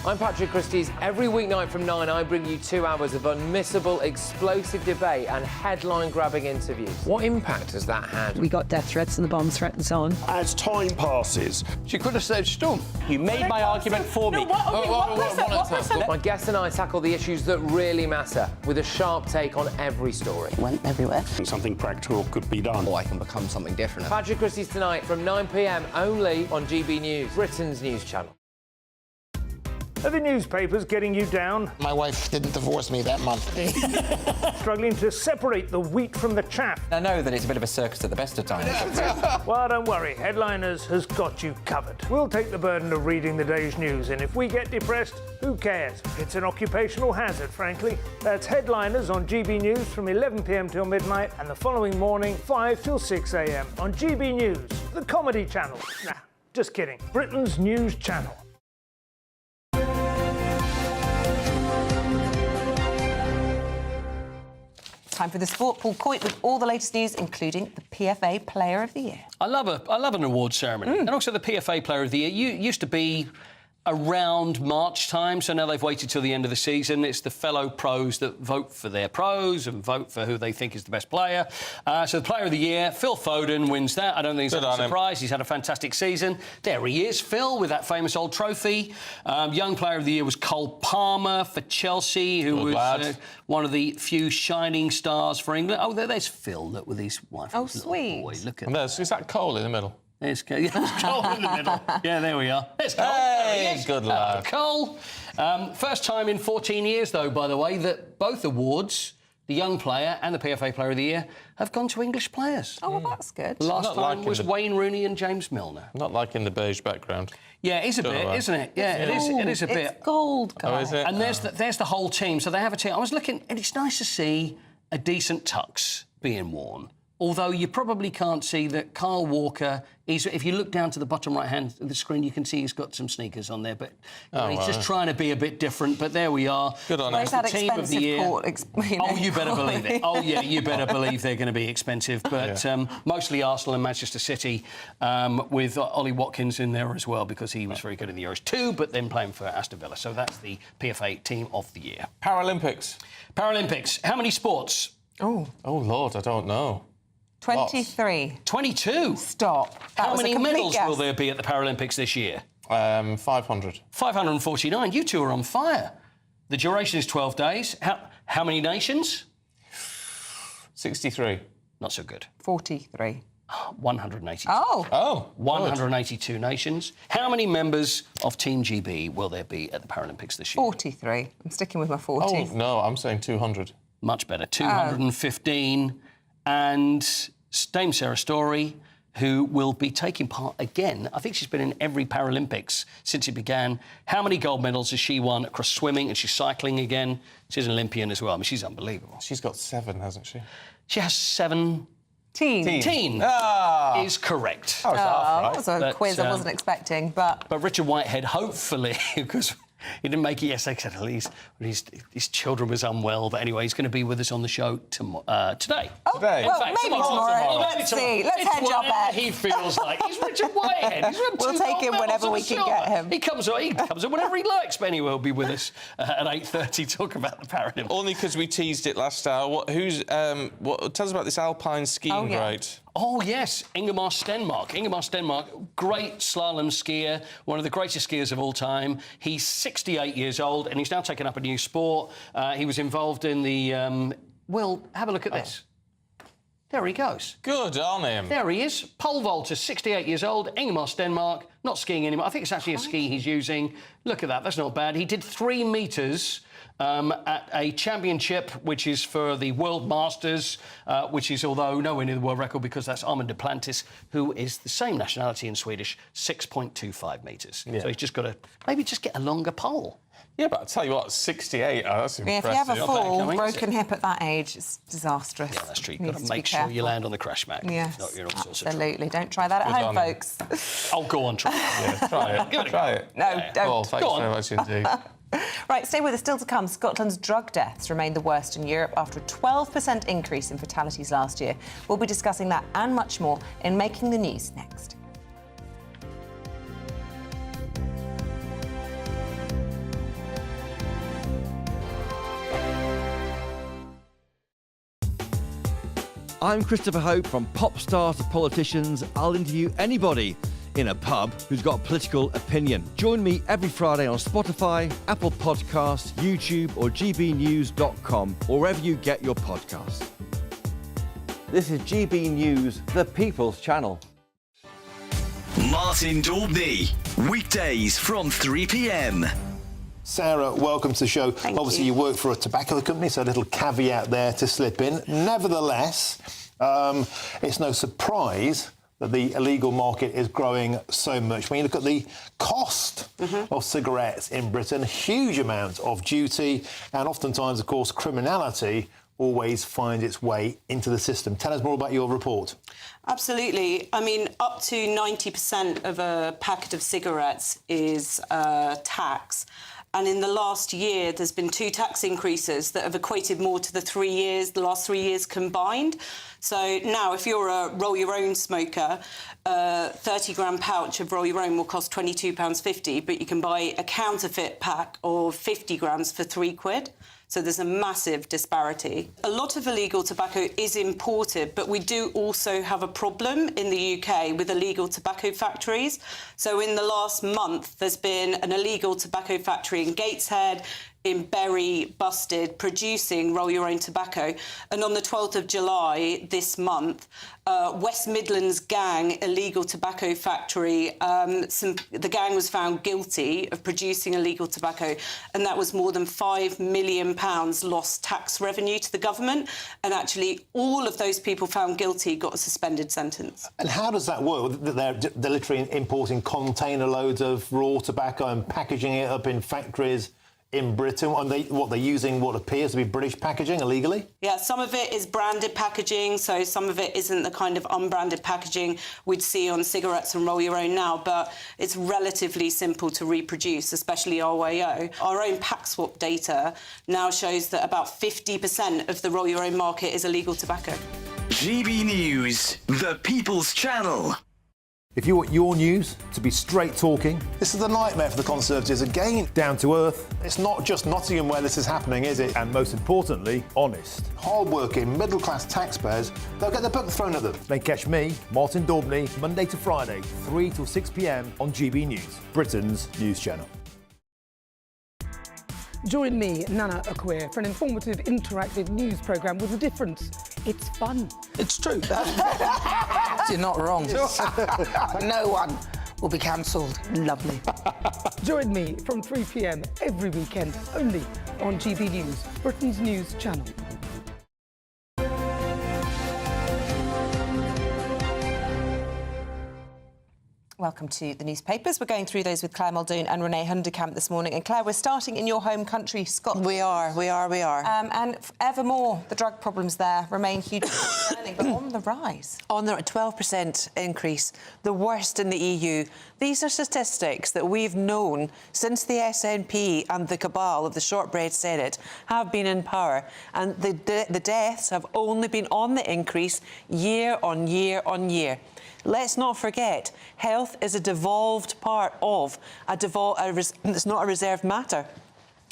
I'm Patrick Christie's. Every weeknight from 9, I bring you 2 hours of unmissable, explosive debate and headline-grabbing interviews. What impact has that had?
We got death threats and the bomb threat and so on.
As time passes,
She could have saved Storm.
You made my argument for me.
My guests and I tackle the issues that really matter with a sharp take on every story.
Went everywhere.
something practical could be done.
Or I can become something different.
Patrick Christie's tonight from 9 p.m. only on GB News, Britain's news channel.
Are the newspapers getting you down?
My wife didn't divorce me that month.
Struggling to separate the wheat from the chaff?
I know that it's a bit of a circus at the best of times.
Well, don't worry, Headliners has got you covered. We'll take the burden of reading the day's news, and if we get depressed, who cares? It's an occupational hazard, frankly. That's Headliners on GB News from 11 p.m. till midnight, and the following morning, 5 till 6 a.m. on GB News, the comedy channel. Nah, just kidding. Britain's news channel.
Time for the sport. Paul Coit with all the latest news, including the PFA Player of the Year.
I love an award ceremony. And also the PFA Player of the Year. Used to be around March time, so now they've waited till the end of the season. It's the fellow pros that vote for their pros and vote for who they think is the best player. So the Player of the Year, Phil Foden wins that. I don't think it's a surprise. He's had a fantastic season. There he is, Phil, with that famous old trophy. Young Player of the Year was Cole Palmer for Chelsea, who was one of the few shining stars for England. Oh, there's Phil, look, with his wife.
Oh, sweet.
Boy, look at
And is that Cole in the middle?
There's Cole. Yeah, there's Cole in the middle. Yeah, there we are. There's Cole.
Hey, good lad.
Cole. First time in 14 years, though, by the way, that both awards, the Young Player and the PFA Player of the Year, have gone to English players.
Oh, well, that's good.
The last time was Wayne Rooney and James Milner.
Not like in the beige background.
Yeah, it is a bit, isn't it? Yeah, it is a bit.
It's gold, guys.
Oh, is it?
And there's the whole team. So they have a team. I was looking, and it's nice to see a decent tux being worn. Although you probably can't see that Kyle Walker, if you look down to the bottom right-hand of the screen, you can see he's got some sneakers on there. But he's just trying to be a bit different. But there we are.
Good on him.
Where's that expensive court?
Oh, you better believe it. Oh, yeah, you better believe they're going to be expensive. But mostly Arsenal and Manchester City, with Ollie Watkins in there as well, because he was very good in the Euros too, but then playing for Aston Villa. So that's the PFA Team of the Year.
Paralympics.
How many sports?
Oh, Lord, I don't know.
23.
22?
Stop.
How many medals will there be at the Paralympics this year?
500.
549. You two are on fire. The duration is 12 days. How many nations?
63.
Not so good.
43.
182.
Oh.
182 nations. How many members of Team GB will there be at the Paralympics this year?
43. I'm sticking with my 40.
Oh, no, I'm saying 200.
Much better. 215. And Dame Sarah Story, who will be taking part again. I think she's been in every Paralympics since it began. How many gold medals has she won across swimming? And she's cycling again. She's an Olympian as well. I mean, she's unbelievable.
She's got 7, hasn't she?
She has 7.
Teen
is correct.
Oh, that was a quiz I wasn't expecting, but
Richard Whitehead, hopefully, because he didn't make it yesterday, his children was unwell, but anyway, he's going to be with us on the show today.
Oh,
today?
Well, maybe tomorrow. Let's see. Let's hedge our bet.
He feels like he's Richard Whitehead.
We'll take him whenever we can get him.
He comes on whenever he likes. But anyway, he'll be with us at 8:30 talk about the Paralympics.
Only because we teased it last hour. Tell us about this alpine skiing great.
Oh, yes, Ingemar Stenmark, great slalom skier, one of the greatest skiers of all time. He's 68 years old and he's now taken up a new sport. He was involved in the... have a look at this. There he goes.
Good on him.
There he is. Pole vaulter, 68 years old, Ingemar Stenmark, not skiing anymore. I think it's actually a ski he's using. Look at that, that's not bad. He did 3 metres... at a championship, which is for the World Masters, which is, although nowhere near the world record, because that's Armand Duplantis, who is the same nationality in Swedish, 6.25 metres. Yeah. So he's just got to maybe just get a longer pole.
Yeah, but I'll tell you what, 68, that's impressive.
If you have a fall, broken hip at that age, it's disastrous.
Yeah, that's true. You've got to make sure you land on the crash mat.
Yes,
if not, you're all sorts of
absolutely. Don't try that at home, folks.
Oh, go on, try it.
Yeah, try it. Try it.
No, don't.
Well, thanks very much indeed.
Right, stay with us. Still to come, Scotland's drug deaths remain the worst in Europe after a 12% increase in fatalities last year. We'll be discussing that and much more in Making the News next.
I'm Christopher Hope. From pop star to politicians, I'll interview anybody in a pub who's got a political opinion. Join me every Friday on Spotify, Apple Podcasts, YouTube or GBNews.com, or wherever you get your podcasts. This is GB News, the People's Channel.
Martin Daubney, weekdays from 3 p.m.
Sarah, welcome to the show. Obviously, you work for a tobacco company, so a little caveat there to slip in. Nevertheless, it's no surprise that the illegal market is growing so much. When you look at the cost of cigarettes in Britain, huge amounts of duty, and oftentimes, of course, criminality always finds its way into the system. Tell us more about your report.
Absolutely. I mean, up to 90% of a packet of cigarettes is tax. And in the last year, there's been 2 tax increases that have equated more to the last 3 years combined. So now, if you're a roll-your-own smoker, a 30-gram pouch of roll-your-own will cost £22.50, but you can buy a counterfeit pack of 50 grams for £3. So there's a massive disparity. A lot of illegal tobacco is imported, but we do also have a problem in the UK with illegal tobacco factories. So in the last month, there's been an illegal tobacco factory in Gateshead, in Bury, busted, producing roll-your-own tobacco. And on the 12th of July this month, West Midlands gang illegal tobacco factory, the gang was found guilty of producing illegal tobacco, and that was more than £5 million lost tax revenue to the government. And actually, all of those people found guilty got a suspended sentence.
And how does that work? They're literally importing container loads of raw tobacco and packaging it up in factories in Britain, and they're using what appears to be British packaging illegally?
Yeah, some of it is branded packaging, so some of it isn't the kind of unbranded packaging we'd see on cigarettes and roll-your-own now, but it's relatively simple to reproduce, especially RYO. Our own pack swap data now shows that about 50% of the roll-your-own market is illegal tobacco.
GB News, the People's Channel.
If you want your news to be straight talking, this is the nightmare for the Conservatives again. Down to earth. It's not just Nottingham where this is happening, is it? And most importantly, honest. Hard-working, middle-class taxpayers, they'll get their book thrown at them. They catch me, Martin Daubney, Monday to Friday, 3 till 6 p.m. on GB News, Britain's news channel.
Join me, Nana Akwe, for an informative, interactive news programme with a difference. It's fun.
It's true. You're not wrong. No one will be cancelled. Lovely.
Join me from 3 p.m. every weekend, only on GB News, Britain's news channel.
Welcome to the newspapers. We're going through those with Claire Muldoon and Renee Hundekamp this morning. And Claire, we're starting in your home country, Scotland.
We are.
And evermore, the drug problems there remain hugely concerning, but on the rise.
On the 12% increase, the worst in the EU. These are statistics that we've known since the SNP and the cabal of the shortbread Senate have been in power. And the deaths have only been on the increase year on year on year. Let's not forget, health is a devolved part of it's not a reserved matter.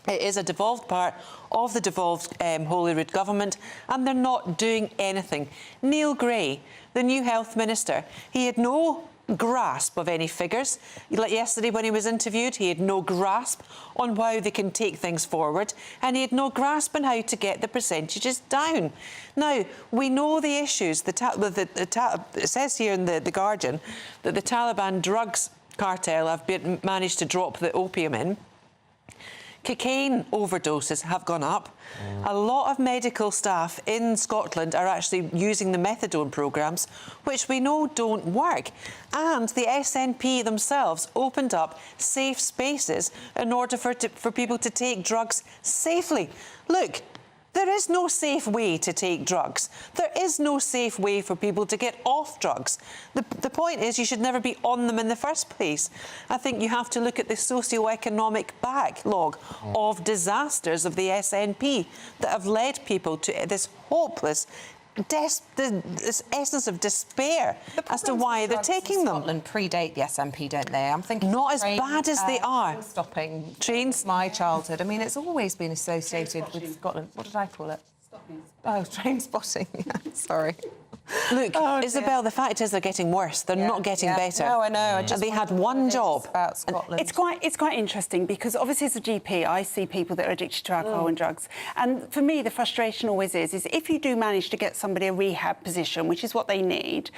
It is a devolved part of the devolved Holyrood government, and they're not doing anything. Neil Gray, the new health minister, he had no grasp of any figures. Like yesterday when he was interviewed, he had no grasp on how they can take things forward, and he had no grasp on how to get the percentages down. Now, we know the issues. It says here in the Guardian that the Taliban drugs cartel have managed to drop the opium in. Cocaine overdoses have gone up. A lot of medical staff in Scotland are actually using the methadone programmes, which we know don't work. And the SNP themselves opened up safe spaces in order for people to take drugs safely. Look, there is no safe way to take drugs. There is no safe way for people to get off drugs. The point is you should never be on them in the first place. I think you have to look at the socio-economic backlog of disasters of the SNP that have led people to this hopeless this essence of despair as to why they're taking them.
Scotland predate the SNP, don't they? I'm thinking
not as bad as they are.
Stopping trains. My childhood. I mean, it's always been associated with Scotland. What did I call it? Oh, train spotting. Sorry.
Look, Isabel, the fact is they're getting worse. They're not getting better.
No, I know.
And they had one job.
About Scotland.
It's quite interesting because obviously as a GP, I see people that are addicted to alcohol and drugs. And for me, the frustration always is if you do manage to get somebody a rehab position, which is what they need,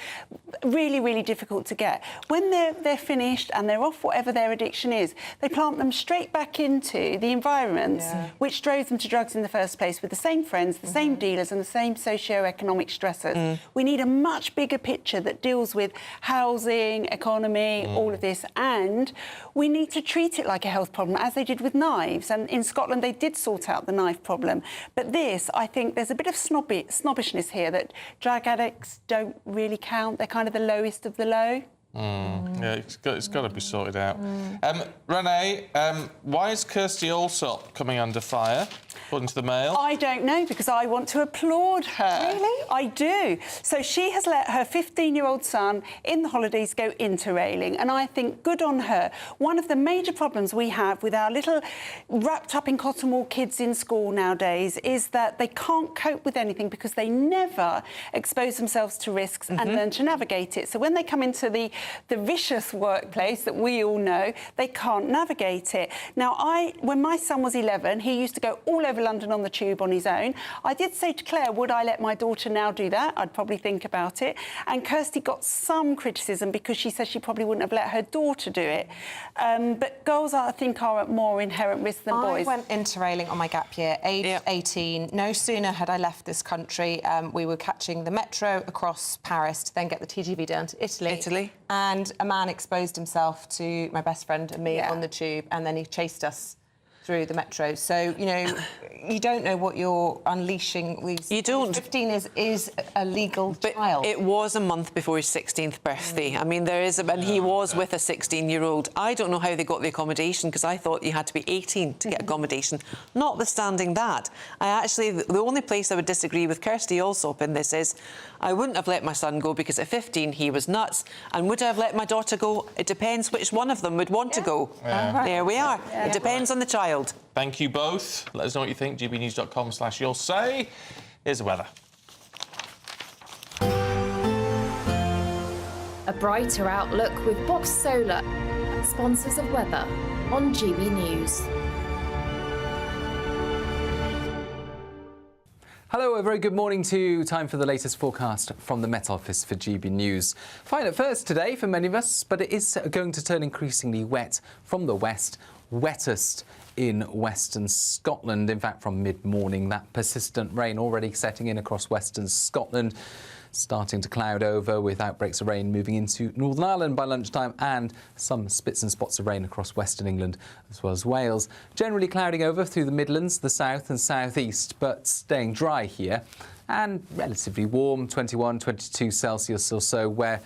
really, really difficult to get. When they're finished and they're off whatever their addiction is, they plant them straight back into the environments which drove them to drugs in the first place with the same friends, the same dealers and the same socio-economic stressors. We need a much bigger picture that deals with housing, economy, all of this, and we need to treat it like a health problem, as they did with knives. And in Scotland, they did sort out the knife problem. But this, I think, there's a bit of snobbishness here that drug addicts don't really count. They're kind of the lowest of the low.
Yeah, it's got to be sorted out. Renee, why is Kirsty Allsop coming under fire, according to the Mail?
I don't know, because I want to applaud her.
Really?
I do. So she has let her 15-year-old son in the holidays go interrailing, and I think good on her. One of the major problems we have with our little wrapped up in cotton wool kids in school nowadays is that they can't cope with anything because they never expose themselves to risks and learn to navigate it. So when they come into the vicious workplace that we all know, they can't navigate it. Now, when my son was 11, he used to go all over London on the tube on his own. I did say to Claire, would I let my daughter now do that? I'd probably think about it. And Kirsty got some criticism because she said she probably wouldn't have let her daughter do it. But girls, I think, are at more inherent risk than boys.
I went interrailing on my gap year, aged 18. No sooner had I left this country, we were catching the metro across Paris to then get the TGV down to Italy. And a man exposed himself to my best friend and me on the tube, and then he chased us through the metro. So, you know, you don't know what you're unleashing.
You don't.
15 is a legal child.
It was a month before his 16th birthday. I mean, and he was with a 16-year-old. I don't know how they got the accommodation, because I thought you had to be 18 to get accommodation. Notwithstanding that, the only place I would disagree with Kirsty Allsop in this is I wouldn't have let my son go because at 15 he was nuts. And would I have let my daughter go? It depends which one of them would want to go. There we are. It depends on the child.
Thank you both. Let us know what you think. gbnews.com/you'll say. Here's the weather.
A brighter outlook with Box Solar, sponsors of weather on GB News.
Hello, a very good morning to you. Time for the latest forecast from the Met Office for GB News. Fine at first today for many of us, but it is going to turn increasingly wet from the west, wettest in western Scotland. In fact, from mid-morning, that persistent rain already setting in across western Scotland, starting to cloud over with outbreaks of rain moving into Northern Ireland by lunchtime, and some spits and spots of rain across western England as well as Wales. Generally clouding over through the Midlands, the south and southeast, but staying dry here and relatively warm, 21, 22 Celsius or so, where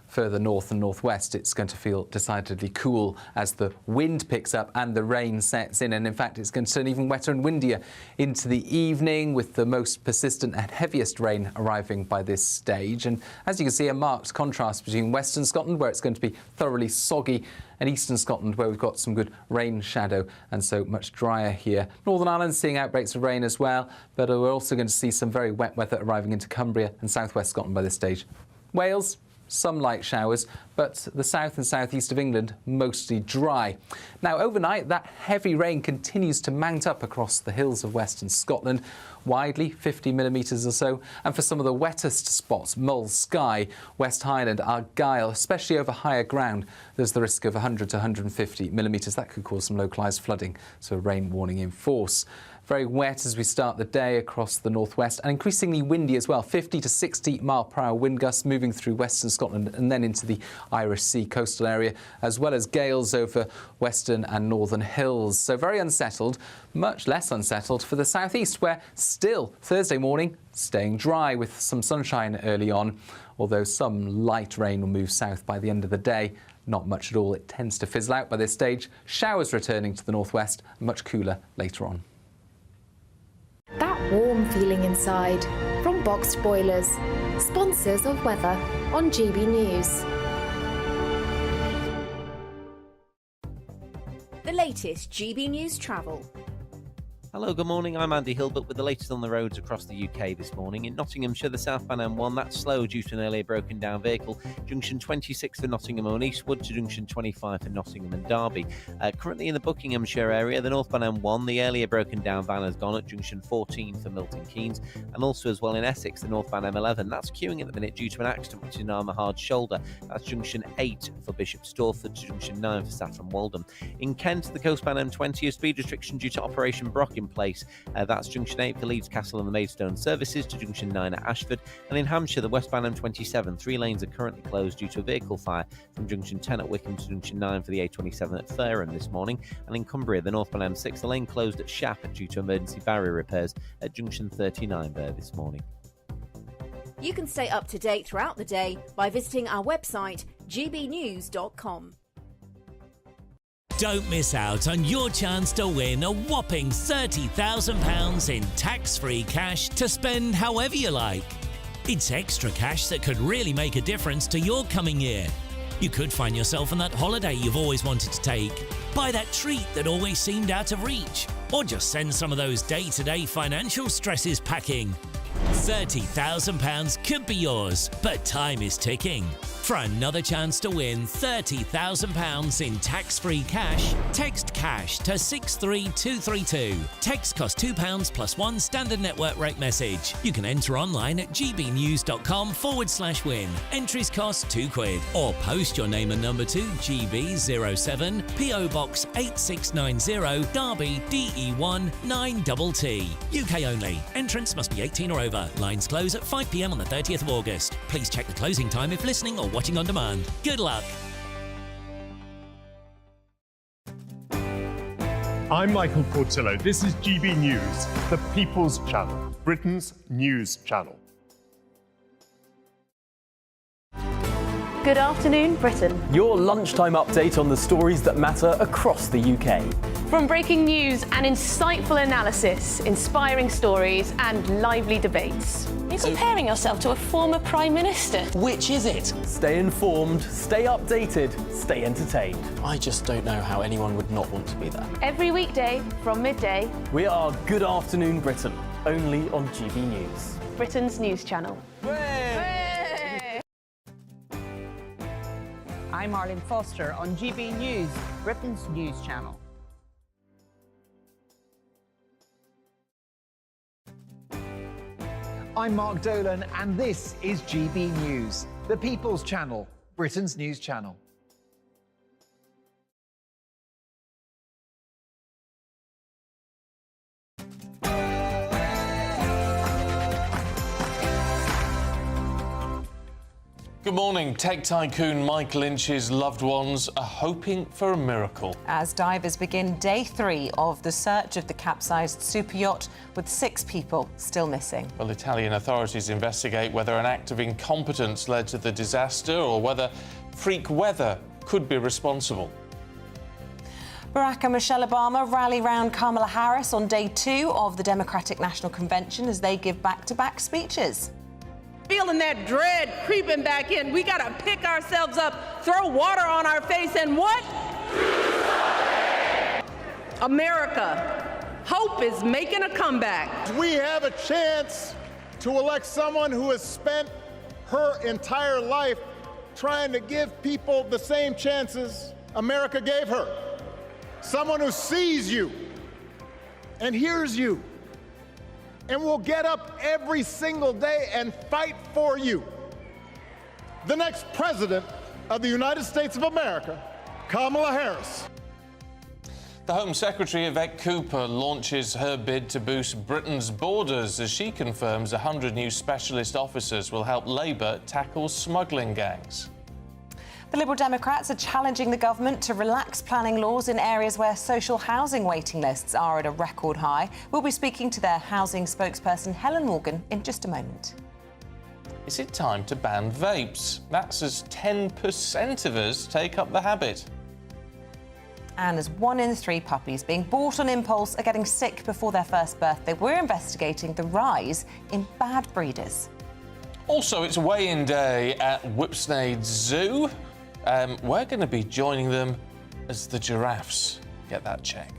further north and northwest it's going to feel decidedly cool as the wind picks up and the rain sets in. And in fact, it's going to turn even wetter and windier into the evening, with the most persistent and heaviest rain arriving by this stage. And as you can see, a marked contrast between western Scotland, where it's going to be thoroughly soggy, and eastern Scotland, where we've got some good rain shadow and so much drier here. Northern Ireland seeing outbreaks of rain as well, but we're also going to see some very wet weather arriving into Cumbria and southwest Scotland by this stage. Wales, some light showers, but the south and southeast of England mostly dry. Now, overnight, that heavy rain continues to mount up across the hills of western Scotland, widely 50 millimetres or so, and for some of the wettest spots, Mull, Skye, West Highland, Argyll, especially over higher ground, there's the risk of 100 to 150 millimetres. That could cause some localised flooding, so a rain warning in force. Very wet as we start the day across the northwest, and increasingly windy as well. 50 to 60 mile-per-hour wind gusts moving through western Scotland and then into the Irish Sea coastal area, as well as gales over western and northern hills. So very unsettled, much less unsettled for the southeast, where still Thursday morning staying dry with some sunshine early on, although some light rain will move south by the end of the day. Not much at all. It tends to fizzle out by this stage. Showers returning to the northwest, much cooler later on.
That warm feeling inside from Boxed Boilers, sponsors of weather on GB News.
The latest GB News travel.
Hello, good morning. I'm Andy Hilbert with the latest on the roads across the UK this morning. In Nottinghamshire, the southbound M1, that's slow due to an earlier broken down vehicle. Junction 26 for Nottingham and Eastwood to junction 25 for Nottingham and Derby. Currently in the Buckinghamshire area, the northbound M1, the earlier broken down van has gone at junction 14 for Milton Keynes, and also as well in Essex, the northbound M11. That's queuing at the minute due to an accident which is in Armour Hard Shoulder. That's junction 8 for Bishop Stortford to junction 9 for Saffron Walden. In Kent, the coastbound M20, a speed restriction due to Operation Brock in place. That's junction 8 for Leeds Castle and the Maidstone services to junction 9 at Ashford. And in Hampshire, the westbound M27, 3 lanes are currently closed due to a vehicle fire from junction 10 at Wickham to junction 9 for the A27 at Fareham this morning. And in Cumbria, the northbound M6, the lane closed at Shap due to emergency barrier repairs at junction 39 there this morning.
You can stay up to date throughout the day by visiting our website, gbnews.com.
Don't miss out on your chance to win a whopping £30,000 in tax-free cash to spend however you like. It's extra cash that could really make a difference to your coming year. You could find yourself on that holiday you've always wanted to take, buy that treat that always seemed out of reach, or just send some of those day-to-day financial stresses packing. £30,000 could be yours, but time is ticking. For another chance to win £30,000 in tax-free cash, text CASH to 63232. Text costs £2 plus one standard network rate message. You can enter online at gbnews.com/win. Entries cost £2. Or post your name and number to GB07 PO Box 8690 Derby DE1 9TT. UK only. Entrance must be 18 or over. Lines close at 5 p.m. on the 30th of August. Please check the closing time if listening or watching on demand. Good luck.
I'm Michael Portillo. This is GB News, the People's Channel, Britain's news channel.
Good afternoon, Britain.
Your lunchtime update on the stories that matter across the UK.
From breaking news and insightful analysis, inspiring stories and lively debates. You're comparing yourself to a former Prime Minister.
Which is it? Stay informed, stay updated, stay entertained.
I just don't know how anyone would not want to be there.
Every weekday from midday.
We are Good Afternoon Britain, only on GB News.
Britain's news channel.
I'm Arlene Foster on GB News, Britain's news channel.
I'm Mark Dolan, and this is GB News, the People's Channel, Britain's news channel.
Good morning. Tech tycoon Mike Lynch's loved ones are hoping for a miracle.
As divers begin day 3 of the search of the capsized super yacht, with 6 people still missing.
Well, Italian authorities investigate whether an act of incompetence led to the disaster or whether freak weather could be responsible.
Barack and Michelle Obama rally round Kamala Harris on day 2 of the Democratic National Convention as they give back-to-back speeches.
Feeling that dread creeping back in. We got to pick ourselves up, throw water on our face, and what? America, hope is making a comeback.
We have a chance to elect someone who has spent her entire life trying to give people the same chances America gave her. Someone who sees you and hears you and will get up every single day and fight for you. The next president of the United States of America, Kamala Harris.
The Home Secretary, Yvette Cooper, launches her bid to boost Britain's borders as she confirms 100 new specialist officers will help Labour tackle smuggling gangs.
The Liberal Democrats are challenging the government to relax planning laws in areas where social housing waiting lists are at a record high. We'll be speaking to their housing spokesperson, Helen Morgan, in just a moment.
Is it time to ban vapes? That's as 10% of us take up the habit.
And as 1 in 3 puppies being bought on impulse are getting sick before their first birthday, we're investigating the rise in bad breeders.
Also, it's weigh-in day at Whipsnade Zoo. We're going to be joining them as the giraffes get that check.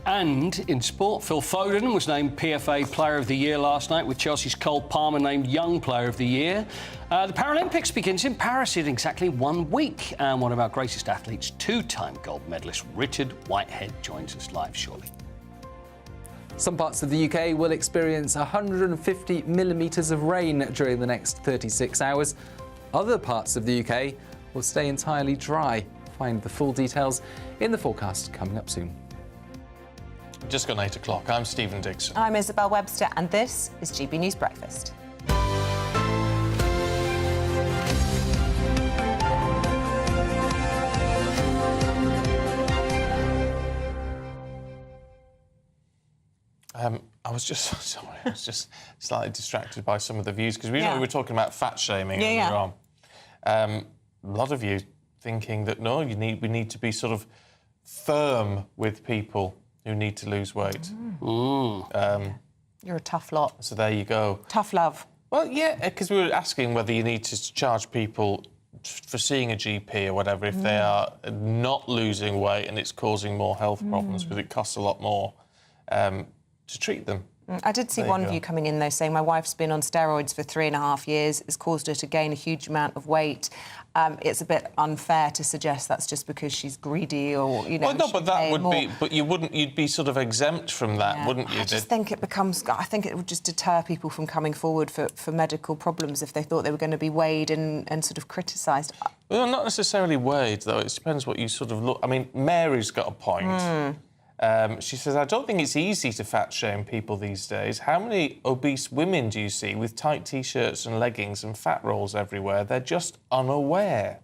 And in sport, Phil Foden was named PFA Player of the Year last night, with Chelsea's Cole Palmer named Young Player of the Year. The Paralympics begins in Paris in exactly 1 week, and one of our greatest athletes, two-time gold medalist Richard Whitehead, joins us live shortly.
Some parts of the UK will experience 150 millimetres of rain during the next 36 hours. Other parts of the UK will stay entirely dry. Find the full details in the forecast coming up soon.
Just gone 8 o'clock. I'm Stephen Dixon.
I'm Isabel Webster, and this is GB News Breakfast.
I was just sorry. I was just slightly distracted by some of the views because we were talking about fat shaming earlier on. A lot of you thinking that no, we need to be sort of firm with people who need to lose weight.
You're a tough lot.
So there you go.
Tough love.
Well, yeah, because we were asking whether you need to charge people for seeing a GP or whatever if they are not losing weight and it's causing more health problems because it costs a lot more to treat them.
I did see one view coming in, though, saying my wife's been on steroids for 3.5 years. It's caused her to gain a huge amount of weight. It's a bit unfair to suggest that's just because she's greedy or, you know...
Well, no, but that would be... But you'd be sort of exempt from that, wouldn't you?
I just think it becomes... I think it would just deter people from coming forward for medical problems if they thought they were going to be weighed and sort of criticised.
Well, not necessarily weighed, though. It depends what you sort of look... I mean, Mary's got a point. She says, I don't think it's easy to fat shame people these days. How many obese women do you see with tight T-shirts and leggings and fat rolls everywhere? They're just unaware.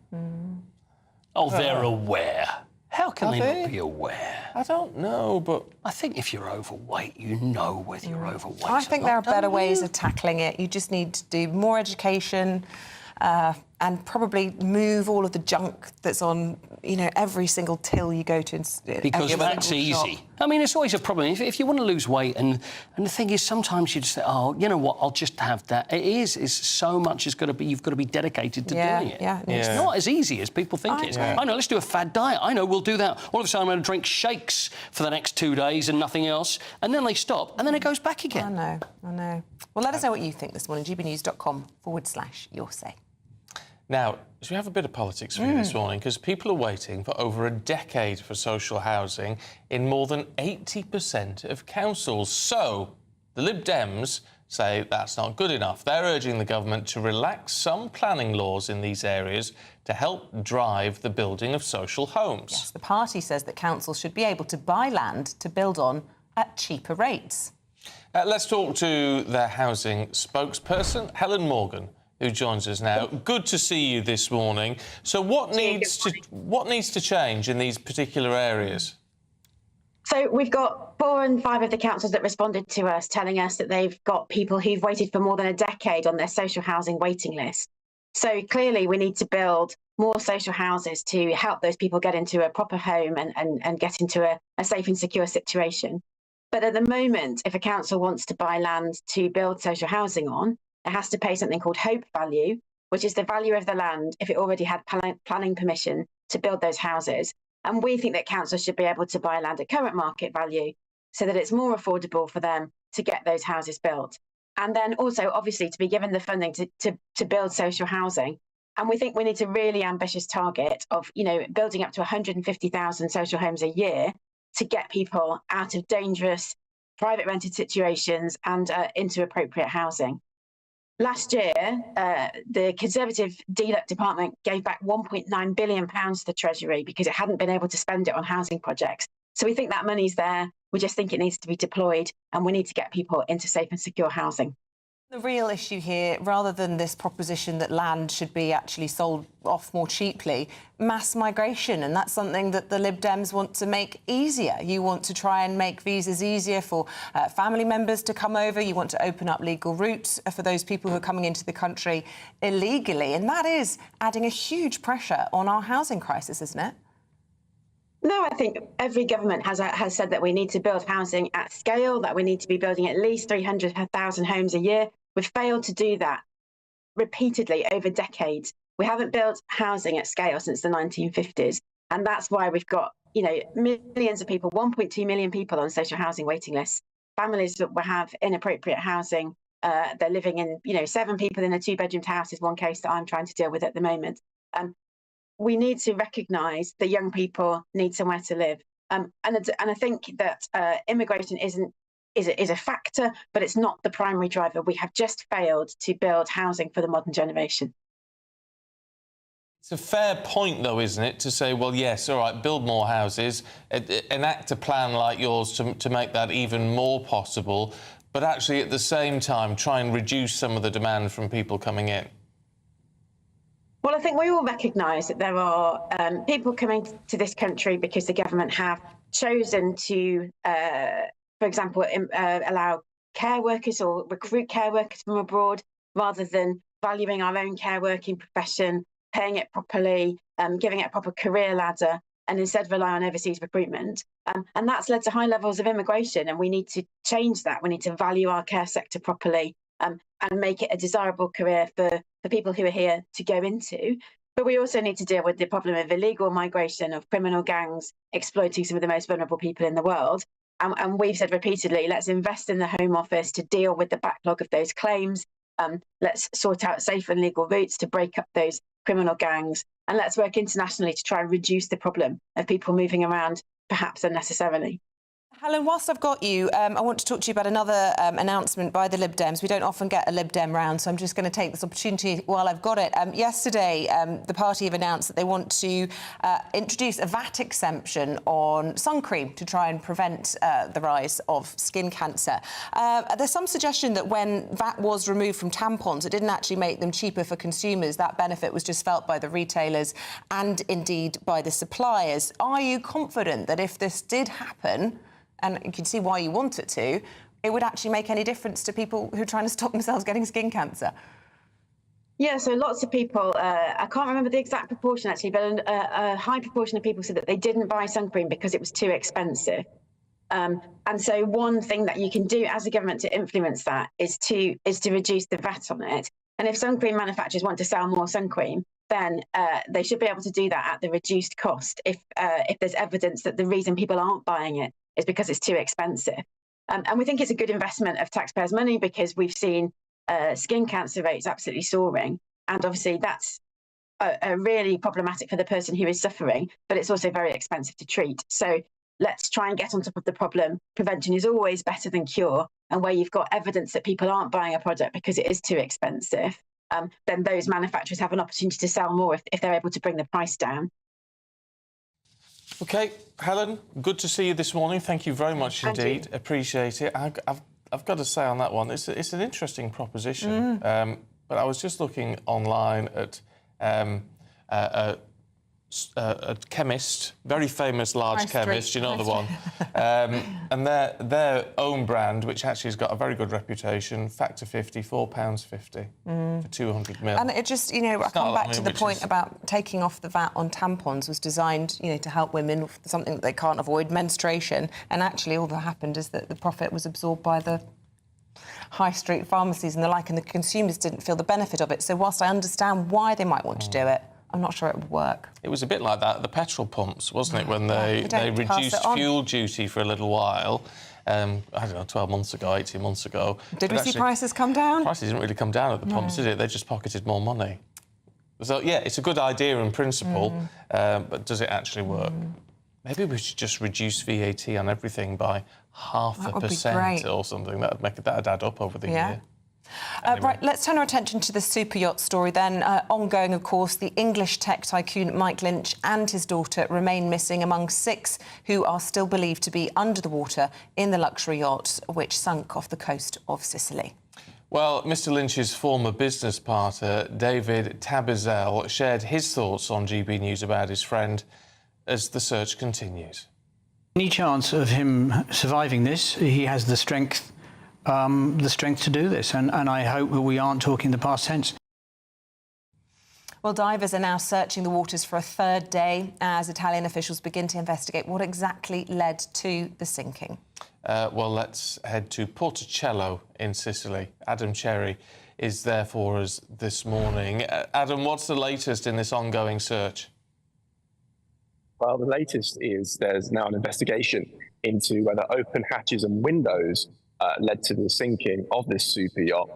Oh, they're aware. How can they not be aware?
I don't know, but...
I think if you're overweight, you know whether you're overweight.
I think there are better ways of tackling it. You just need to do more education and probably move all of the junk that's on, you know, every single till you go to.
Because that's easy. I mean, it's always a problem. If you want to lose weight, and the thing is, sometimes you just say, oh, you know what, I'll just have that. It's so much you've got to be dedicated to doing it. It's not as easy as people think it is. I know, let's do a fad diet. I know, we'll do that. All of a sudden, I'm going to drink shakes for the next 2 days and nothing else. And then they stop, and then it goes back again.
I know. Well, let us know what you think this morning. gbnews.com/your say.
Now, should we have a bit of politics for you this morning? Because people are waiting for over a decade for social housing in more than 80% of councils. So, the Lib Dems say that's not good enough. They're urging the government to relax some planning laws in these areas to help drive the building of social homes.
Yes, the party says that councils should be able to buy land to build on at cheaper rates.
Let's talk to their housing spokesperson, Helen Morgan, who joins us now. Good to see you this morning. So what needs to change in these particular areas?
So we've got 4 and 5 of the councils that responded to us telling us that they've got people who've waited for more than a decade on their social housing waiting list. So clearly we need to build more social houses to help those people get into a proper home and get into a safe and secure situation. But at the moment, if a council wants to buy land to build social housing on, it has to pay something called hope value, which is the value of the land if it already had planning permission to build those houses. And we think that councils should be able to buy land at current market value so that it's more affordable for them to get those houses built. And then also, obviously, to be given the funding to build social housing. And we think we need a really ambitious target of, you know, building up to 150,000 social homes a year to get people out of dangerous private rented situations and into appropriate housing. Last year, the Conservative DLUHC department gave back £1.9 billion to the Treasury because it hadn't been able to spend it on housing projects. So we think that money's there. We just think it needs to be deployed and we need to get people into safe and secure housing.
The real issue here, rather than this proposition that land should be actually sold off more cheaply, mass migration, and that's something that the Lib Dems want to make easier. You want to try and make visas easier for family members to come over. You want to open up legal routes for those people who are coming into the country illegally, and that is adding a huge pressure on our housing crisis, isn't it?
No, I think every government has said that we need to build housing at scale, that we need to be building at least 300,000 homes a year. We've failed to do that repeatedly over decades. We haven't built housing at scale since the 1950s. And that's why we've got millions of people, 1.2 million people on social housing waiting lists, families that will have inappropriate housing. They're living in, 7 people in a 2-bedroomed house is one case that I'm trying to deal with at the moment. We need to recognise that young people need somewhere to live. And I think that immigration is a factor, but it's not the primary driver. We have just failed to build housing for the modern generation.
It's a fair point, though, isn't it, to say, well, yes, all right, build more houses, enact a plan like yours to make that even more possible, but actually, at the same time, try and reduce some of the demand from people coming in.
Well, I think we all recognise that there are people coming to this country because the government have chosen to, for example, allow care workers or recruit care workers from abroad rather than valuing our own care working profession, paying it properly, giving it a proper career ladder, and instead rely on overseas recruitment. And that's led to high levels of immigration, and we need to change that. We need to value our care sector properly and make it a desirable career for people who are here to go into. But we also need to deal with the problem of illegal migration, of criminal gangs exploiting some of the most vulnerable people in the world. And we've said repeatedly, let's invest in the Home Office to deal with the backlog of those claims. Let's sort out safe and legal routes to break up those criminal gangs. And let's work internationally to try and reduce the problem of people moving around, perhaps unnecessarily.
Helen, whilst I've got you, I want to talk to you about another announcement by the Lib Dems. We don't often get a Lib Dem round, so I'm just going to take this opportunity while I've got it. Yesterday, the party have announced that they want to introduce a VAT exemption on sun cream to try and prevent the rise of skin cancer. There's some suggestion that when VAT was removed from tampons, it didn't actually make them cheaper for consumers. That benefit was just felt by the retailers and indeed by the suppliers. Are you confident that if this did happen, and you can see why you want it to, it would actually make any difference to people who are trying to stop themselves getting skin cancer?
Yeah, so lots of people, I can't remember the exact proportion actually, but a high proportion of people said that they didn't buy sun cream because it was too expensive. And so one thing that you can do as a government to influence that is to reduce the VAT on it. And if sun cream manufacturers want to sell more sun cream, then they should be able to do that at the reduced cost if there's evidence that the reason people aren't buying it is because it's too expensive. And we think it's a good investment of taxpayers' money because we've seen skin cancer rates absolutely soaring. And obviously that's really problematic for the person who is suffering, but it's also very expensive to treat. So let's try and get on top of the problem. Prevention is always better than cure. And where you've got evidence that people aren't buying a product because it is too expensive, then those manufacturers have an opportunity to sell more if they're able to bring the price down.
OK, Helen, good to see you this morning. Thank you very much indeed. Appreciate it. I've got to say on that one, it's an interesting proposition. But I was just looking online at a chemist, very famous large chemist, you know the one, and their own brand, which actually has got a very good reputation, Factor 50, £4.50 for 200 ml.
And it just, I come back to the point about taking off the VAT on tampons was designed, to help women with something that they can't avoid, menstruation, and actually all that happened is that the profit was absorbed by the high street pharmacies and the like, and the consumers didn't feel the benefit of it. So whilst I understand why they might want to do it, I'm not sure it would work. It
was a bit like that at the petrol pumps, wasn't it, when they reduced fuel duty for a little while. I don't know, 12 months ago, 18 months ago.
Did we see prices come down?
Prices didn't really come down at the pumps, did it? They just pocketed more money. So, yeah, it's a good idea in principle, but does it actually work? Maybe we should just reduce VAT on everything by 0.5% or something. That'd add up over the year. Anyway.
Right, let's turn our attention to the super yacht story then. Ongoing, of course, the English tech tycoon Mike Lynch and his daughter remain missing among 6 who are still believed to be under the water in the luxury yacht which sunk off the coast of Sicily.
Well, Mr Lynch's former business partner, David Tabizel, shared his thoughts on GB News about his friend as the search continues.
Any chance of him surviving this, he has the strength to do this, and I hope that we aren't talking the past tense.
Well, divers are now searching the waters for a 3rd day as Italian officials begin to investigate what exactly led to the sinking.
Well, let's head to Porticello in Sicily. Adam Cherry is there for us this morning. Adam, what's the latest in this ongoing search?
Well, the latest is there's now an investigation into whether open hatches and windows led to the sinking of this super yacht.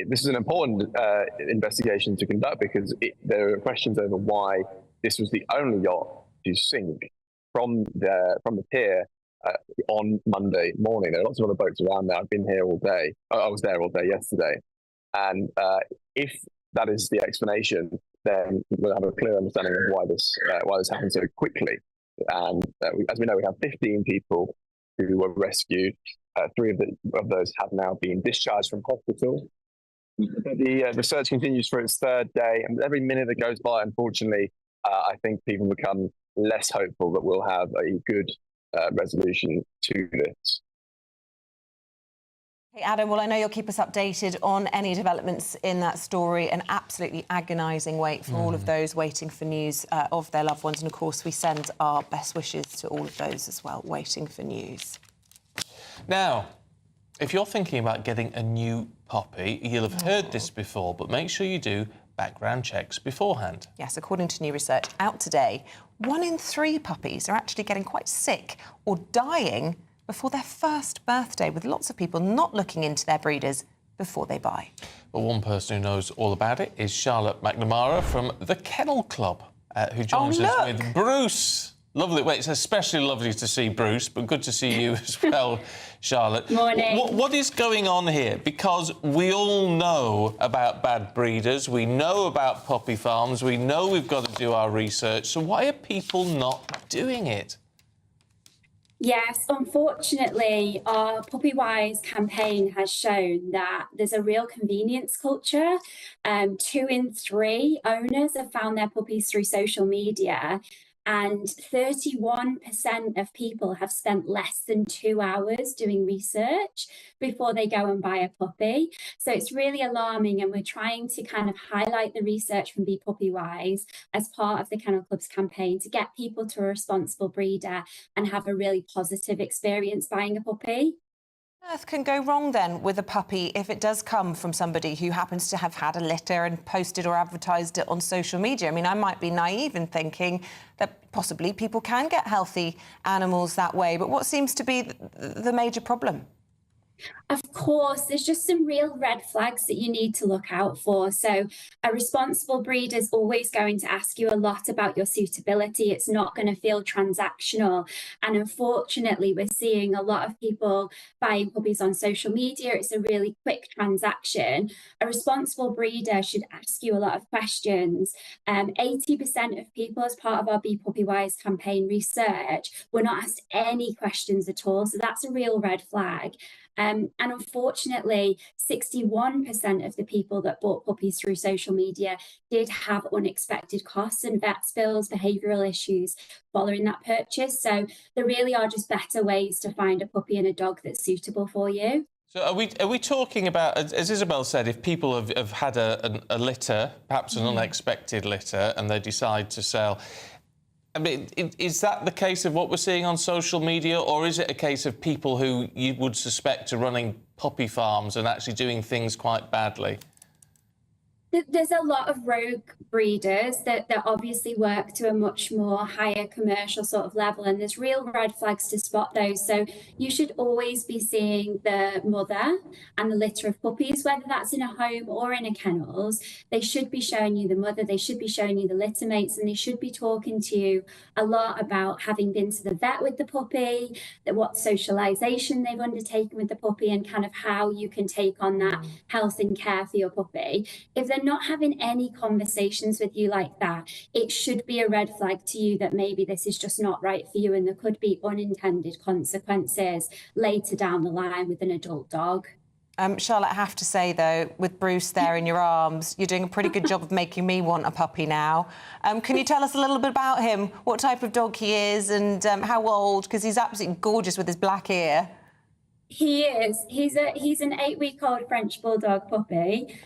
This is an important investigation to conduct because there are questions over why this was the only yacht to sink from the pier on Monday morning. There are lots of other boats around there. I've been here all day. I was there all day yesterday. And if that is the explanation, then we'll have a clear understanding of why this happened so quickly. And as we know, we have 15 people who were rescued. 3 of those have now been discharged from hospital. The search continues for its 3rd day, and every minute that goes by, unfortunately, I think people become less hopeful that we'll have a good resolution to this.
Hey, Adam, well, I know you'll keep us updated on any developments in that story. An absolutely agonising wait for all of those waiting for news of their loved ones. And, of course, we send our best wishes to all of those as well, waiting for news.
Now, if you're thinking about getting a new puppy, you'll have heard this before, but make sure you do background checks beforehand.
Yes, according to new research out today, 1 in 3 puppies are actually getting quite sick or dying before their first birthday, with lots of people not looking into their breeders before they buy.
But one person who knows all about it is Charlotte McNamara from the Kennel Club, who joins us with Bruce. Lovely. Well, it's especially lovely to see Bruce, but good to see you as well, Charlotte.
Morning.
What is going on here? Because we all know about bad breeders, we know about puppy farms, we know we've got to do our research, so why are people not doing it?
Yes, unfortunately, our Puppy Wise campaign has shown that there's a real convenience culture. 2 in 3 owners have found their puppies through social media, and 31% of people have spent less than 2 hours doing research before they go and buy a puppy. So it's really alarming, and we're trying to kind of highlight the research from Be Puppy Wise as part of the Kennel Club's campaign to get people to a responsible breeder and have a really positive experience buying a puppy.
What on earth can go wrong then with a puppy if it does come from somebody who happens to have had a litter and posted or advertised it on social media? I mean, I might be naive in thinking that possibly people can get healthy animals that way, but what seems to be the major problem?
Of course, there's just some real red flags that you need to look out for. So a responsible breeder is always going to ask you a lot about your suitability. It's not going to feel transactional. And unfortunately, we're seeing a lot of people buying puppies on social media. It's a really quick transaction. A responsible breeder should ask you a lot of questions. 80% of people, as part of our Be Puppy Wise campaign research, were not asked any questions at all. So that's a real red flag. And unfortunately, 61% of the people that bought puppies through social media did have unexpected costs and vets bills, behavioural issues following that purchase. So there really are just better ways to find a puppy and a dog that's suitable for you.
So are we talking about, as Isabel said, if people have had a litter, perhaps an unexpected litter, and they decide to sell, I mean, is that the case of what we're seeing on social media, or is it a case of people who you would suspect are running puppy farms and actually doing things quite badly?
There's a lot of rogue breeders that obviously work to a much more higher commercial sort of level, and there's real red flags to spot those. So you should always be seeing the mother and the litter of puppies, whether that's in a home or in a kennels. They should be showing you the mother, they should be showing you the litter mates, and they should be talking to you a lot about having been to the vet with the puppy, what socialisation they've undertaken with the puppy, and kind of how you can take on that health and care for your puppy. If they're not having any conversations with you like that, it should be a red flag to you that maybe this is just not right for you, and there could be unintended consequences later down the line with an adult dog.
Charlotte, I have to say, though, with Bruce there in your arms, you're doing a pretty good job of making me want a puppy now. Can you tell us a little bit about him, what type of dog he is and how old? Because he's absolutely gorgeous with his black ear.
He is. He's an 8-week-old French Bulldog puppy.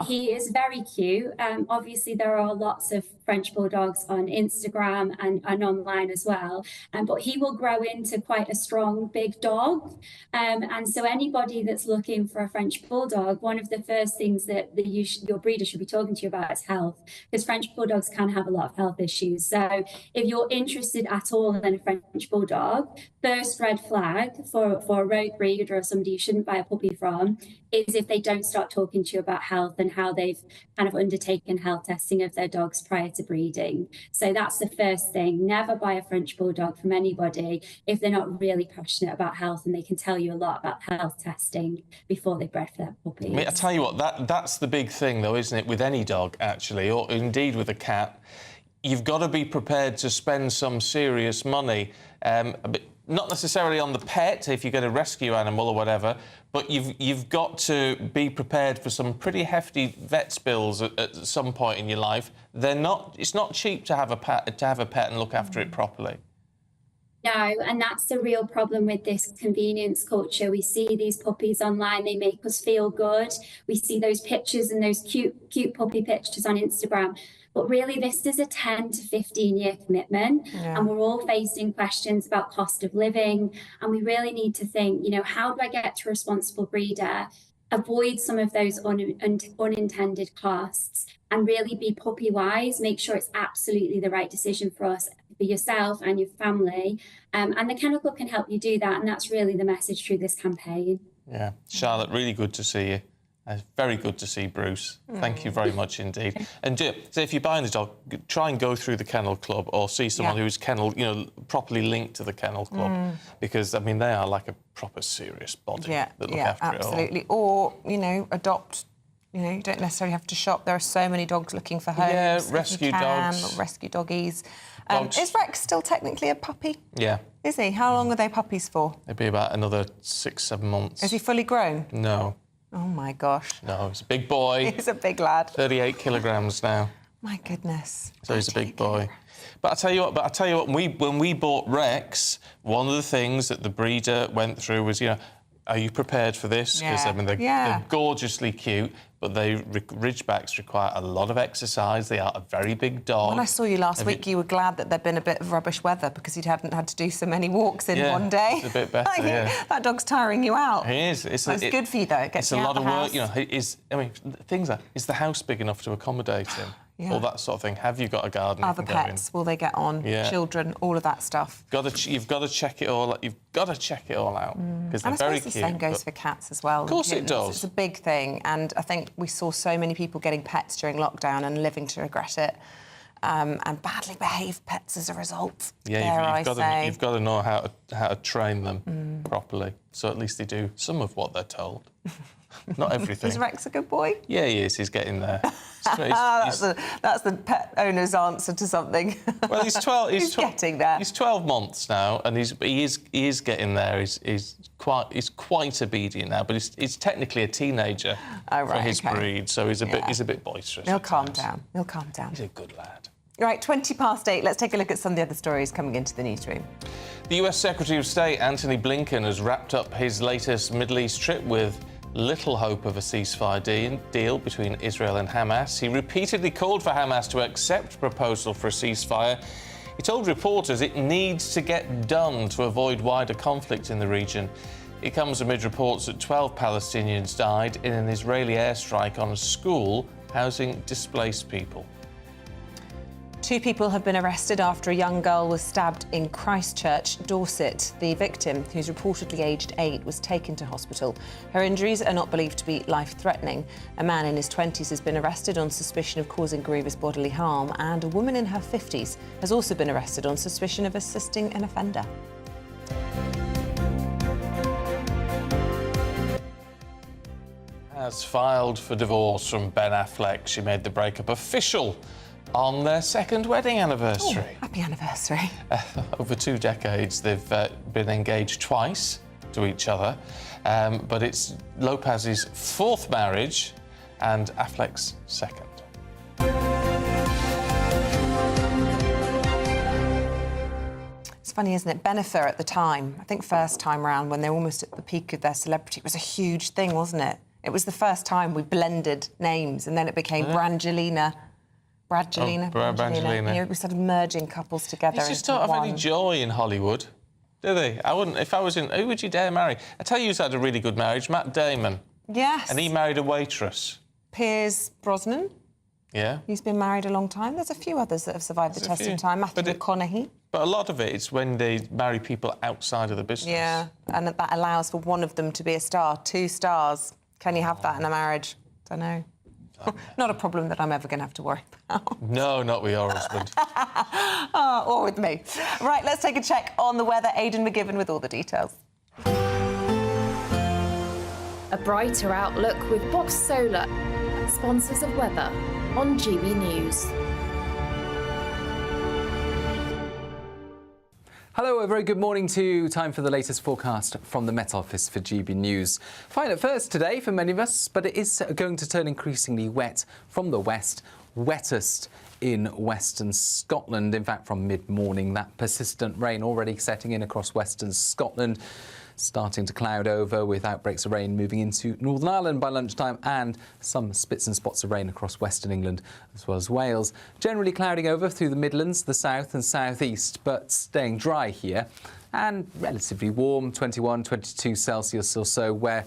He is very cute. Obviously, there are lots of French Bulldogs on Instagram and online as well. But he will grow into quite a strong, big dog. And so anybody that's looking for a French Bulldog, one of the first things that your breeder should be talking to you about is health, because French Bulldogs can have a lot of health issues. So if you're interested at all in a French Bulldog, first red flag for a road breeder or somebody you shouldn't buy a puppy from is if they don't start talking to you about health and how they've kind of undertaken health testing of their dogs prior to breeding. So that's the first thing. Never buy a French Bulldog from anybody if they're not really passionate about health and they can tell you a lot about health testing before they bred for their puppies.
I mean, I tell you what, that's the big thing, though, isn't it, with any dog, actually, or indeed with a cat. You've got to be prepared to spend some serious money, not necessarily on the pet, if you're going to rescue animal or whatever, but you've got to be prepared for some pretty hefty vet's bills at some point in your life. It's not cheap to have a pet and look after it properly.
No, and that's the real problem with this convenience culture. We see these puppies online, they make us feel good. We see those pictures and those cute puppy pictures on Instagram. But really, this is a 10 to 15-year commitment, and we're all facing questions about cost of living. And we really need to think, how do I get to a responsible breeder, avoid some of those unintended costs, and really be puppy wise, make sure it's absolutely the right decision for us, for yourself and your family. And the Kennel Club can help you do that. And that's really the message through this campaign.
Yeah. Charlotte, really good to see you. Very good to see Bruce. Thank you very much indeed. And so if you're buying the dog, try and go through the Kennel Club or see someone who's properly linked to the Kennel Club, because I mean they are like a proper serious body that look after
absolutely.
it all.
Or adopt. You don't necessarily have to shop. There are so many dogs looking for homes.
Yeah, rescue dogs.
Or rescue doggies. Is Rex still technically a puppy?
Yeah.
Is he? How long are they puppies for?
It'd be about another 6-7 months.
Is he fully grown?
No.
Oh, my gosh.
No, he's a big boy.
He's a big lad.
38 kilograms now.
My goodness.
So he's a big boy. But I tell you what, when we bought Rex, one of the things that the breeder went through was, are you prepared for this? Because, I mean, they're gorgeously cute, but Ridgebacks require a lot of exercise. They are a very big dog.
When I saw you last week, you were glad that there'd been a bit of rubbish weather because you hadn't had to do so many walks in one day.
It's a bit better,
That dog's tiring you out.
He is.
It's good for you, though. It gets
you out
of
the
house.
It's a lot of work, is the house big enough to accommodate him? All that sort of thing. Have you got a garden?
Other pets, will they get on? Children, all of that stuff.
You've got to check it all. You've got to check it all out because they're very cute.
The same goes for cats as well.
Of course it does.
It's a big thing, and I think we saw so many people getting pets during lockdown and living to regret it. And badly behaved pets as a result.
Yeah, you've got to know how to train them properly, so at least they do some of what they're told. Not everything.
Is Rex a good boy?
Yeah, he is. He's getting there.
That's the pet owner's answer to something.
Well, he's 12.
He's getting there.
He's 12 months now, and he is getting there. He's quite obedient now, but he's technically a teenager for his breed, so he's a bit boisterous.
He'll calm down.
He's a good lad.
Right, 8:20. Let's take a look at some of the other stories coming into the newsroom.
The US Secretary of State Antony Blinken has wrapped up his latest Middle East trip with little hope of a ceasefire deal between Israel and Hamas. He repeatedly called for Hamas to accept a proposal for a ceasefire. He told reporters it needs to get done to avoid wider conflict in the region. It comes amid reports that 12 Palestinians died in an Israeli airstrike on a school housing displaced people.
2 people have been arrested after a young girl was stabbed in Christchurch, Dorset. The victim, who's reportedly aged 8, was taken to hospital. Her injuries are not believed to be life-threatening. A man in his 20s has been arrested on suspicion of causing grievous bodily harm, and a woman in her 50s has also been arrested on suspicion of assisting an offender.
Has filed for divorce from Ben Affleck. She made the breakup official on their 2nd wedding anniversary.
Oh, happy anniversary.
Over 2 decades, they've been engaged twice to each other, but it's Lopez's 4th marriage and Affleck's 2nd.
It's funny, isn't it? Bennifer at the time, I think first time round, when they were almost at the peak of their celebrity, it was a huge thing, wasn't it? It was the first time we blended names, and then it became Brangelina.
Brangelina.
You know, we started merging couples together.
They just don't have any joy in Hollywood, do they? I wouldn't. If I was in, who would you dare marry? I tell you, who's had a really good marriage, Matt Damon.
Yes.
And he married a waitress.
Piers Brosnan.
Yeah.
He's been married a long time. There's a few others that have survived the test of time. Matthew McConaughey.
But a lot of it is when they marry people outside of the business.
Yeah, and that allows for one of them to be a star. 2 stars. Can you have that in a marriage? Don't know. Not a problem that I'm ever going to have to worry about.
No, not with your husband.
Or with me. Right, let's take a check on the weather. Aidan McGibbon with all the details.
A brighter outlook with Box Solar, sponsors of weather on GB News.
Hello, a very good morning to you. Time for the latest forecast from the Met Office for GB News. Fine at first today for many of us, but it is going to turn increasingly wet from the west, wettest in western Scotland. In fact, from mid-morning, that persistent rain already setting in across western Scotland, starting to cloud over with outbreaks of rain moving into Northern Ireland by lunchtime and some spits and spots of rain across western England as well as Wales. Generally clouding over through the Midlands, the south and southeast, but staying dry here and relatively warm, 21, 22 Celsius or so, where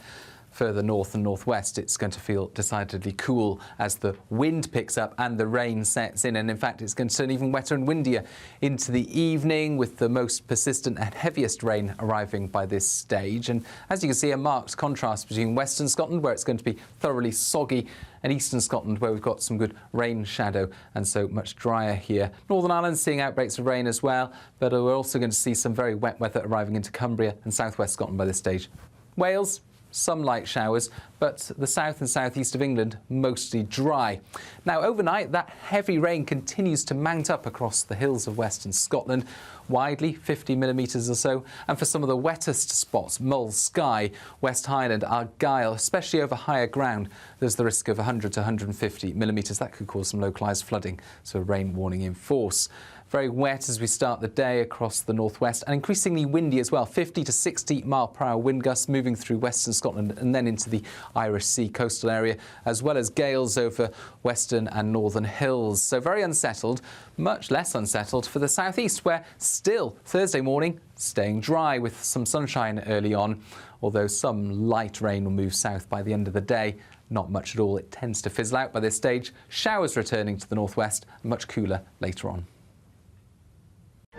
further north and northwest, it's going to feel decidedly cool as the wind picks up and the rain sets in. And in fact, it's going to turn even wetter and windier into the evening, with the most persistent and heaviest rain arriving by this stage. And as you can see, a marked contrast between western Scotland, where it's going to be thoroughly soggy, and eastern Scotland, where we've got some good rain shadow and so much drier here. Northern Ireland seeing outbreaks of rain as well, but we're also going to see some very wet weather arriving into Cumbria and southwest Scotland by this stage. Wales, some light showers, but the south and southeast of England mostly dry. Now, overnight, that heavy rain continues to mount up across the hills of western Scotland, widely 50 millimetres or so, and for some of the wettest spots, Mull, Skye, West Highland, Argyll, especially over higher ground, there's the risk of 100 to 150 millimetres. That could cause some localised flooding, so a rain warning in force. Very wet as we start the day across the northwest, and increasingly windy as well. 50 to 60 mile-per-hour wind gusts moving through western Scotland and then into the Irish Sea coastal area, as well as gales over western and northern hills. So very unsettled, much less unsettled for the southeast, where still Thursday morning staying dry with some sunshine early on, although some light rain will move south by the end of the day. Not much at all. It tends to fizzle out by this stage. Showers returning to the northwest, much cooler later on.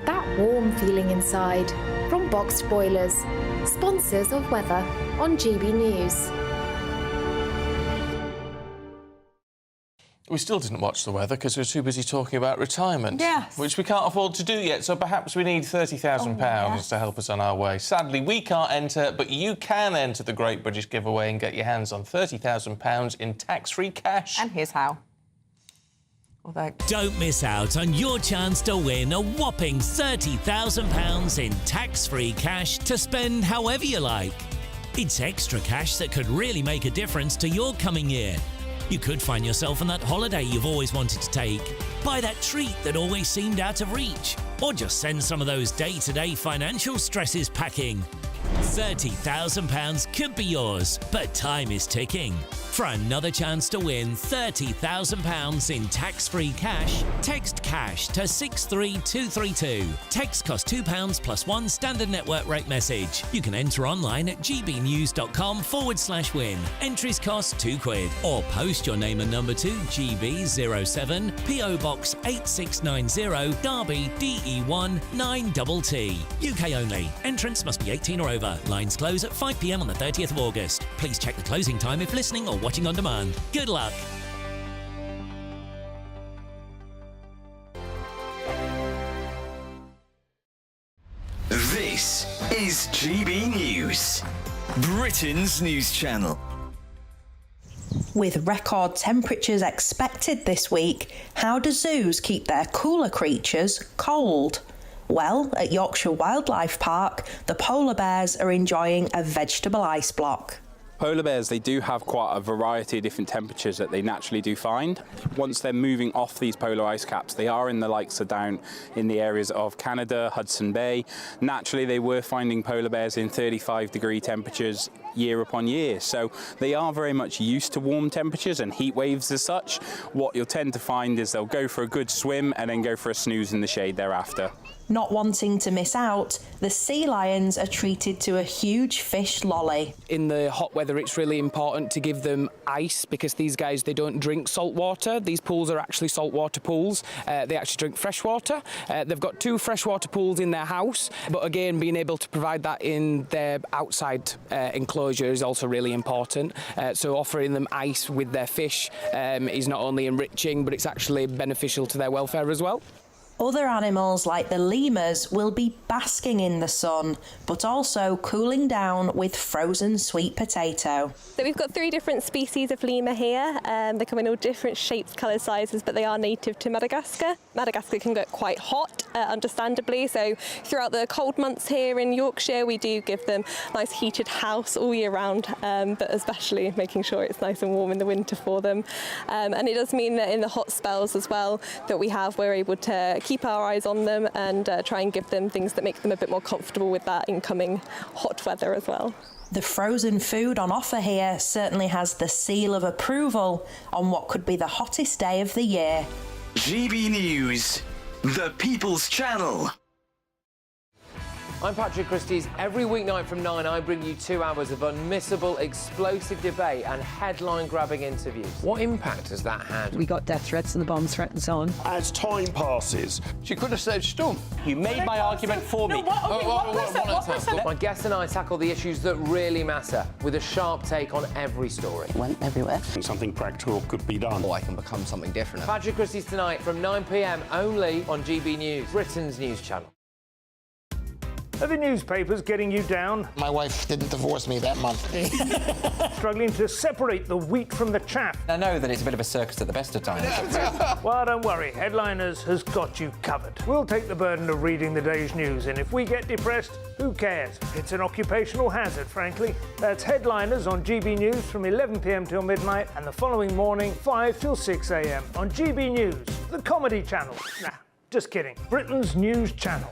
That warm feeling inside from Boxed Boilers, sponsors of weather on GB News.
We still didn't watch the weather because we were too busy talking about retirement.
Yes.
Which we can't afford to do yet, so perhaps we need £30,000 to help us on our way. Sadly, we can't enter, but you can enter the Great British Giveaway and get your hands on £30,000 in tax-free cash.
And here's how.
Don't miss out on your chance to win a whopping £30,000 in tax-free cash to spend however you like. It's extra cash that could really make a difference to your coming year. You could find yourself on that holiday you've always wanted to take, buy that treat that always seemed out of reach, or just send some of those day-to-day financial stresses packing. £30,000 could be yours, but time is ticking. For another chance to win £30,000 in tax-free cash, text CASH to 63232. Text costs £2 plus one standard network rate message. You can enter online at gbnews.com/win. Entries cost £2. Or post your name and number to GB07 PO Box 8690 Derby DE1 9TT. UK only. Entrance must be 18 or over. Lines close at 5 p.m. on the 30th of August. Please check the closing time if listening or watching on demand. Good luck.
This is GB News, Britain's news channel.
With record temperatures expected this week, how do zoos keep their cooler creatures cold? Well, at Yorkshire Wildlife Park, the polar bears are enjoying a vegetable ice block.
Polar bears, they do have quite a variety of different temperatures that they naturally do find. Once they're moving off these polar ice caps, they are in the likes of down in the areas of Canada, Hudson Bay. Naturally, they were finding polar bears in 35-degree temperatures year upon year. So they are very much used to warm temperatures and heat waves as such. What you'll tend to find is they'll go for a good swim and then go for a snooze in the shade thereafter.
Not wanting to miss out, the sea lions are treated to a huge fish lolly.
In the hot weather, it's really important to give them ice because these guys, they don't drink salt water. These pools are actually saltwater pools. They actually drink fresh water. They've got 2 freshwater pools in their house, but again, being able to provide that in their outside enclosure is also really important. So offering them ice with their fish is not only enriching, but it's actually beneficial to their welfare as well.
Other animals like the lemurs will be basking in the sun, but also cooling down with frozen sweet potato.
So we've got 3 different species of lemur here. They come in all different shapes, colours, sizes, but they are native to Madagascar. Madagascar can get quite hot, understandably, so throughout the cold months here in Yorkshire, we do give them a nice heated house all year round, but especially making sure it's nice and warm in the winter for them. And it does mean that in the hot spells as well that we're able to keep our eyes on them and try and give them things that make them a bit more comfortable with that incoming hot weather as well.
The frozen food on offer here certainly has the seal of approval on what could be the hottest day of the year.
GB News, the People's Channel.
I'm Patrick Christie's. Every weeknight from 9, I bring you 2 hours of unmissable, explosive debate and headline-grabbing interviews. What impact has that had?
We got death threats and the bomb threat and so on.
As time passes,
she could have saved Storm. You made my argument for me.
My guests and I tackle the issues that really matter with a sharp take on every story.
Went everywhere.
Something practical could be done.
Or I can become something different.
Patrick Christie's tonight from 9 p.m. only on GB News, Britain's news channel.
Are the newspapers getting you down?
My wife didn't divorce me that month.
Struggling to separate the wheat from the chaff?
I know that it's a bit of a circus at the best of times.
Well, don't worry, Headliners has got you covered. We'll take the burden of reading the day's news, and if we get depressed, who cares? It's an occupational hazard, frankly. That's Headliners on GB News from 11 p.m. till midnight, and the following morning, 5 till 6 a.m. on GB News, the comedy channel. Nah, just kidding. Britain's news channel.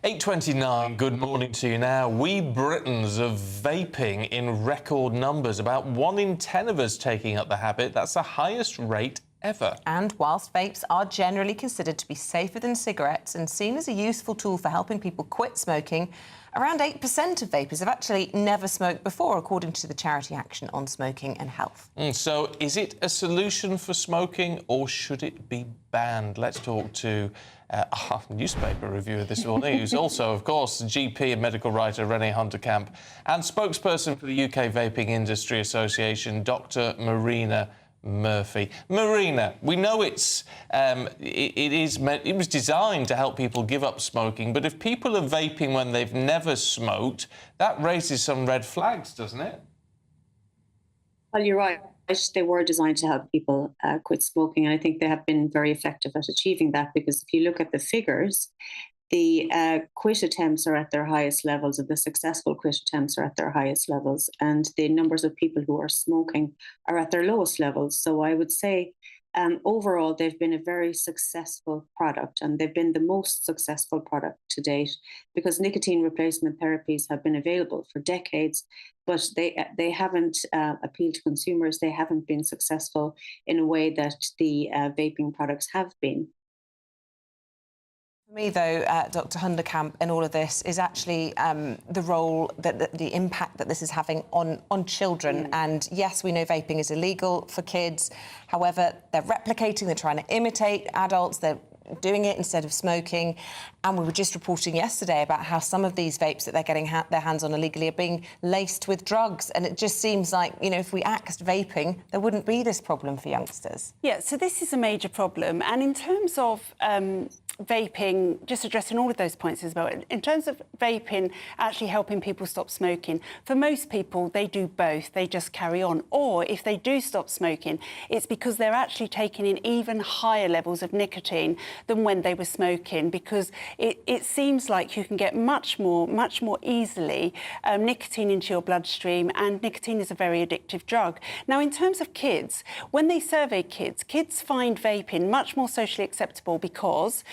8:29, good morning to you now. We Britons are vaping in record numbers. About 1 in 10 of us taking up the habit. That's the highest rate ever.
And whilst vapes are generally considered to be safer than cigarettes and seen as a useful tool for helping people quit smoking, around 8% of vapers have actually never smoked before, according to the charity Action on Smoking and Health.
So is it a solution for smoking or should it be banned? Let's talk to our newspaper reviewer this morning, who's also, of course, GP and medical writer Renee Hunterkamp, and spokesperson for the UK Vaping Industry Association, Dr. Marina Murphy. Marina, we know it was designed to help people give up smoking, but if people are vaping when they've never smoked, that raises some red flags, doesn't it?
Well, you're right. They were designed to help people quit smoking, and I think they have been very effective at achieving that, because if you look at the figures, the quit attempts are at their highest levels, and the successful quit attempts are at their highest levels, and the numbers of people who are smoking are at their lowest levels. So I would say overall, they've been a very successful product, and they've been the most successful product to date, because nicotine replacement therapies have been available for decades, but they haven't appealed to consumers. They haven't been successful in a way that the vaping products have been.
For me, though, Dr. Hunderkamp, in all of this is actually the role the impact that this is having on children. And yes, we know vaping is illegal for kids. However, they're replicating, they're trying to imitate adults, they're doing it instead of smoking. And we were just reporting yesterday about how some of these vapes that they're getting their hands on illegally are being laced with drugs. And it just seems like, you know, if we axed vaping, there wouldn't be this problem for youngsters.
Yeah, so this is a major problem. And in terms of
vaping, just addressing all of those points, Isabel, in terms of vaping actually helping people stop smoking, for most people, they do both. They just carry on. Or if they do stop smoking, it's because they're actually taking in even higher levels of nicotine than when they were smoking, because it seems like you can get much more easily nicotine into your bloodstream, and nicotine is a very addictive drug. Now, in terms of kids, when they survey kids find vaping much more socially acceptable because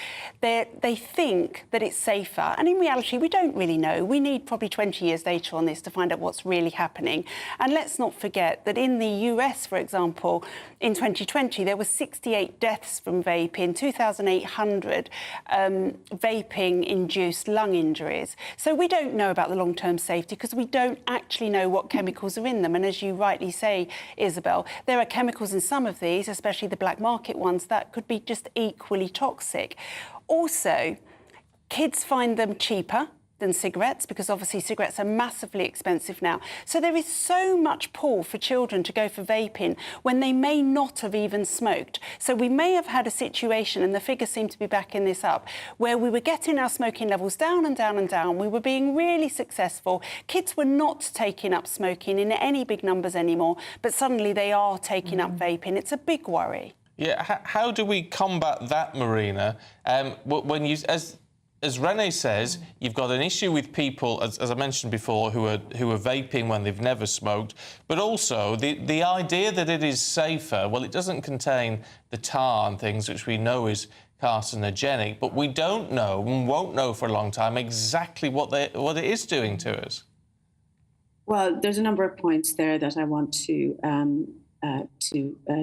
they think that it's safer. And in reality, we don't really know. We need probably 20 years data on this to find out what's really happening. And let's not forget that in the US, for example, in 2020, there were 68 deaths from vaping, 2,800 vaping-induced lung injuries. So we don't know about the long-term safety because we don't actually know what chemicals are in them. And as you rightly say, Isabel, there are chemicals in some of these, especially the black market ones, that could be just equally toxic. Also, kids find them cheaper than cigarettes because obviously cigarettes are massively expensive now. So there is so much pull for children to go for vaping when they may not have even smoked. So we may have had a situation, and the figures seem to be backing this up, where we were getting our smoking levels down and down and down. We were being really successful. Kids were not taking up smoking in any big numbers anymore, but suddenly they are taking up vaping. It's a big worry.
Yeah, how do we combat that, Marina? When you, as Renee says, you've got an issue with people, as I mentioned before, who are vaping when they've never smoked, but also the idea that it is safer. Well, it doesn't contain the tar and things, which we know is carcinogenic, but we don't know and won't know for a long time exactly what it is doing to us.
Well, there's a number of points there that I want to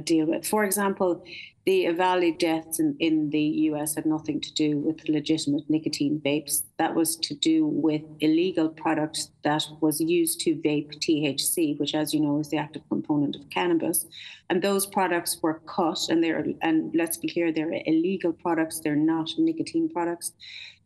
deal with. For example, the Avali deaths in the US had nothing to do with legitimate nicotine vapes. That was to do with illegal products that was used to vape THC, which, as you know, is the active component of cannabis. And those products were cut, and let's be clear, they're illegal products. They're not nicotine products.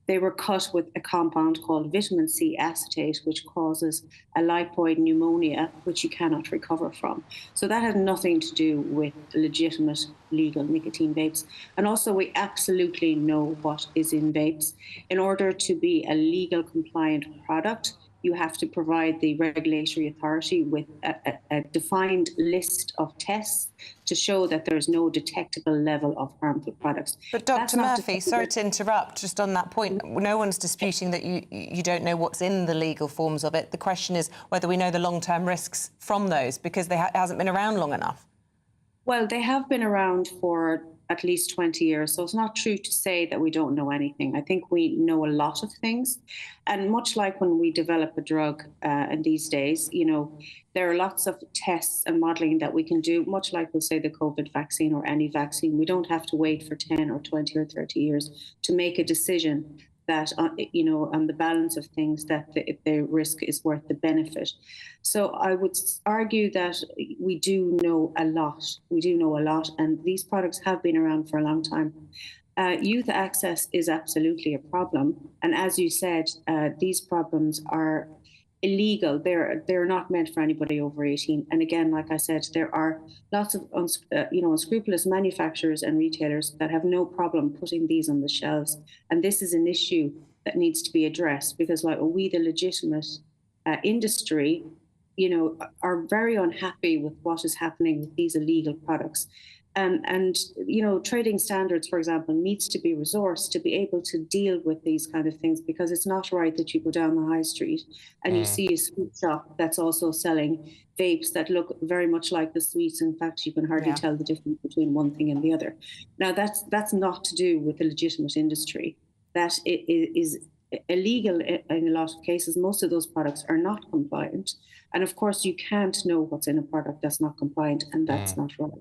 They were cut with a compound called vitamin C acetate, which causes a lipoid pneumonia, which you cannot recover from. So that had nothing to do with legitimate legal nicotine vapes. And also, we absolutely know what is in vapes. In order to be a legal compliant product, you have to provide the regulatory authority with a defined list of tests to show that there is no detectable level of harmful products.
But Dr. Murphy, sorry to interrupt, just on that point, no one's disputing that you don't know what's in the legal forms of it. The question is whether we know the long-term risks from those, because it hasn't been around long enough.
Well, they have been around for at least 20 years. So it's not true to say that we don't know anything. I think we know a lot of things. And much like when we develop a drug in these days, you know, there are lots of tests and modelling that we can do, much like we'll say the COVID vaccine or any vaccine. We don't have to wait for 10 or 20 or 30 years to make a decision that, you know, on the balance of things, that the risk is worth the benefit. So I would argue that we do know a lot. We do know a lot, and these products have been around for a long time. Youth access is absolutely a problem. And as you said, these problems are illegal. They're not meant for anybody over 18. And again, like I said, there are lots of unscrupulous manufacturers and retailers that have no problem putting these on the shelves. And this is an issue that needs to be addressed, because like we, the legitimate industry, you know, are very unhappy with what is happening with these illegal products. And you know, trading standards, for example, needs to be resourced to be able to deal with these kind of things, because it's not right that you go down the high street and you see a sweet shop that's also selling vapes that look very much like the sweets. In fact, you can hardly tell the difference between one thing and the other. Now, that's not to do with the legitimate industry. That it is illegal in a lot of cases. Most of those products are not compliant. And of course, you can't know what's in a product that's not compliant, and that's not right.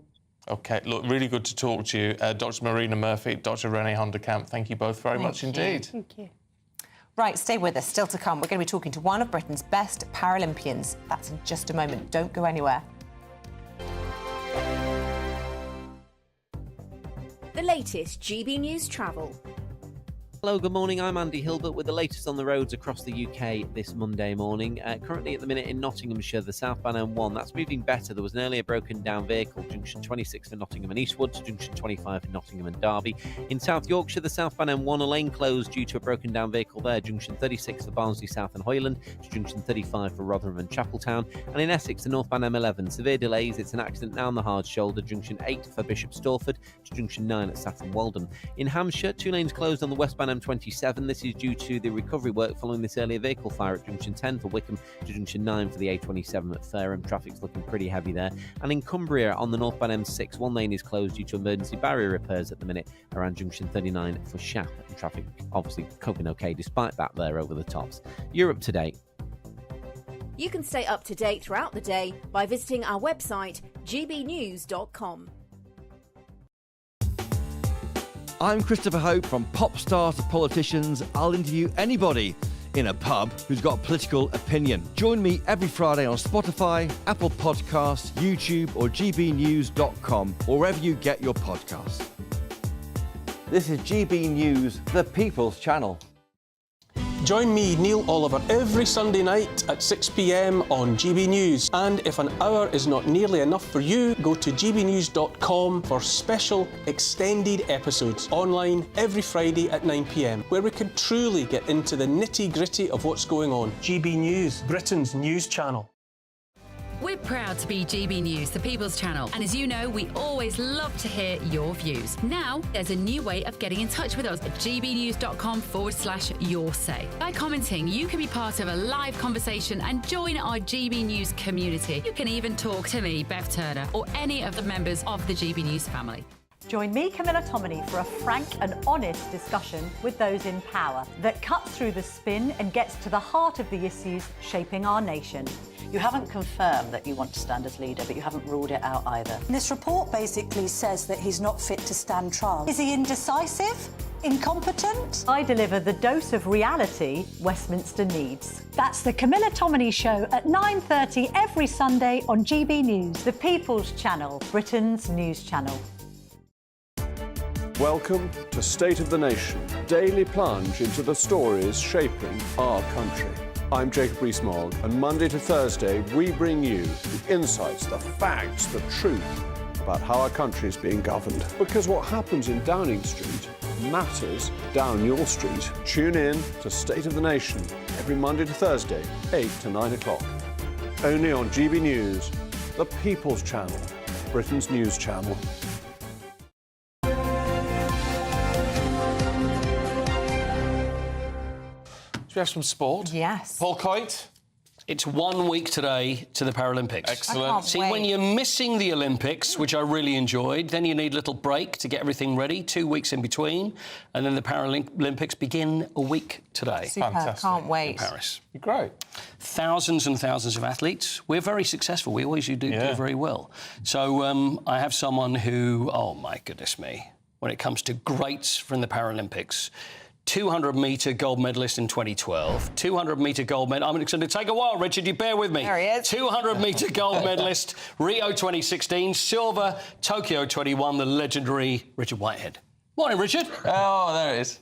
OK, look, really good to talk to you. Dr. Marina Murphy, Dr. Renee Honderkamp, thank you both very much indeed.
Thank you. Right, stay with us. Still to come, we're going to be talking to one of Britain's best Paralympians. That's in just a moment. Don't go anywhere.
The latest GB News travel.
Hello, good morning. I'm Andy Hilbert with the latest on the roads across the UK this Monday morning. Currently at the minute in Nottinghamshire, the southbound M1, that's moving better. There was an earlier broken down vehicle, junction 26 for Nottingham and Eastwood to junction 25 for Nottingham and Derby. In South Yorkshire, the southbound M1, a lane closed due to a broken down vehicle there, junction 36 for Barnsley South and Hoyland to junction 35 for Rotherham and Chapeltown. And in Essex, the northbound M11, severe delays. It's an accident now on the hard shoulder, junction 8 for Bishop Stortford to junction 9 at Saturn Weldon. In Hampshire, 2 lanes closed on the westbound M27. This is due to the recovery work following this earlier vehicle fire at junction 10 for Wickham to junction 9 for the A27 at Fareham. Traffic's looking pretty heavy there. And in Cumbria, on the northbound M6, 1 lane is closed due to emergency barrier repairs at the minute around junction 39 for Shap. And traffic obviously coping okay despite that there over the tops. Europe Today.
You can stay up to date throughout the day by visiting our website, gbnews.com.
I'm Christopher Hope. From pop stars to politicians, I'll interview anybody in a pub who's got a political opinion. Join me every Friday on Spotify, Apple Podcasts, YouTube or gbnews.com, or wherever you get your podcasts. This is GB News, the People's Channel.
Join me, Neil Oliver, every Sunday night at 6 p.m. on GB News. And if an hour is not nearly enough for you, go to gbnews.com for special extended episodes online every Friday at 9 p.m, where we can truly get into the nitty-gritty of what's going on. GB News, Britain's news channel.
We're proud to be GB News, the People's Channel. And as you know, we always love to hear your views. Now, there's a new way of getting in touch with us at gbnews.com/your say. By commenting, you can be part of a live conversation and join our GB News community. You can even talk to me, Bev Turner, or any of the members of the GB News family.
Join me, Camilla Tominey, for a frank and honest discussion with those in power that cuts through the spin and gets to the heart of the issues shaping our nation.
You haven't confirmed that you want to stand as leader, but you haven't ruled it out either.
This report basically says that he's not fit to stand trial. Is he indecisive? Incompetent?
I deliver the dose of reality Westminster needs. That's the Camilla Tominey Show at 9:30 every Sunday on GB News, the People's Channel, Britain's news channel.
Welcome to State of the Nation, daily plunge into the stories shaping our country. I'm Jacob Rees-Mogg, and Monday to Thursday we bring you the insights, the facts, the truth about how our country is being governed. Because what happens in Downing Street matters down your street. Tune in to State of the Nation every Monday to Thursday, 8 to 9 o'clock. Only on GB News, the People's Channel, Britain's news channel.
We have some sport.
Yes.
Paul Coit.
It's 1 week today to the Paralympics.
Excellent.
See, when you're missing the Olympics, which I really enjoyed, then you need a little break to get everything ready, 2 weeks in between, and then the Paralympics begin a week today.
Super. Fantastic. Can't wait.
In Paris.
Great.
Thousands and thousands of athletes. We're very successful. We always do very well. So I have someone who, oh, my goodness me, when it comes to greats from the Paralympics, 200-metre gold medalist in 2012, 200-metre gold medal... I'm going to take a while, Richard, you bear with me.
There he is.
200-metre gold medalist, Rio 2016, silver, Tokyo 21, the legendary Richard Whitehead. Morning, Richard.
Oh, there it is.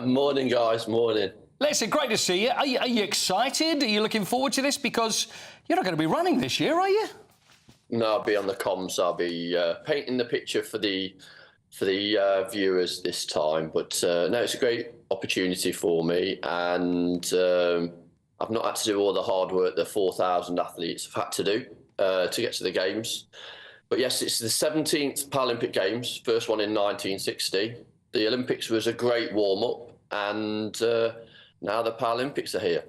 Morning, guys, morning.
Listen, great to see you. Are you excited? Are you looking forward to this? Because you're not going to be running this year, are you?
No, I'll be on the comms. I'll be painting the picture for the viewers this time. But no, it's a great opportunity for me, and I've not had to do all the hard work the 4,000 athletes have had to do to get to the Games. But yes, it's the 17th Paralympic Games, first one in 1960. The Olympics was a great warm-up, and now the Paralympics are here.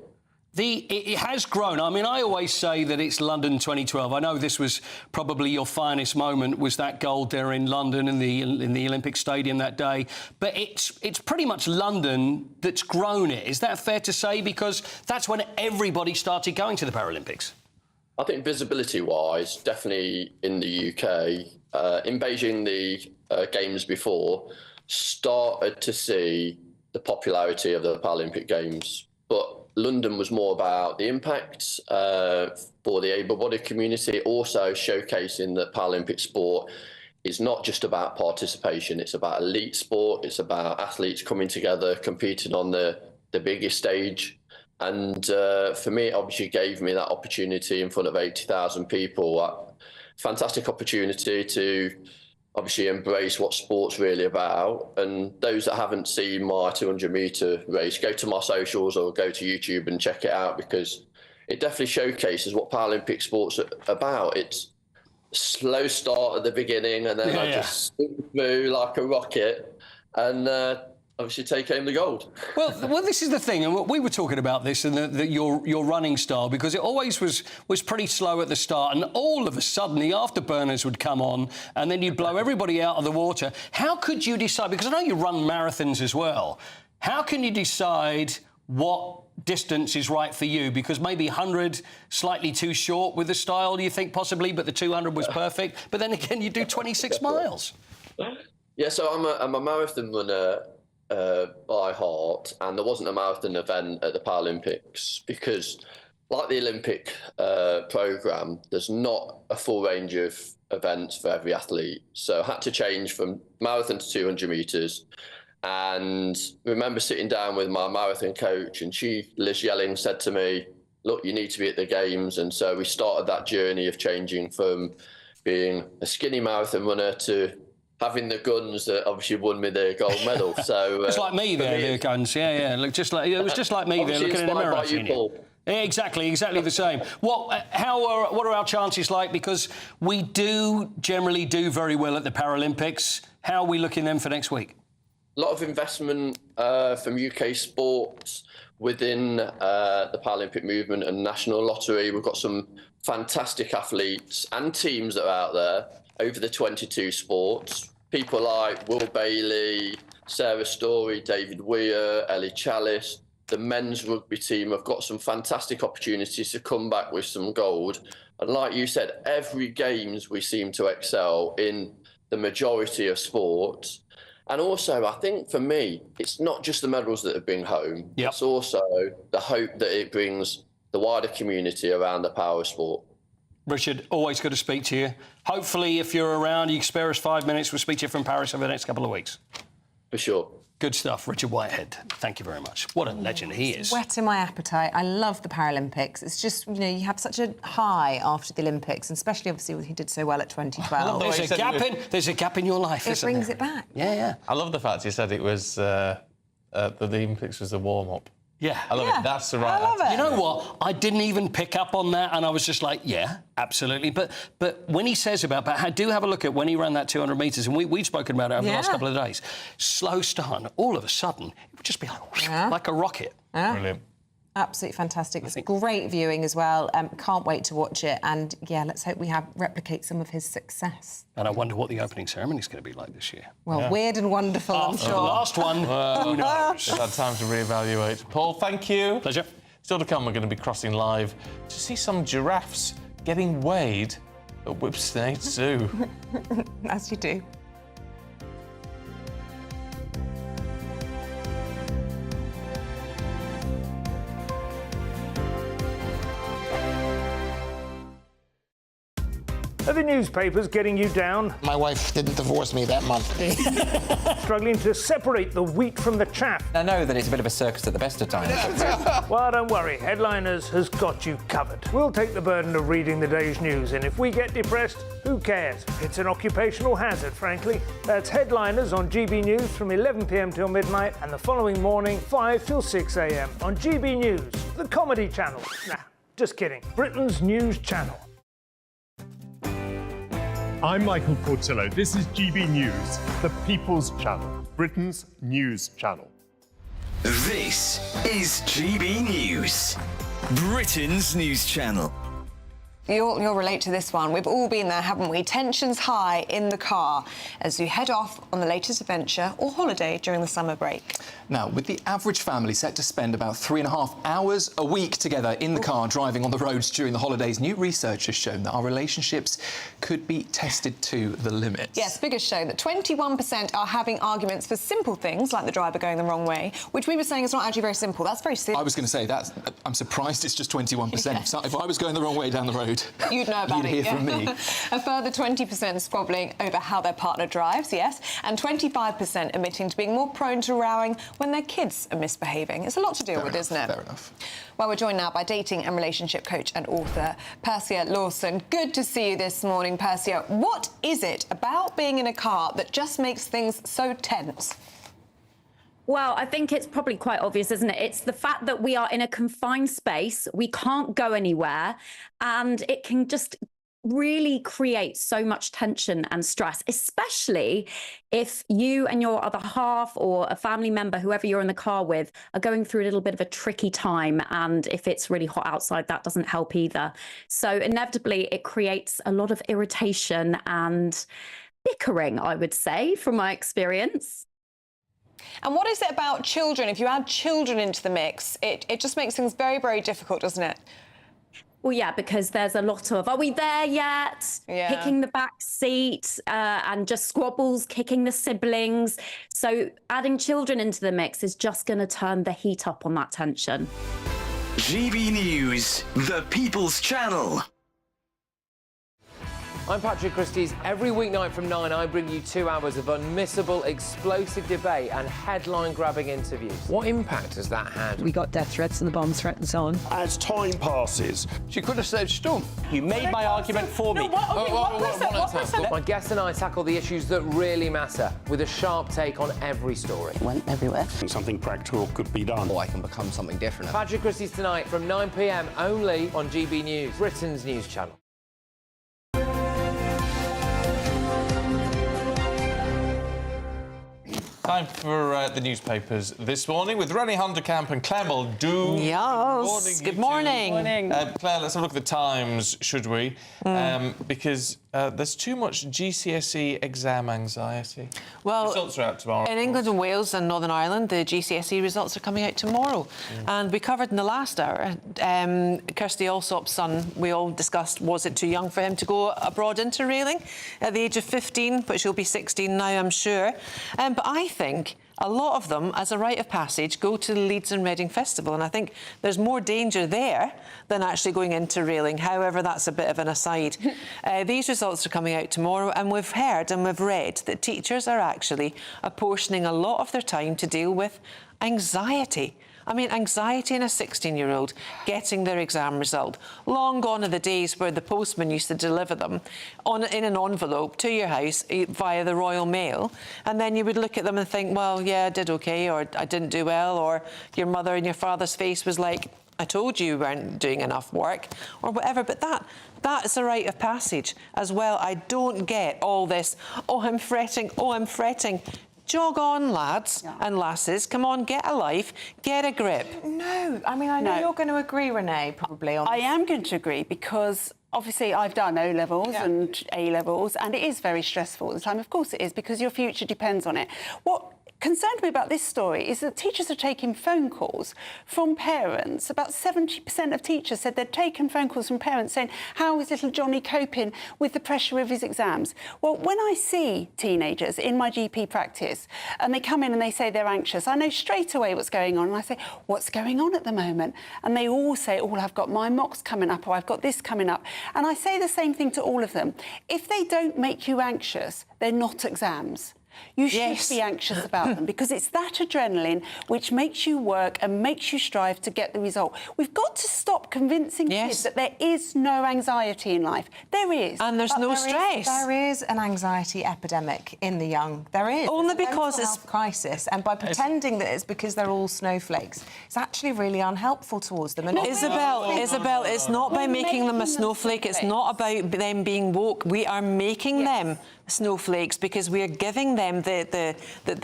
It has grown. I mean, I always say that it's London 2012. I know this was probably your finest moment, was that gold there in London in the Olympic Stadium that day. But it's pretty much London that's grown it. Is that fair to say? Because that's when everybody started going to the Paralympics.
I think visibility-wise, definitely in the UK. In Beijing, the Games before, started to see the popularity of the Paralympic Games. But London was more about the impact for the able-bodied community, also showcasing the Paralympic sport is not just about participation. It's about elite sport. It's about athletes coming together, competing on the biggest stage. And for me, it obviously gave me that opportunity in front of 80,000 people. Fantastic opportunity to obviously embrace what sport's really about. And those that haven't seen my 200-metre race, go to my socials or go to YouTube and check it out, because it definitely showcases what Paralympic sport's about. It's a slow start at the beginning, and then I just move like a rocket and obviously take home the gold.
Well, this is the thing, and we were talking about this and your running style, because it always was pretty slow at the start, and all of a sudden the afterburners would come on, and then you'd blow everybody out of the water. How could you decide? Because I know you run marathons as well. How can you decide what distance is right for you? Because maybe 100 slightly too short with the style, you think, possibly, but the 200 was perfect. But then again, you do 26 miles.
Yeah, so I'm a marathon runner by heart, and there wasn't a marathon event at the Paralympics because, like the Olympic programme, there's not a full range of events for every athlete. So I had to change from marathon to 200 metres. And I remember sitting down with my marathon coach, and Liz Yelling, said to me, look, you need to be at the Games. And so we started that journey of changing from being a skinny marathon runner to having the guns that obviously won me the gold medal. So
it's like me there, the guns. Yeah. Look, it was just like me there, looking in the mirror. Exactly the same. What are our chances like? Because we generally do very well at the Paralympics. How are we looking then for next week?
A lot of investment from UK sports within the Paralympic movement and National Lottery. We've got some fantastic athletes and teams that are out there over the 22 sports. People like Will Bailey, Sarah Story, David Weir, Ellie Chalice. The men's rugby team have got some fantastic opportunities to come back with some gold. And like you said, every Games we seem to excel in the majority of sports. And also, I think for me, it's not just the medals that have been home. Yep. It's also the hope that it brings the wider community around the power of sport.
Richard, always good to speak to you. Hopefully, if you're around, you can spare us 5 minutes. We'll speak to you from Paris over the next couple of weeks.
For sure.
Good stuff, Richard Whitehead. Thank you very much. What a legend he is.
Whetting my appetite. I love the Paralympics. It's just, you have such a high after the Olympics, and especially, obviously, when he did so well at 2012.
There's a gap in your life,
It brings it back.
Yeah.
I love the fact you said it was the Olympics was a warm-up.
Yeah.
I love it. That's the right
attitude.
You know what? I didn't even pick up on that, and I was just like, yeah, absolutely. But when he says about do have a look at when he ran that 200 metres, and we've spoken about it over the last couple of days. Slow start, and all of a sudden, it would just be like a rocket.
Yeah.
Brilliant.
Absolutely fantastic. It's great viewing as well. Can't wait to watch it. And, yeah, let's hope we replicate some of his success.
And I wonder what the opening ceremony is going to be like this year.
Well, weird and wonderful, I'm sure.
The last one, who knows?
We've had time to reevaluate. Paul, thank you.
Pleasure.
Still to come, we're going to be crossing live to see some giraffes getting weighed at Whipsnade Zoo.
As you do.
Are the newspapers getting you down?
My wife didn't divorce me that month.
Struggling to separate the wheat from the chaff?
I know that it's a bit of a circus at the best of times.
Well, don't worry. Headliners has got you covered. We'll take the burden of reading the day's news, and if we get depressed, who cares? It's an occupational hazard, frankly. That's Headliners on GB News from 11 p.m. till midnight, and the following morning, 5 till 6 a.m. on GB News, the comedy channel. Nah, just kidding. Britain's news channel.
I'm Michael Portillo. This is GB News, the People's Channel, Britain's news channel.
This is GB News, Britain's news channel.
You'll relate to this one. We've all been there, haven't we? Tensions high in the car as you head off on the latest adventure or holiday during the summer break.
Now, with the average family set to spend about 3.5 hours a week together in the car driving on the roads during the holidays, new research has shown that our relationships could be tested to the limit.
Yes, figures show that 21% are having arguments for simple things like the driver going the wrong way, which we were saying is not actually very simple. That's very serious.
I was going to say that. I'm surprised it's just 21%.
Yes.
If I was going the wrong way down the road,
You'd know about
You'd hear from me.
A further 20% squabbling over how their partner drives, yes, and 25% admitting to being more prone to rowing when their kids are misbehaving. It's a lot to deal with, isn't it?
Fair enough.
Well, we're joined now by dating and relationship coach and author Persia Lawson. Good to see you this morning, Persia. What is it about being in a car that just makes things so tense?
Well, I think it's probably quite obvious, isn't it? It's the fact that we are in a confined space, we can't go anywhere, and it can just really create so much tension and stress, especially if you and your other half or a family member, whoever you're in the car with, are going through a little bit of a tricky time. And if it's really hot outside, that doesn't help either. So inevitably, it creates a lot of irritation and bickering, I would say, from my experience.
And what is it about children? If you add children into the mix, it just makes things very, very difficult, doesn't it?
Well, yeah, because there's a lot of, are we there yet?
Yeah.
Kicking the back seat and just squabbles, kicking the siblings. So adding children into the mix is just going to turn the heat up on that tension.
GB News, the People's Channel.
I'm Patrick Christie's. Every weeknight from 9, I bring you 2 hours of unmissable, explosive debate and headline-grabbing interviews. What impact has that had?
We got death threats and the bomb threat and so on.
As time passes,
She could have saved Storm.
you made my argument for me.
My guest and I tackle the issues that really matter with a sharp take on every story.
Went everywhere.
Something practical could be done.
Or I can become something different. Patrick Christie's tonight from 9 p.m. only on GB News, Britain's news channel.
Time for the newspapers this morning with Rennie Hunderkamp and Claire Muldoon.
Yes. Good morning.
Claire, let's have a look at the Times, should we? Because there's too much GCSE exam anxiety.
Well,
results are out tomorrow.
In England and Wales and Northern Ireland, the GCSE results are coming out tomorrow. And we covered in the last hour, Kirsty Allsop's son, we all discussed, was it too young for him to go abroad into railing at the age of 15, which he'll be 16 now, I'm sure. But I think a lot of them, as a rite of passage, go to the Leeds and Reading Festival, and I think there's more danger there than actually going into railing. However, that's a bit of an aside. These results are coming out tomorrow, and we've heard and we've read that teachers are actually apportioning a lot of their time to deal with anxiety. I mean, anxiety in a 16-year-old getting their exam result. Long gone are the days where the postman used to deliver them in an envelope to your house via the Royal Mail, and then you would look at them and think, well, yeah, I did OK, or I didn't do well, or your mother and your father's face was like, I told you weren't doing enough work, or whatever. But that's a rite of passage as well. I don't get all this, oh, I'm fretting, oh, I'm fretting. Jog on, lads and lasses. Come on, get a life, get a grip.
No, I mean, I know you're going to agree, Renee, probably on
I am going to agree because obviously I've done O-levels and A-levels, and it is very stressful at the time. Of course it is, because your future depends on it. What concerned me about this story is that teachers are taking phone calls from parents. About 70% of teachers said they'd taken phone calls from parents saying, how is little Johnny coping with the pressure of his exams? Well, when I see teenagers in my GP practice and they come in and they say they're anxious, I know straight away what's going on. And I say, what's going on at the moment? And they all say, oh, I've got my mocks coming up, or I've got this coming up. And I say the same thing to all of them. If they don't make you anxious, they're not exams. You should be anxious about them, because it's that adrenaline which makes you work and makes you strive to get the result. We've got to stop convincing kids that there is no anxiety in life. There is.
And there's no stress. There is an anxiety epidemic in the young. There is.
Only because
it's a crisis. And by pretending that it's because they're all snowflakes, it's actually really unhelpful towards them. And
Isabel, it's not by making them a snowflake. It's not about them being woke. We are making them snowflakes because we are giving them the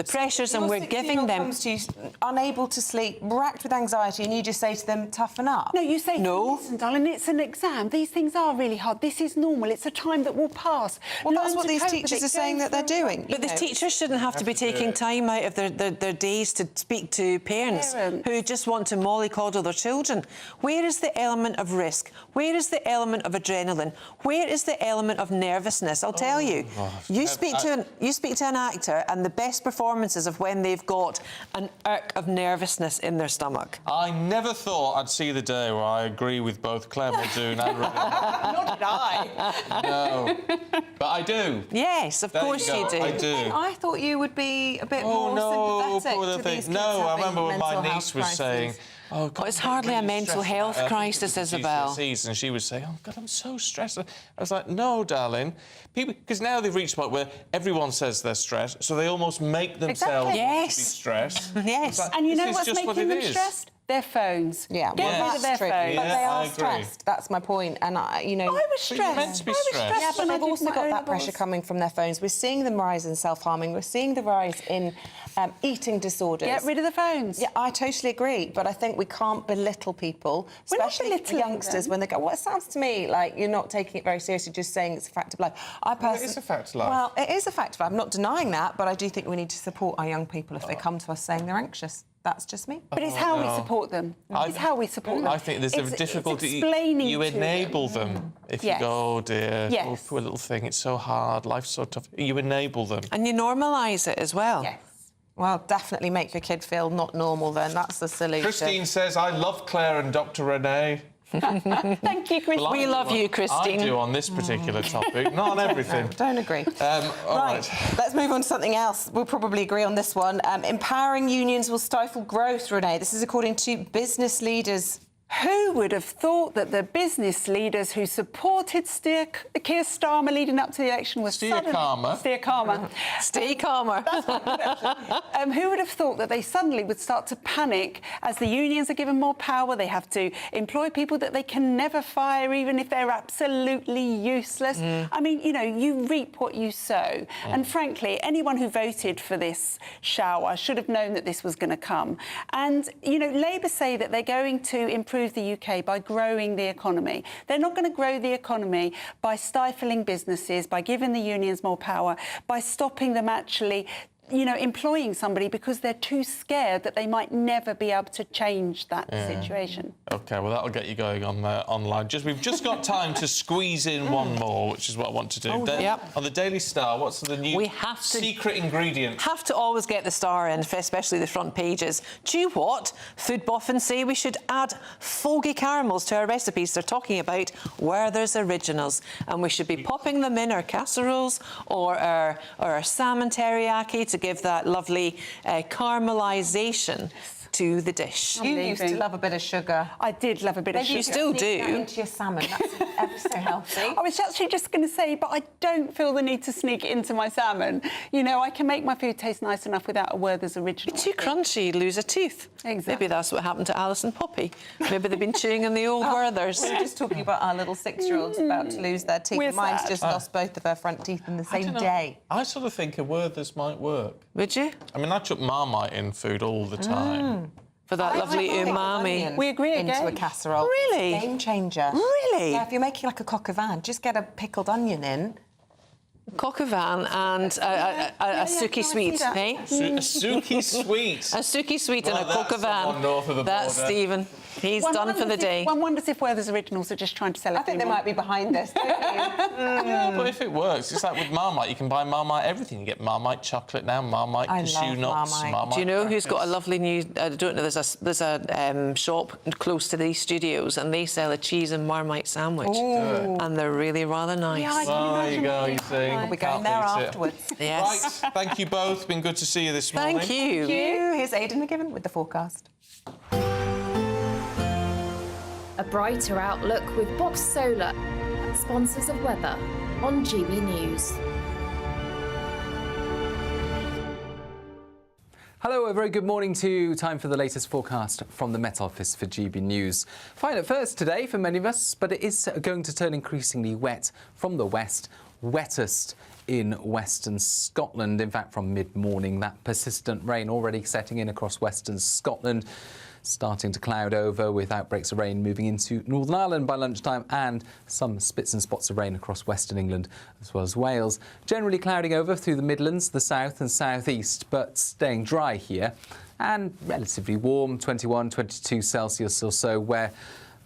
pressures, and we're giving them.
Comes to you unable to sleep, racked with anxiety, and you just say to them, "Toughen up."
No, you say, "Listen, darling, it's an exam. These things are really hard. This is normal. It's a time that will pass."
Well, that's what these teachers are saying that they're doing.
But the teachers shouldn't have to be taking time out of their days to speak to parents who just want to mollycoddle their children. Where is the element of risk? Where is the element of adrenaline? Where is the element of nervousness? I'll tell you. You speak to an actor, and the best performances of when they've got an irk of nervousness in their stomach.
I never thought I'd see the day where I agree with both Claire Muldoon and Rebecca.
Nor did I.
No, but I do.
Yes, of course you do.
I do.
I thought you would be a bit more sympathetic to these kids
No, I remember when my
mental
niece
health
was
crises.
saying, "Oh God,
it's hardly a mental health crisis, Isabel."
GCSEs, and she would say, "Oh God, I'm so stressed." I was like, "No, darling, people," because now they've reached a point where everyone says they're stressed, so they almost make themselves be stressed.
Yes.
Like,
And you know
this is
what's
just what
making
it
them
is.
stressed? Their phones.
Yeah,
Get rid of their phones.
But they are
I agree.
stressed. That's my point. And I
was stressed.
You're meant to be stressed.
Yeah, but
when I
they've
did
also
my
got that
O-levels.
pressure coming from their phones. We're seeing the rise in self-harming. We're seeing the rise in eating disorders.
Get rid of the phones.
Yeah, I totally agree. But I think we can't belittle people,
We're not
especially
belittling
youngsters,
them.
when they go, well, it sounds to me like you're not taking it very seriously, just saying it's a fact of life.
It is a fact of life.
Well, it is a fact of life. I'm not denying that, but I do think we need to support our young people if they come to us saying they're anxious. That's just me.
But it's how we support them. It's how we support them.
I think there's a difficulty.
It's explaining
you
to
enable
them.
them. If
Yes.
you go, oh dear,
Yes.
oh, poor little thing, it's so hard, life's so tough. You enable them.
And you normalise it as well.
Yes. Well, definitely make your kid feel not normal then. That's the solution.
Christine says, I love Claire and Dr. Renee.
Thank you, Christine.
Well,
We love you, Christine.
I do on this particular topic, not on everything.
No, don't agree.
All right.
Let's move on to something else. We'll probably agree on this one. Empowering unions will stifle growth, Renee. This is according to business leaders.
Who would have thought that the business leaders who supported Keir Starmer leading up to the election was
Steer calmer.
Steer calmer.
Stay calmer.
Who would have thought that they suddenly would start to panic as the unions are given more power? They have to employ people that they can never fire, even if they're absolutely useless. I mean, you know, you reap what you sow. And frankly, anyone who voted for this shower should have known that this was going to come. And, you know, Labour say that they're going to improve the UK by growing the economy. They're not going to grow the economy by stifling businesses, by giving the unions more power, by stopping them actually, you know, employing somebody because they're too scared that they might never be able to change that situation.
OK, well, that'll get you going on online. We've just got time to squeeze in one more, which is what I want to do. On the Daily Star, what's the new secret ingredient?
Have to always get the Star in, especially the front pages. Do you what? Food boffins say we should add foggy caramels to our recipes. They're talking about Werther's Originals, and we should be popping them in our casseroles or our salmon teriyaki to give that lovely caramelisation to the dish.
You used to love a bit of sugar.
I did love a bit of sugar.
You still do.
Into your salmon. That's ever so healthy.
I was actually just going to say, but I don't feel the need to sneak it into my salmon. You know, I can make my food taste nice enough without a Werther's Original.
Too crunchy, you'd lose a tooth.
Exactly.
Maybe that's what happened to Alice and Poppy. Maybe they've been chewing on the old Werther's.
We were just talking about our little 6-year-olds about to lose their teeth.
We're
Mine's
sad.
just lost both of her front teeth in the
I
same
don't know.
day.
I sort of think a Werther's might work.
Would you?
I mean, I chuck Marmite in food all the time.
For that lovely umami.
We agree
into
again.
a casserole.
Really?
Game changer.
Really?
Yeah, if you're making like a coq au vin, just get a pickled onion in.
Coq au vin and a suki sweet, eh?
A suki sweet.
A suki sweet
Well,
and a coq au
that's someone north of the
vin. That's
border.
Stephen. He's done for the day.
One wonders if Werther's Originals are just trying to sell it.
I think they might be behind this, don't you?
Yeah, but if it works, it's like with Marmite. You can buy Marmite everything. You get Marmite chocolate now, Marmite
I
cashew
love
nuts,
Marmite.
Do you know who's got a
crackers.
lovely new... I don't know, there's a shop close to these studios and they sell a cheese and Marmite sandwich. And they're really rather nice.
Yeah, I can
Well, there you
imagine
go,
what
you
they
see.
like.
We're going there
Can't beat it.
afterwards.
Yes.
Right, thank you both. Been good to see you this morning.
Thank you.
Here's Aidan McGibbon with the forecast.
A brighter outlook with Box Solar, sponsors of weather on GB News.
Hello, a very good morning to you. Time for the latest forecast from the Met Office for GB News. Fine at first today for many of us, but it is going to turn increasingly wet from the west, wettest in western Scotland. In fact, from mid-morning, that persistent rain already setting in across western Scotland, starting to cloud over with outbreaks of rain moving into Northern Ireland by lunchtime and some spits and spots of rain across western England as well as Wales. Generally clouding over through the Midlands, the south and southeast, but staying dry here and relatively warm, 21, 22 Celsius or so, where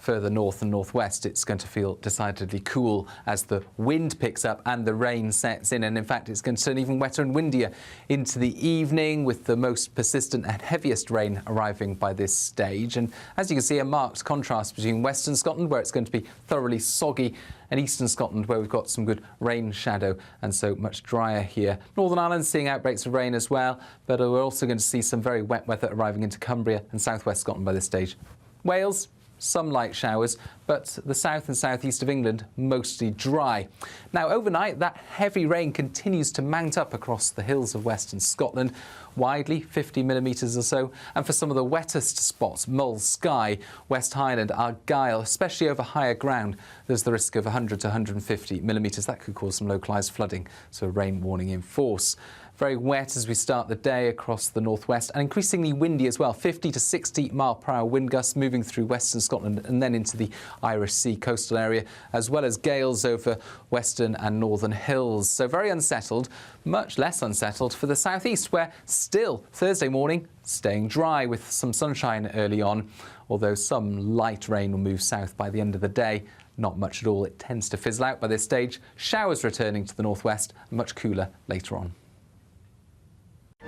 further north and northwest, it's going to feel decidedly cool as the wind picks up and the rain sets in. And in fact, it's going to turn even wetter and windier into the evening, with the most persistent and heaviest rain arriving by this stage. And as you can see, a marked contrast between western Scotland, where it's going to be thoroughly soggy, and eastern Scotland, where we've got some good rain shadow and so much drier here. Northern Ireland seeing outbreaks of rain as well, but we're also going to see some very wet weather arriving into Cumbria and southwest Scotland by this stage. Wales, some light showers, but the south and southeast of England mostly dry. Now, overnight, that heavy rain continues to mount up across the hills of western Scotland, widely 50 millimetres or so, and for some of the wettest spots, Mull, Skye, West Highland, Argyll, especially over higher ground, there's the risk of 100 to 150 millimetres. That could cause some localised flooding, so a rain warning in force. Very wet as we start the day across the northwest, and increasingly windy as well. 50 to 60 mile-per-hour wind gusts moving through western Scotland and then into the Irish Sea coastal area, as well as gales over western and northern hills. So very unsettled, much less unsettled for the southeast, where still Thursday morning staying dry with some sunshine early on, although some light rain will move south by the end of the day. Not much at all. It tends to fizzle out by this stage. Showers returning to the northwest, much cooler later on.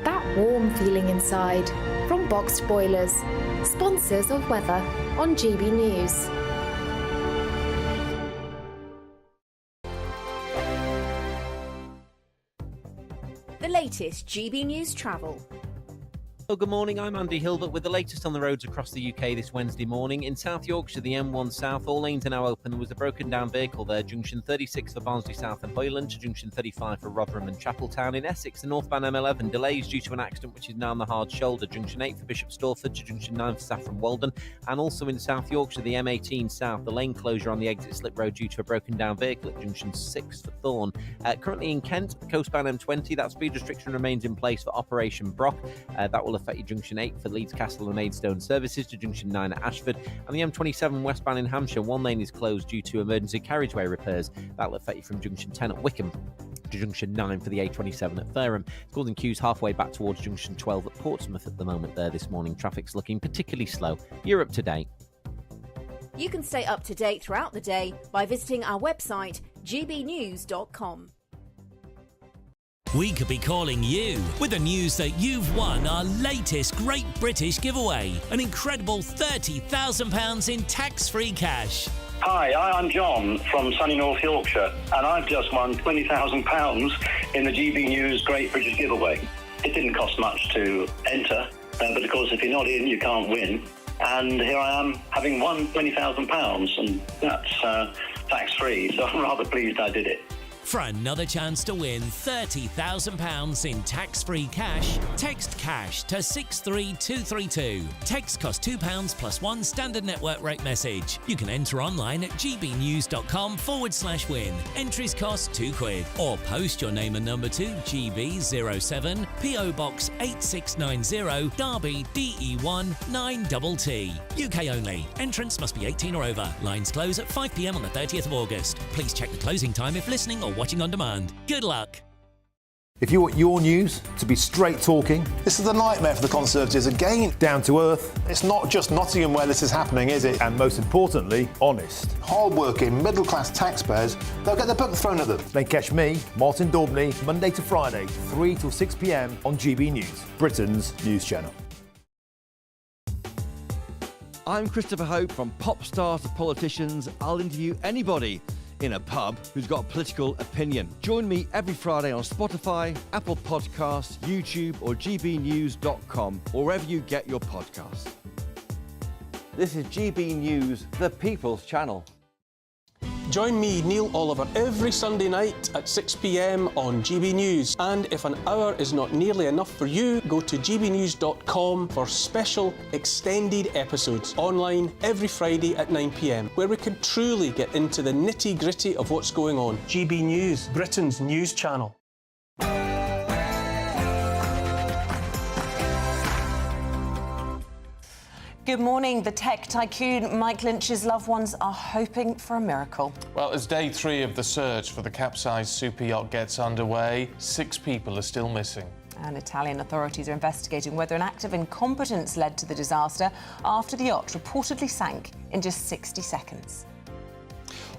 That warm feeling inside from Boxed Boilers, sponsors of weather on GB News.
The latest GB News travel.
Well, good morning, I'm Andy Hilbert with the latest on the roads across the UK this Wednesday morning. In South Yorkshire, the M1 South, all lanes are now open. There was a broken down vehicle there, junction 36 for Barnsley South and Hoyland to junction 35 for Rotherham and Chapeltown. In Essex, the northbound M11 delays due to an accident which is now on the hard shoulder, junction 8 for Bishop Stortford to junction 9 for Saffron Walden. And also in South Yorkshire, the M18 South, the lane closure on the exit slip road due to a broken down vehicle at junction 6 for Thorn. Currently in Kent, the coastbound M20, that speed restriction remains in place for Operation Brock. That will affect you junction 8 for Leeds Castle and Maidstone services to junction 9 at Ashford. And the M27 westbound in Hampshire, one lane is closed due to emergency carriageway repairs. That will affect you from junction 10 at Wickham to junction 9 for the A27 at Fareham. It's causing queues halfway back towards junction 12 at Portsmouth at the moment there this morning. Traffic's looking particularly slow. You're up to date.
You can stay up to date throughout the day by visiting our website, gbnews.com.
We could be calling you with the news that you've won our latest Great British giveaway, an incredible £30,000 in tax-free cash.
Hi, I'm John from sunny North Yorkshire, and I've just won £20,000 in the GB News Great British giveaway. It didn't cost much to enter, but of course if you're not in, you can't win. And here I am having won £20,000, and that's tax-free, so I'm rather pleased I did it.
For another chance to win £30,000 in tax-free cash, text CASH to 63232. Text costs £2 plus one standard network rate message. You can enter online at gbnews.com/win. Entries cost £2. Or post your name and number to GB07 PO Box 8690 Derby DE1 9TT. UK only. Entrance must be 18 or over. Lines close at 5 p.m. on the 30th of August. Please check the closing time if listening or watching on demand. Good luck.
If you want your news to be straight talking,
this is the nightmare for the Conservatives again.
Down to earth.
It's not just Nottingham where this is happening, is it?
And most importantly, honest.
Hard-working, middle-class taxpayers, they'll get their book thrown at them.
Then catch me, Martin Daubney, Monday to Friday, 3 till 6 p.m. on GB News, Britain's news channel.
I'm Christopher Hope. From pop stars to politicians, I'll interview anybody in a pub who's got a political opinion. Join me every Friday on Spotify, Apple Podcasts, YouTube or gbnews.com, or wherever you get your podcasts.
This is GB News, the People's Channel.
Join me, Neil Oliver, every Sunday night at 6 p.m. on GB News. And if an hour is not nearly enough for you, go to gbnews.com for special extended episodes online every Friday at 9 p.m, where we can truly get into the nitty-gritty of what's going on. GB News, Britain's news channel.
Good morning. The tech tycoon Mike Lynch's loved ones are hoping for a miracle.
Well, as day 3 of the search for the capsized super yacht gets underway, 6 people are still missing.
And Italian authorities are investigating whether an act of incompetence led to the disaster after the yacht reportedly sank in just 60 seconds.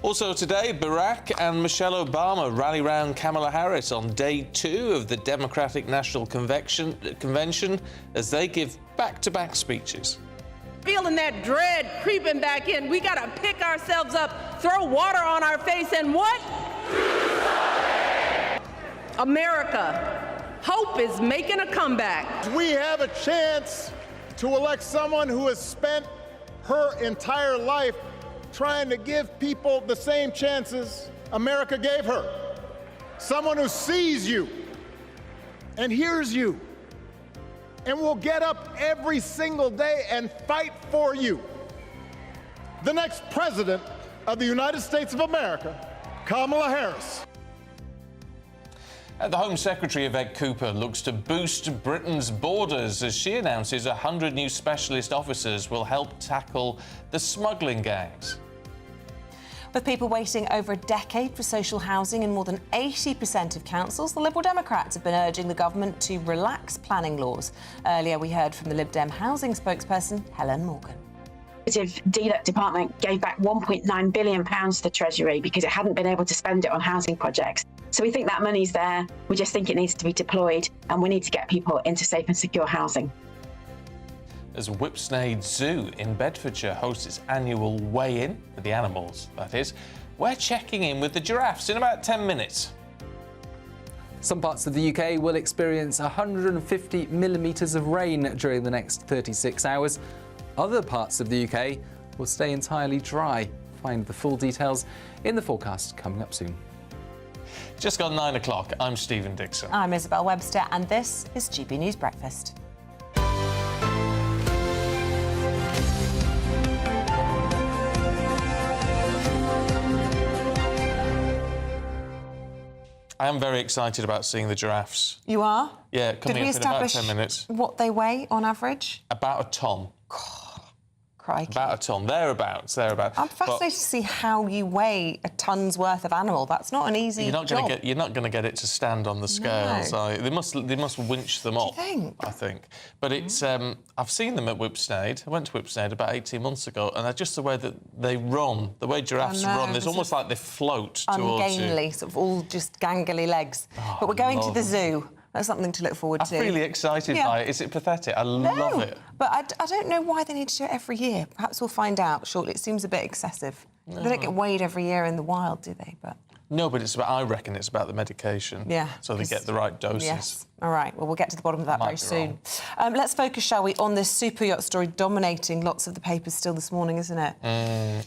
Also today, Barack and Michelle Obama rally round Kamala Harris on day 2 of the Democratic National Convention as they give back-to-back speeches.
Feeling that dread creeping back in, we gotta pick ourselves up, throw water on our face, and what? America. Hope is making a comeback.
We have a chance to elect someone who has spent her entire life trying to give people the same chances America gave her. Someone who sees you and hears you and will get up every single day and fight for you. The next president of the United States of America, Kamala Harris.
The Home Secretary, Yvette Cooper, looks to boost Britain's borders as she announces 100 new specialist officers will help tackle the smuggling gangs.
With people waiting over a decade for social housing in more than 80% of councils, the Liberal Democrats have been urging the government to relax planning laws. Earlier, we heard from the Lib Dem housing spokesperson, Helen Morgan.
The DLUC department gave back £1.9 billion to the Treasury because it hadn't been able to spend it on housing projects. So we think that money's there. We just think it needs to be deployed, and we need to get people into safe and secure housing.
As Whipsnade Zoo in Bedfordshire hosts its annual weigh-in for the animals, that is, we're checking in with the giraffes in about 10 minutes.
Some parts of the UK will experience 150 millimetres of rain during the next 36 hours. Other parts of the UK will stay entirely dry. Find the full details in the forecast coming up soon.
Just gone 9 o'clock. I'm Stephen Dixon.
I'm Isabel Webster, and this is GB News Breakfast.
I am very excited about seeing the giraffes.
You are?
Yeah, coming up in about 10 minutes.
What they weigh on average?
About a tonne.
Crikey.
About a tonne, thereabouts.
I'm fascinated to see how you weigh a tonne's worth of animal. That's not an easy job.
You're not going to get it to stand on the scales.
No.
They must winch them up.
Do you think?
I think. But it's I've seen them at Whipsnade. I went to Whipsnade about 18 months ago, and just the way that they run, the way giraffes run, it's almost like they float towards you.
Ungainly, sort of all just gangly legs. But we're going to the zoo. That's something to look forward to.
I'm really excited by it. Is it pathetic? I love it.
But I don't know why they need to do it every year. Perhaps we'll find out shortly. It seems a bit excessive.
No.
They don't get weighed every year in the wild, do they? But
no, but I reckon it's about the medication.
Yeah.
So they get the right doses.
Yes. All right. Well, we'll get to the bottom of that very soon. Let's focus, shall we, on this super yacht story dominating lots of the papers still this morning, isn't it?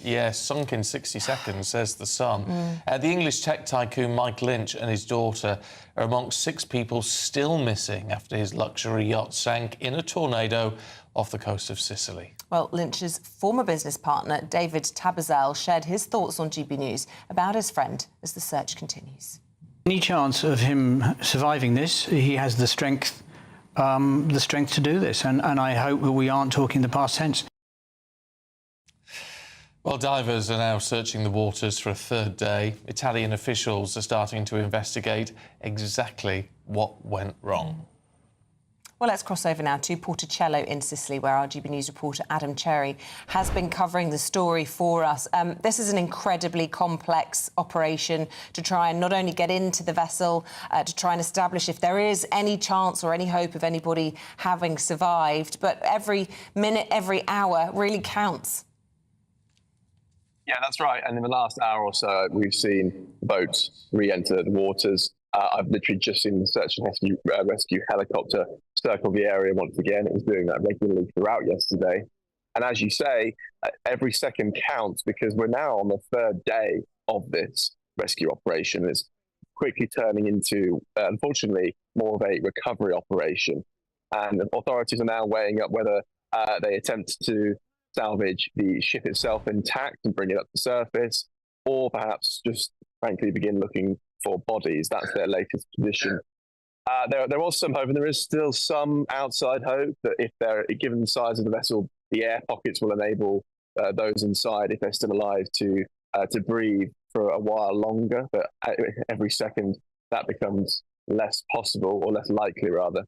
Yes, sunk in 60 seconds, says The Sun. The English tech tycoon Mike Lynch and his daughter are amongst 6 people still missing after his luxury yacht sank in a tornado off the coast of Sicily.
Well, Lynch's former business partner, David Tabazel, shared his thoughts on GB News about his friend as the search continues.
Any chance of him surviving this, he has the strength to do this, and I hope that we aren't talking the past tense.
Well, divers are now searching the waters for a third day. Italian officials are starting to investigate exactly what went wrong.
Well, let's cross over now to Porticello in Sicily, where our GB News reporter Adam Cherry has been covering the story for us. This is an incredibly complex operation to try and not only get into the vessel, to try and establish if there is any chance or any hope of anybody having survived, but every minute, every hour really counts.
Yeah, that's right. And in the last hour or so, we've seen boats re-enter the waters. I've literally just seen the search and rescue helicopter circle the area once again. It was doing that regularly throughout yesterday. And as you say, every second counts because we're now on the third day of this rescue operation. It's quickly turning into, unfortunately, more of a recovery operation. And authorities are now weighing up whether they attempt to salvage the ship itself intact and bring it up to surface, or perhaps just frankly begin looking for bodies. That's their latest position. There was some hope, and there is still some outside hope that if they're given the size of the vessel, the air pockets will enable those inside, if they're still alive, to breathe for a while longer. But every second that becomes less possible, or less likely rather.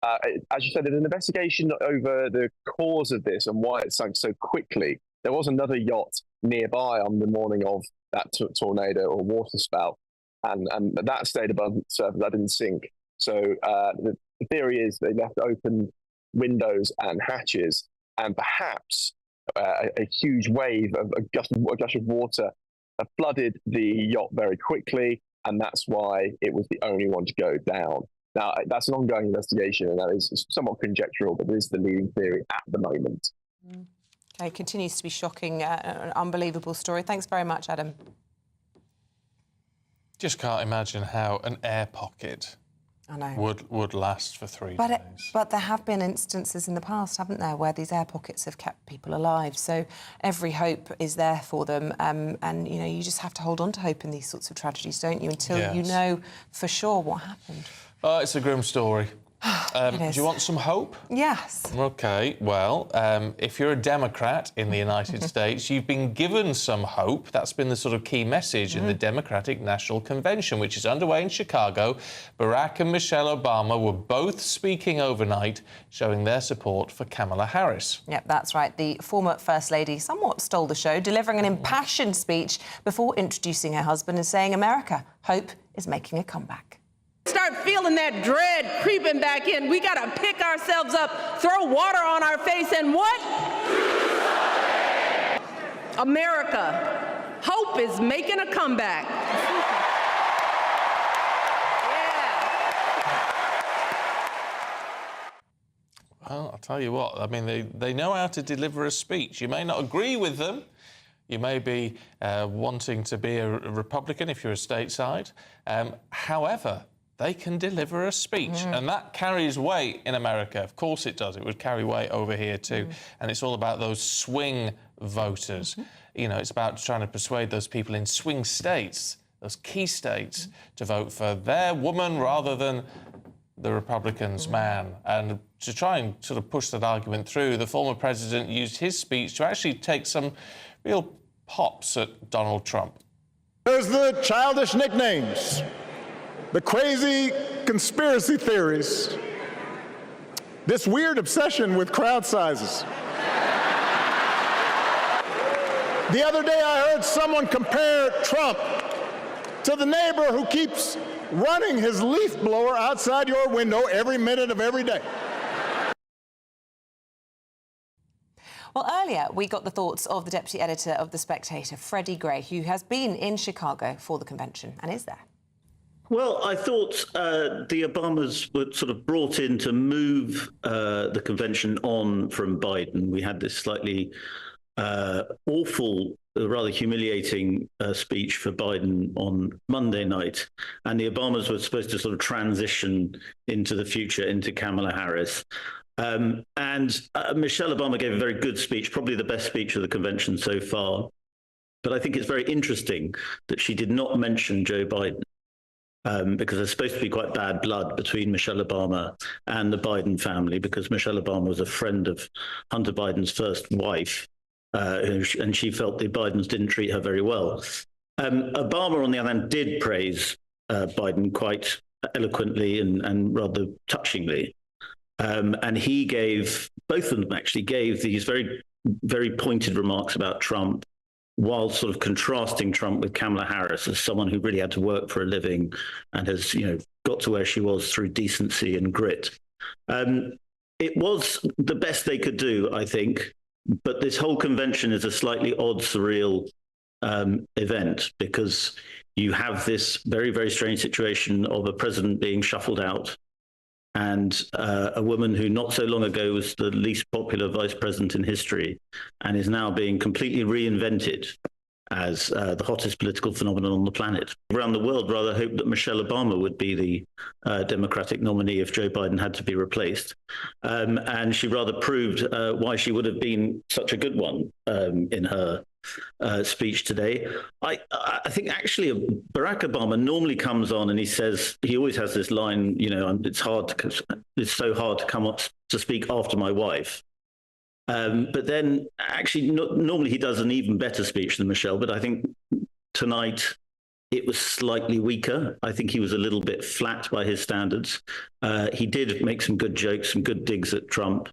As you said, there's an investigation over the cause of this and why it sank so quickly. There was another yacht nearby on the morning of that tornado or water spout, and that stayed above the surface. That didn't sink. So the theory is they left open windows and hatches, and perhaps a huge wave of a gush of water flooded the yacht very quickly, and that's why it was the only one to go down. Now, that's an ongoing investigation, and that is somewhat conjectural, but it is the leading theory at the moment.
Okay, continues to be shocking, an unbelievable story. Thanks very much, Adam.
Just can't imagine how an air pocket
I know.
would last for 3
But
days.
but there have been instances in the past, haven't there, where these air pockets have kept people alive. So every hope is there for them, and you know, you just have to hold on to hope in these sorts of tragedies, don't you? Until you know for sure what happened.
Oh, it's a grim story. Do you want some hope?
Yes.
OK, well, if you're a Democrat in the United States, you've been given some hope. That's been the sort of key message in the Democratic National Convention, which is underway in Chicago. Barack and Michelle Obama were both speaking overnight, showing their support for Kamala Harris.
Yep, that's right. The former First Lady somewhat stole the show, delivering an impassioned speech before introducing her husband and saying, America, hope is making a comeback.
Start feeling that dread creeping back in. We got to pick ourselves up, throw water on our face, and what? America, hope is making a comeback.
Well, I'll tell you what, I mean, they know how to deliver a speech. You may not agree with them. You may be wanting to be a Republican if you're a stateside. However, they can deliver a speech, and that carries weight in America. Of course it does. It would carry weight over here too. And it's all about those swing voters. You know, it's about trying to persuade those people in swing states, those key states, to vote for their woman rather than the Republicans' man. And to try and sort of push that argument through, the former president used his speech to actually take some real pops at Donald Trump.
There's the childish nicknames, the crazy conspiracy theories, this weird obsession with crowd sizes. The other day I heard someone compare Trump to the neighbor who keeps running his leaf blower outside your window every minute of every day.
Well, earlier we got the thoughts of the deputy editor of The Spectator, Freddie Gray, who has been in Chicago for the convention and is there.
Well, I thought the Obamas were sort of brought in to move the convention on from Biden. We had this slightly awful, rather humiliating speech for Biden on Monday night. And the Obamas were supposed to sort of transition into the future, into Kamala Harris. And Michelle Obama gave a very good speech, probably the best speech of the convention so far. But I think it's very interesting that she did not mention Joe Biden. Because there's supposed to be quite bad blood between Michelle Obama and the Biden family, because Michelle Obama was a friend of Hunter Biden's first wife, and she felt the Bidens didn't treat her very well. Obama, on the other hand, did praise Biden quite eloquently and rather touchingly. And he gave, both of them actually gave these very, very pointed remarks about Trump, while sort of contrasting Trump with Kamala Harris as someone who really had to work for a living and has, you know, got to where she was through decency and grit. It was the best they could do, I think. But this whole convention is a slightly odd, surreal event, because you have this very, very strange situation of a president being shuffled out and a woman who not so long ago was the least popular vice president in history and is now being completely reinvented as the hottest political phenomenon on the planet. Around the world, rather hoped that Michelle Obama would be the Democratic nominee if Joe Biden had to be replaced. And she rather proved why she would have been such a good one in her speech today. I think actually Barack Obama normally comes on and he says, he always has this line, you know, it's so hard to come up to speak after my wife. But then actually normally he does an even better speech than Michelle, but I think tonight it was slightly weaker. I think he was a little bit flat by his standards. He did make some good jokes, some good digs at Trump,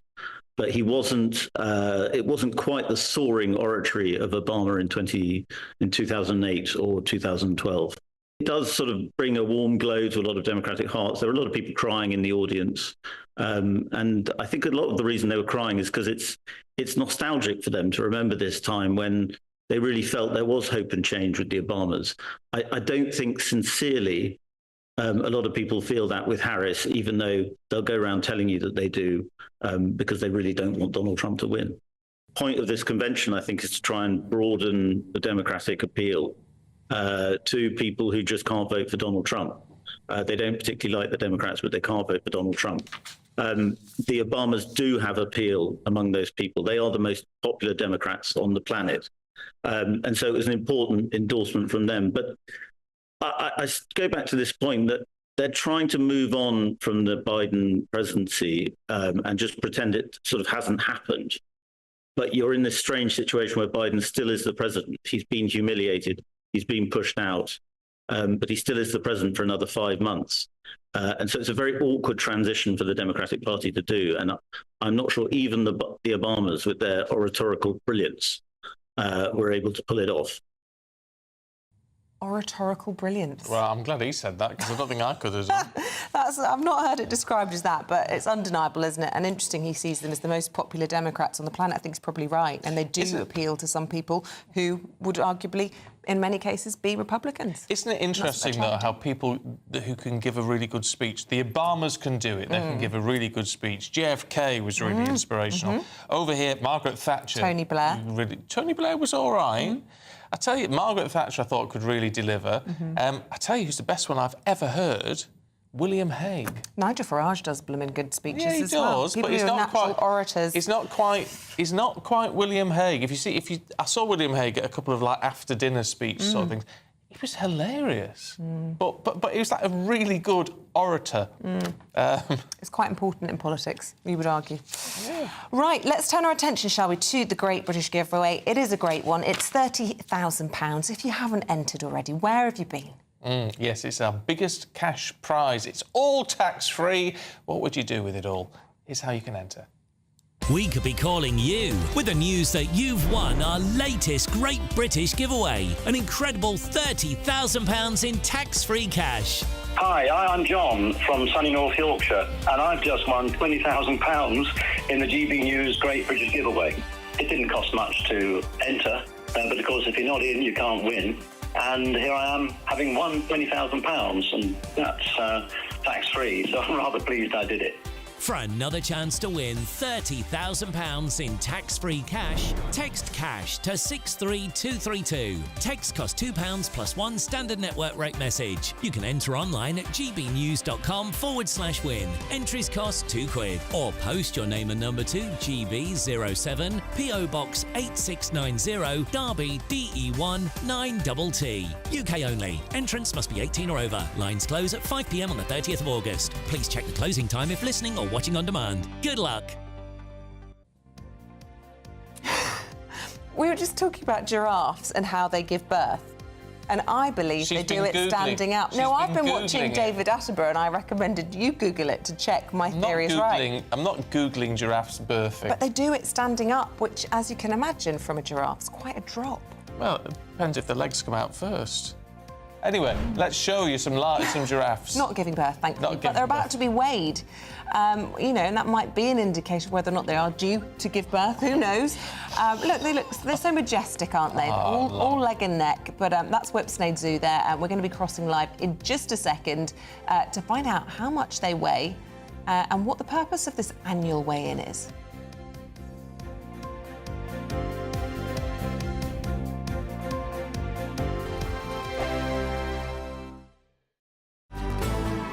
but he wasn't. It wasn't quite the soaring oratory of Obama in 2008 or 2012. It does sort of bring a warm glow to a lot of Democratic hearts. There were a lot of people crying in the audience, and I think a lot of the reason they were crying is because it's nostalgic for them to remember this time when they really felt there was hope and change with the Obamas. I don't think sincerely a lot of people feel that with Harris, even though they'll go around telling you that they do, because they really don't want Donald Trump to win. The point of this convention, I think, is to try and broaden the Democratic appeal to people who just can't vote for Donald Trump. They don't particularly like the Democrats, but they can't vote for Donald Trump. The Obamas do have appeal among those people. They are the most popular Democrats on the planet. And so it was an important endorsement from them. But I go back to this point that they're trying to move on from the Biden presidency and just pretend it sort of hasn't happened. But you're in this strange situation where Biden still is the president. He's been humiliated. He's been pushed out. But he still is the president for another 5 months. And so it's a very awkward transition for the Democratic Party to do. And I'm not sure even the Obamas, with their oratorical brilliance, were able to pull it off.
Oratorical brilliance.
Well, I'm glad he said that, because I don't think I could as well.
I've not heard it described as that, but it's undeniable, isn't it? And interesting, he sees them as the most popular Democrats on the planet. I think he's probably right. And they do appeal to some people who would arguably, in many cases, be Republicans.
Isn't it interesting, though, how people who can give a really good speech, the Obamas can do it, they can give a really good speech. JFK was really inspirational. Over here, Margaret Thatcher.
Tony Blair.
Tony Blair was all right. I tell you, Margaret Thatcher I thought could really deliver. I tell you who's the best one I've ever heard, William Hague.
Nigel Farage does blooming good speeches
he
as
does,
well.
but
People
he's
who are
not
natural
quite
orators.
He's not quite William Hague. I saw William Hague at a couple of after dinner speech sort of things. He was hilarious, but he was like a really good orator.
It's quite important in politics, you would argue. Yeah. Right, let's turn our attention, shall we, to the Great British Giveaway. It is a great one. It's £30,000. If you haven't entered already, where have you been?
Yes, it's our biggest cash prize. It's all tax-free. What would you do with it all? Here's how you can enter.
We could be calling you with the news that you've won our latest Great British Giveaway, an incredible £30,000 in tax-free cash.
Hi, I'm John from sunny North Yorkshire, and I've just won £20,000 in the GBNews Great British Giveaway. It didn't cost much to enter, but of course if you're not in, you can't win. And here I am, having won £20,000, and that's tax-free, so I'm rather pleased I did it.
For another chance to win £30,000 in tax-free cash, text CASH to 63232. Text costs £2 plus one standard network rate message. You can enter online at gbnews.com/win. Entries cost £2. Or post your name and number to GB07 PO Box 8690 Derby DE1 9TT. UK only. Entrance must be 18 or over. Lines close at 5 p.m. on the 30th of August. Please check the closing time if listening or watching on demand. Good luck.
We were just talking about giraffes and how they give birth. And I believe they do it standing up. No, I've been watching David Attenborough and I recommended you Google it to check my theory is right.
I'm not Googling giraffes birthing.
But they do it standing up, which, as you can imagine from a giraffe, is quite a drop.
Well, it depends if the legs come out first. Anyway, let's show you some giraffes.
Not giving birth, thankfully, but they're about to be weighed. You know, and that might be an indication of whether or not they are due to give birth. Who knows? They're so majestic, aren't they? All leg and neck. But that's Whipsnade Zoo there, and we're going to be crossing live in just a second to find out how much they weigh and what the purpose of this annual weigh-in is.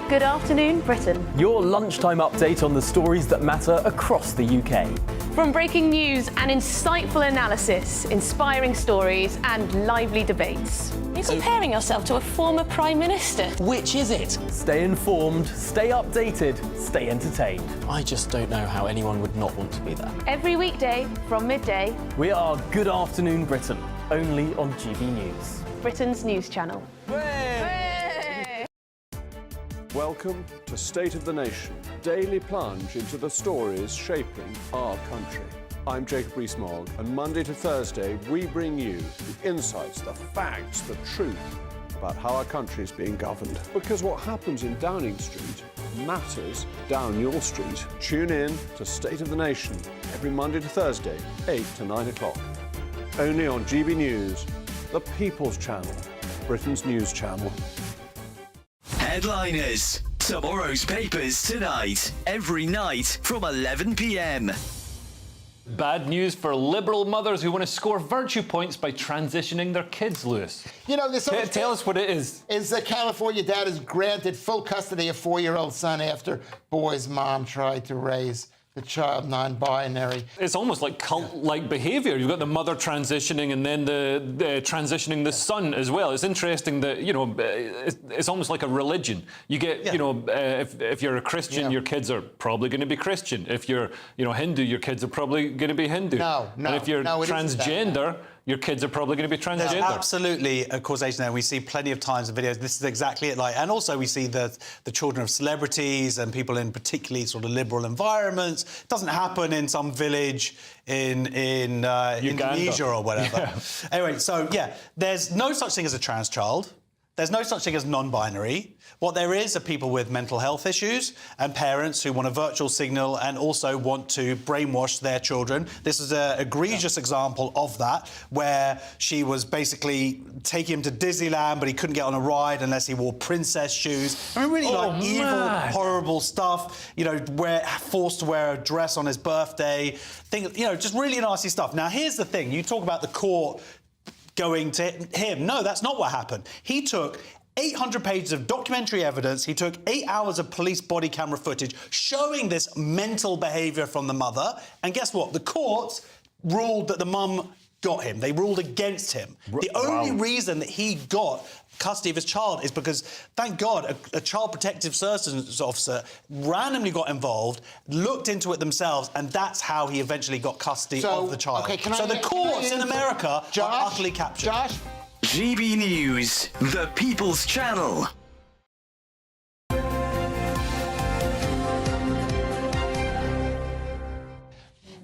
Good afternoon, Britain.
Your lunchtime update on the stories that matter across the UK.
From breaking news and insightful analysis, inspiring stories and lively debates. You're comparing yourself to a former Prime Minister.
Which is it? Stay informed, stay updated, stay entertained.
I just don't know how anyone would not want to be there.
Every weekday from midday.
We are Good Afternoon Britain, only on GB News.
Britain's news channel.
Welcome to State of the Nation, daily plunge into the stories shaping our country. I'm Jacob Rees-Mogg, and Monday to Thursday we bring you the insights, the facts, the truth about how our country is being governed. Because what happens in Downing Street matters down your street. Tune in to State of the Nation every Monday to Thursday, 8 to 9 o'clock. Only on GB News, the People's Channel, Britain's news channel.
Headliners. Tomorrow's papers tonight, every night from 11 p.m.
Bad news for Liberal mothers who want to score virtue points by transitioning their kids, Lewis.
You know, this
tell us what it is.
Is a California dad is granted full custody of 4-year-old son after boy's mom tried to raise the child non-binary.
It's almost like cult-like behaviour. You've got the mother transitioning and then the transitioning the son as well. It's interesting that, you know, it's almost like a religion. You get, you know, if you're a Christian, your kids are probably going to be Christian. If you're, you know, Hindu, your kids are probably going to be Hindu. And if you're transgender, your kids are probably going to be transgender.
There's absolutely a causation there. We see plenty of times in videos. This is exactly it. And also we see the children of celebrities and people in particularly sort of liberal environments. It doesn't happen in some village in Indonesia or whatever. Yeah. Anyway, so yeah, there's no such thing as a trans child. There's no such thing as non-binary. What there is are people with mental health issues and parents who want a virtual signal and also want to brainwash their children. This is an egregious example of that, where she was basically taking him to Disneyland, but he couldn't get on a ride unless he wore princess shoes. I mean, really evil, horrible stuff. You know, forced to wear a dress on his birthday. You know, just really nasty stuff. Now, here's the thing. You talk about the court going to him. No, that's not what happened. He took 800 pages of documentary evidence. He took 8 hours of police body camera footage showing this mental behaviour from the mother. And guess what? The courts ruled that the mum got him. They ruled against him. The only reason that he got custody of his child is because, thank God, a child protective services officer randomly got involved, looked into it themselves, and that's how he eventually got custody of the child. So the courts in America are utterly captured.
GB News, the People's Channel.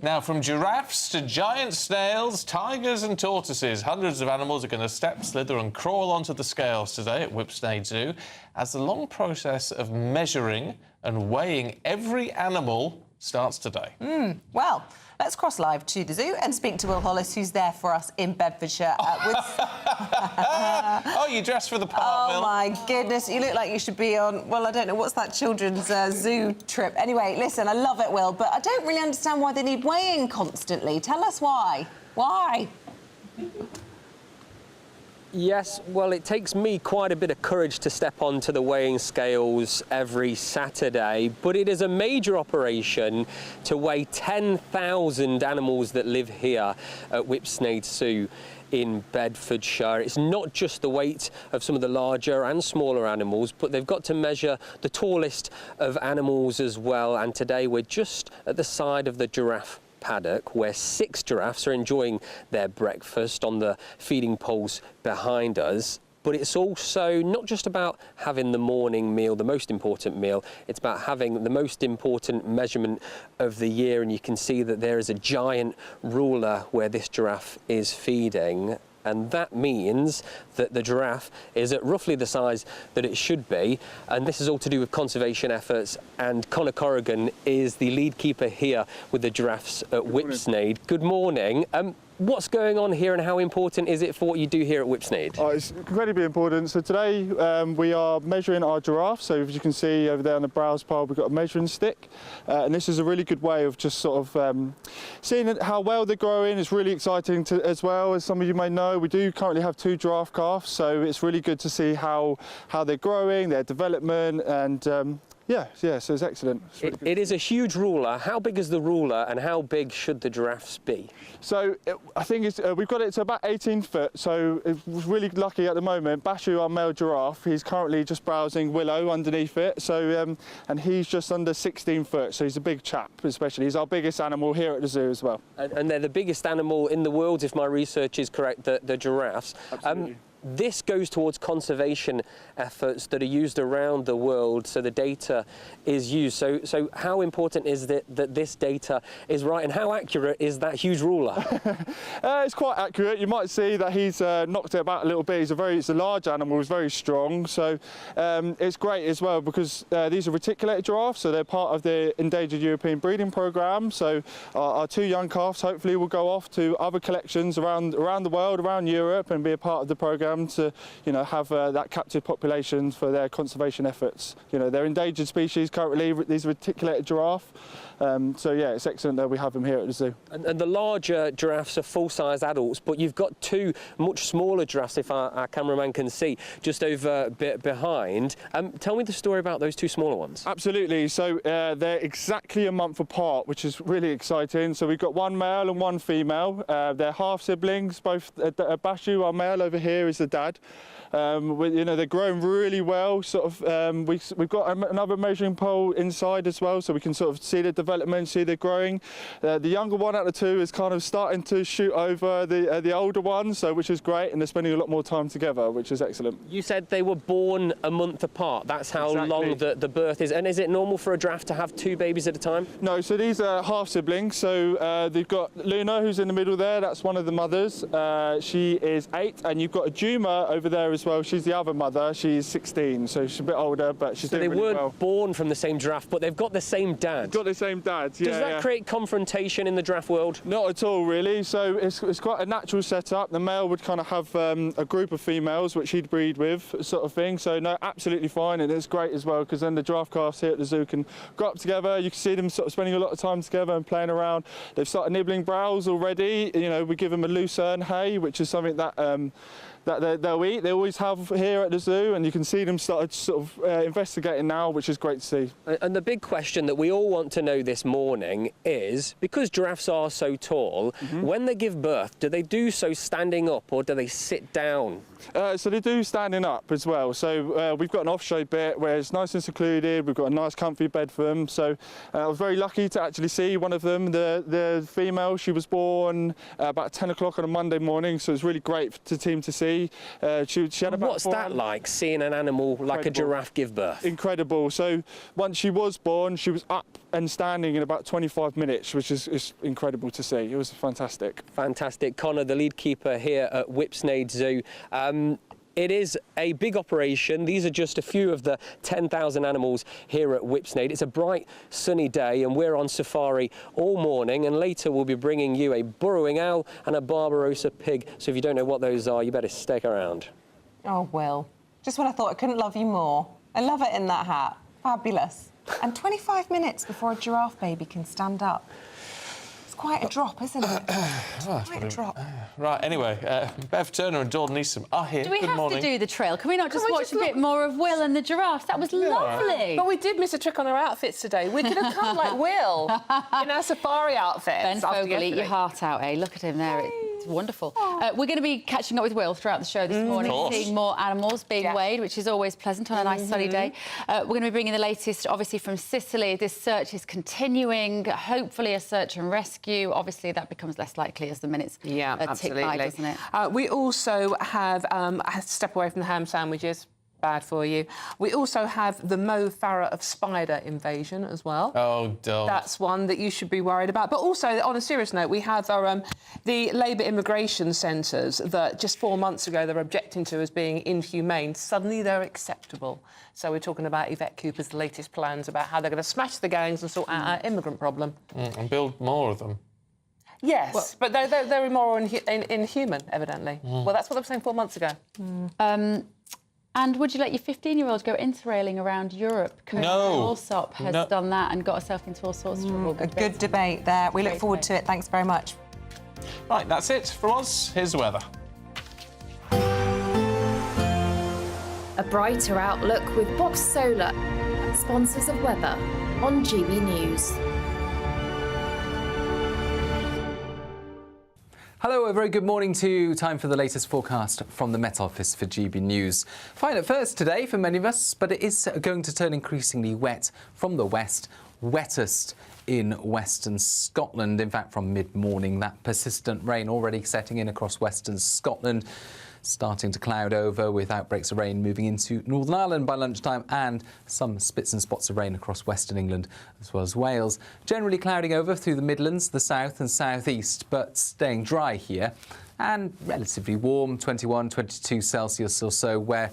Now, from giraffes to giant snails, tigers and tortoises, hundreds of animals are going to step, slither and crawl onto the scales today at Whipsnade Zoo as the long process of measuring and weighing every animal starts today.
Well, let's cross live to the zoo and speak to Will Hollis, who's there for us in Bedfordshire.
Oh, you dressed for the part, Will.
Oh, my goodness. You look like you should be on, well, I don't know, what's that children's zoo trip? Anyway, listen, I love it, Will, but I don't really understand why they need weighing constantly. Tell us why. Why?
Yes, well, it takes me quite a bit of courage to step onto the weighing scales every Saturday, but it is a major operation to weigh 10,000 animals that live here at Whipsnade Zoo in Bedfordshire. It's not just the weight of some of the larger and smaller animals, but they've got to measure the tallest of animals as well, and today we're just at the side of the giraffe paddock where 6 giraffes are enjoying their breakfast on the feeding poles behind us. But it's also not just about having the morning meal, the most important meal, it's about having the most important measurement of the year, and you can see that there is a giant ruler where this giraffe is feeding. And that means that the giraffe is at roughly the size that it should be. And this is all to do with conservation efforts. And Conor Corrigan is the lead keeper here with the giraffes at Whipsnade. Good morning. What's going on here and how important is it for what you do here at Whipsnade?
It's incredibly important. So today we are measuring our giraffes. So as you can see over there on the browse pile, we've got a measuring stick. And this is a really good way of just sort of seeing how well they're growing. It's really exciting as well. As some of you may know, we do currently have 2 giraffe calves. So it's really good to see how they're growing, their development, and yeah, so it's excellent.
It is a huge ruler. How big is the ruler and how big should the giraffes be?
So I think we've got it to about 18 foot. So we're really lucky at the moment. Bashu, our male giraffe, he's currently just browsing willow underneath it. So and he's just under 16 foot. So he's a big chap, especially. He's our biggest animal here at the zoo as well.
And they're the biggest animal in the world, if my research is correct, the giraffes.
Absolutely.
this goes towards conservation efforts that are used around the world, so the data is used. So how important is it that this data is right, and how accurate is that huge ruler?
It's quite accurate. You might see that he's knocked it about a little bit. It's a large animal, he's very strong, so it's great as well because these are reticulated giraffes, so they're part of the Endangered European Breeding Programme. So our 2 young calves hopefully will go off to other collections around the world, around Europe, and be a part of the programme to, have that captive population for their conservation efforts. They're endangered species currently, these reticulated giraffe. So yeah, it's excellent that we have them here at the zoo.
And the larger giraffes are full-size adults, but you've got 2 much smaller giraffes, if our cameraman can see, just over behind. Tell me the story about those 2 smaller ones.
Absolutely. So they're exactly a month apart, which is really exciting. So we've got 1 male and 1 female. They're half siblings. Both Bashu, our male over here, is the dad. They're growing really well. We've got another measuring pole inside as well, so we can sort of see the development, see they're growing. The younger one out of the 2 is kind of starting to shoot over the older one, which is great, and they're spending a lot more time together, which is excellent.
You said they were born a month apart. That's how long the birth is. And is it normal for a giraffe to have 2 babies at a time?
No, so these are half siblings. So they've got Luna, who's in the middle there. That's one of the mothers. She is 8, and you've got a Juma over there as well. She's the other mother. She's 16, so she's a bit older, but she's doing really well.
So they weren't born from the same giraffe, but they've got the same dad.
Got the same dad. Yeah.
Does that create confrontation in the giraffe world?
Not at all, really. So it's quite a natural setup. The male would kind of have a group of females which he'd breed with, sort of thing. So no, absolutely fine, and it's great as well because then the giraffe calves here at the zoo can grow up together. You can see them sort of spending a lot of time together and playing around. They've started nibbling browse already. We give them a lucerne hay, which is something that they'll eat. They always have here at the zoo, and you can see them started sort of investigating now, which is great to see.
And the big question that we all want to know this morning is, because giraffes are so tall, when they give birth, do they do so standing up or do they sit down?
So they do standing up as well. So we've got an off-show bit where it's nice and secluded. We've got a nice comfy bed for them. So I was very lucky to actually see one of them, the female. She was born about 10 o'clock on a Monday morning, so it was really great for the team to see. She had about
What's that like, seeing an animal like a giraffe give birth?
Incredible. So once she was born, she was up and standing in about 25 minutes, which is incredible to see. It was fantastic.
Fantastic. Connor, the lead keeper here at Whipsnade Zoo. It is a big operation. These are just a few of the 10,000 animals here at Whipsnade. It's a bright, sunny day, and we're on safari all morning, and later we'll be bringing you a burrowing owl and a Barbarossa pig. So if you don't know what those are, you better stick around.
Oh, Will. Just when I thought I couldn't love you more. I love it in that hat. Fabulous. And 25 minutes before a giraffe baby can stand up. Quite a drop, isn't it? Quite a drop.
Right, anyway, Bev Turner and Dawn Neeson are here.
Do we
Good
have
morning.
to do the trail? Can we not just watch a bit more of Will and the giraffes? That was lovely.
But we did miss a trick on our outfits today. We could have come like Will in our safari outfits.
Ben Fogle, eat your heart out, eh? Look at him there. It's wonderful. We're going to be catching up with Will throughout the show this morning, seeing more animals being weighed, which is always pleasant on a nice sunny day. We're going to be bringing the latest, obviously, from Sicily. This search is continuing, hopefully a search and rescue. Obviously, that becomes less likely as the minutes tick by, doesn't it?
We also have, I have to step away from the ham sandwiches. Bad for you. We also have the Mo Farah of spider invasion as well.
Oh, dull.
That's one that you should be worried about. But also, on a serious note, we have our, the Labour immigration centres that just 4 months ago they were objecting to as being inhumane. Suddenly they're acceptable. So we're talking about Yvette Cooper's latest plans about how they're going to smash the gangs and sort out our immigrant problem.
And build more of them.
Yes, but they're immoral and inhuman, evidently. Well, that's what they were saying 4 months ago.
And would you let your 15-year-old go interrailing around Europe?
No.
Allsop has done that and got herself into all sorts of trouble.
A good debate there. We look forward to it. Thanks very much.
Right, that's it for us. Here's the weather.
A brighter outlook with Box Solar, sponsors of weather on GB News.
Hello, a very good morning to you. Time for the latest forecast from the Met Office for GB News. Fine at first today for many of us, but it is going to turn increasingly wet from the west, wettest in western Scotland. In fact, from mid-morning, that persistent rain already setting in across western Scotland. starting to cloud over with outbreaks of rain moving into Northern Ireland by lunchtime and some spits and spots of rain across Western England as well as Wales. Generally clouding over through the Midlands, the south and southeast, but staying dry here and relatively warm, 21, 22 Celsius or so, where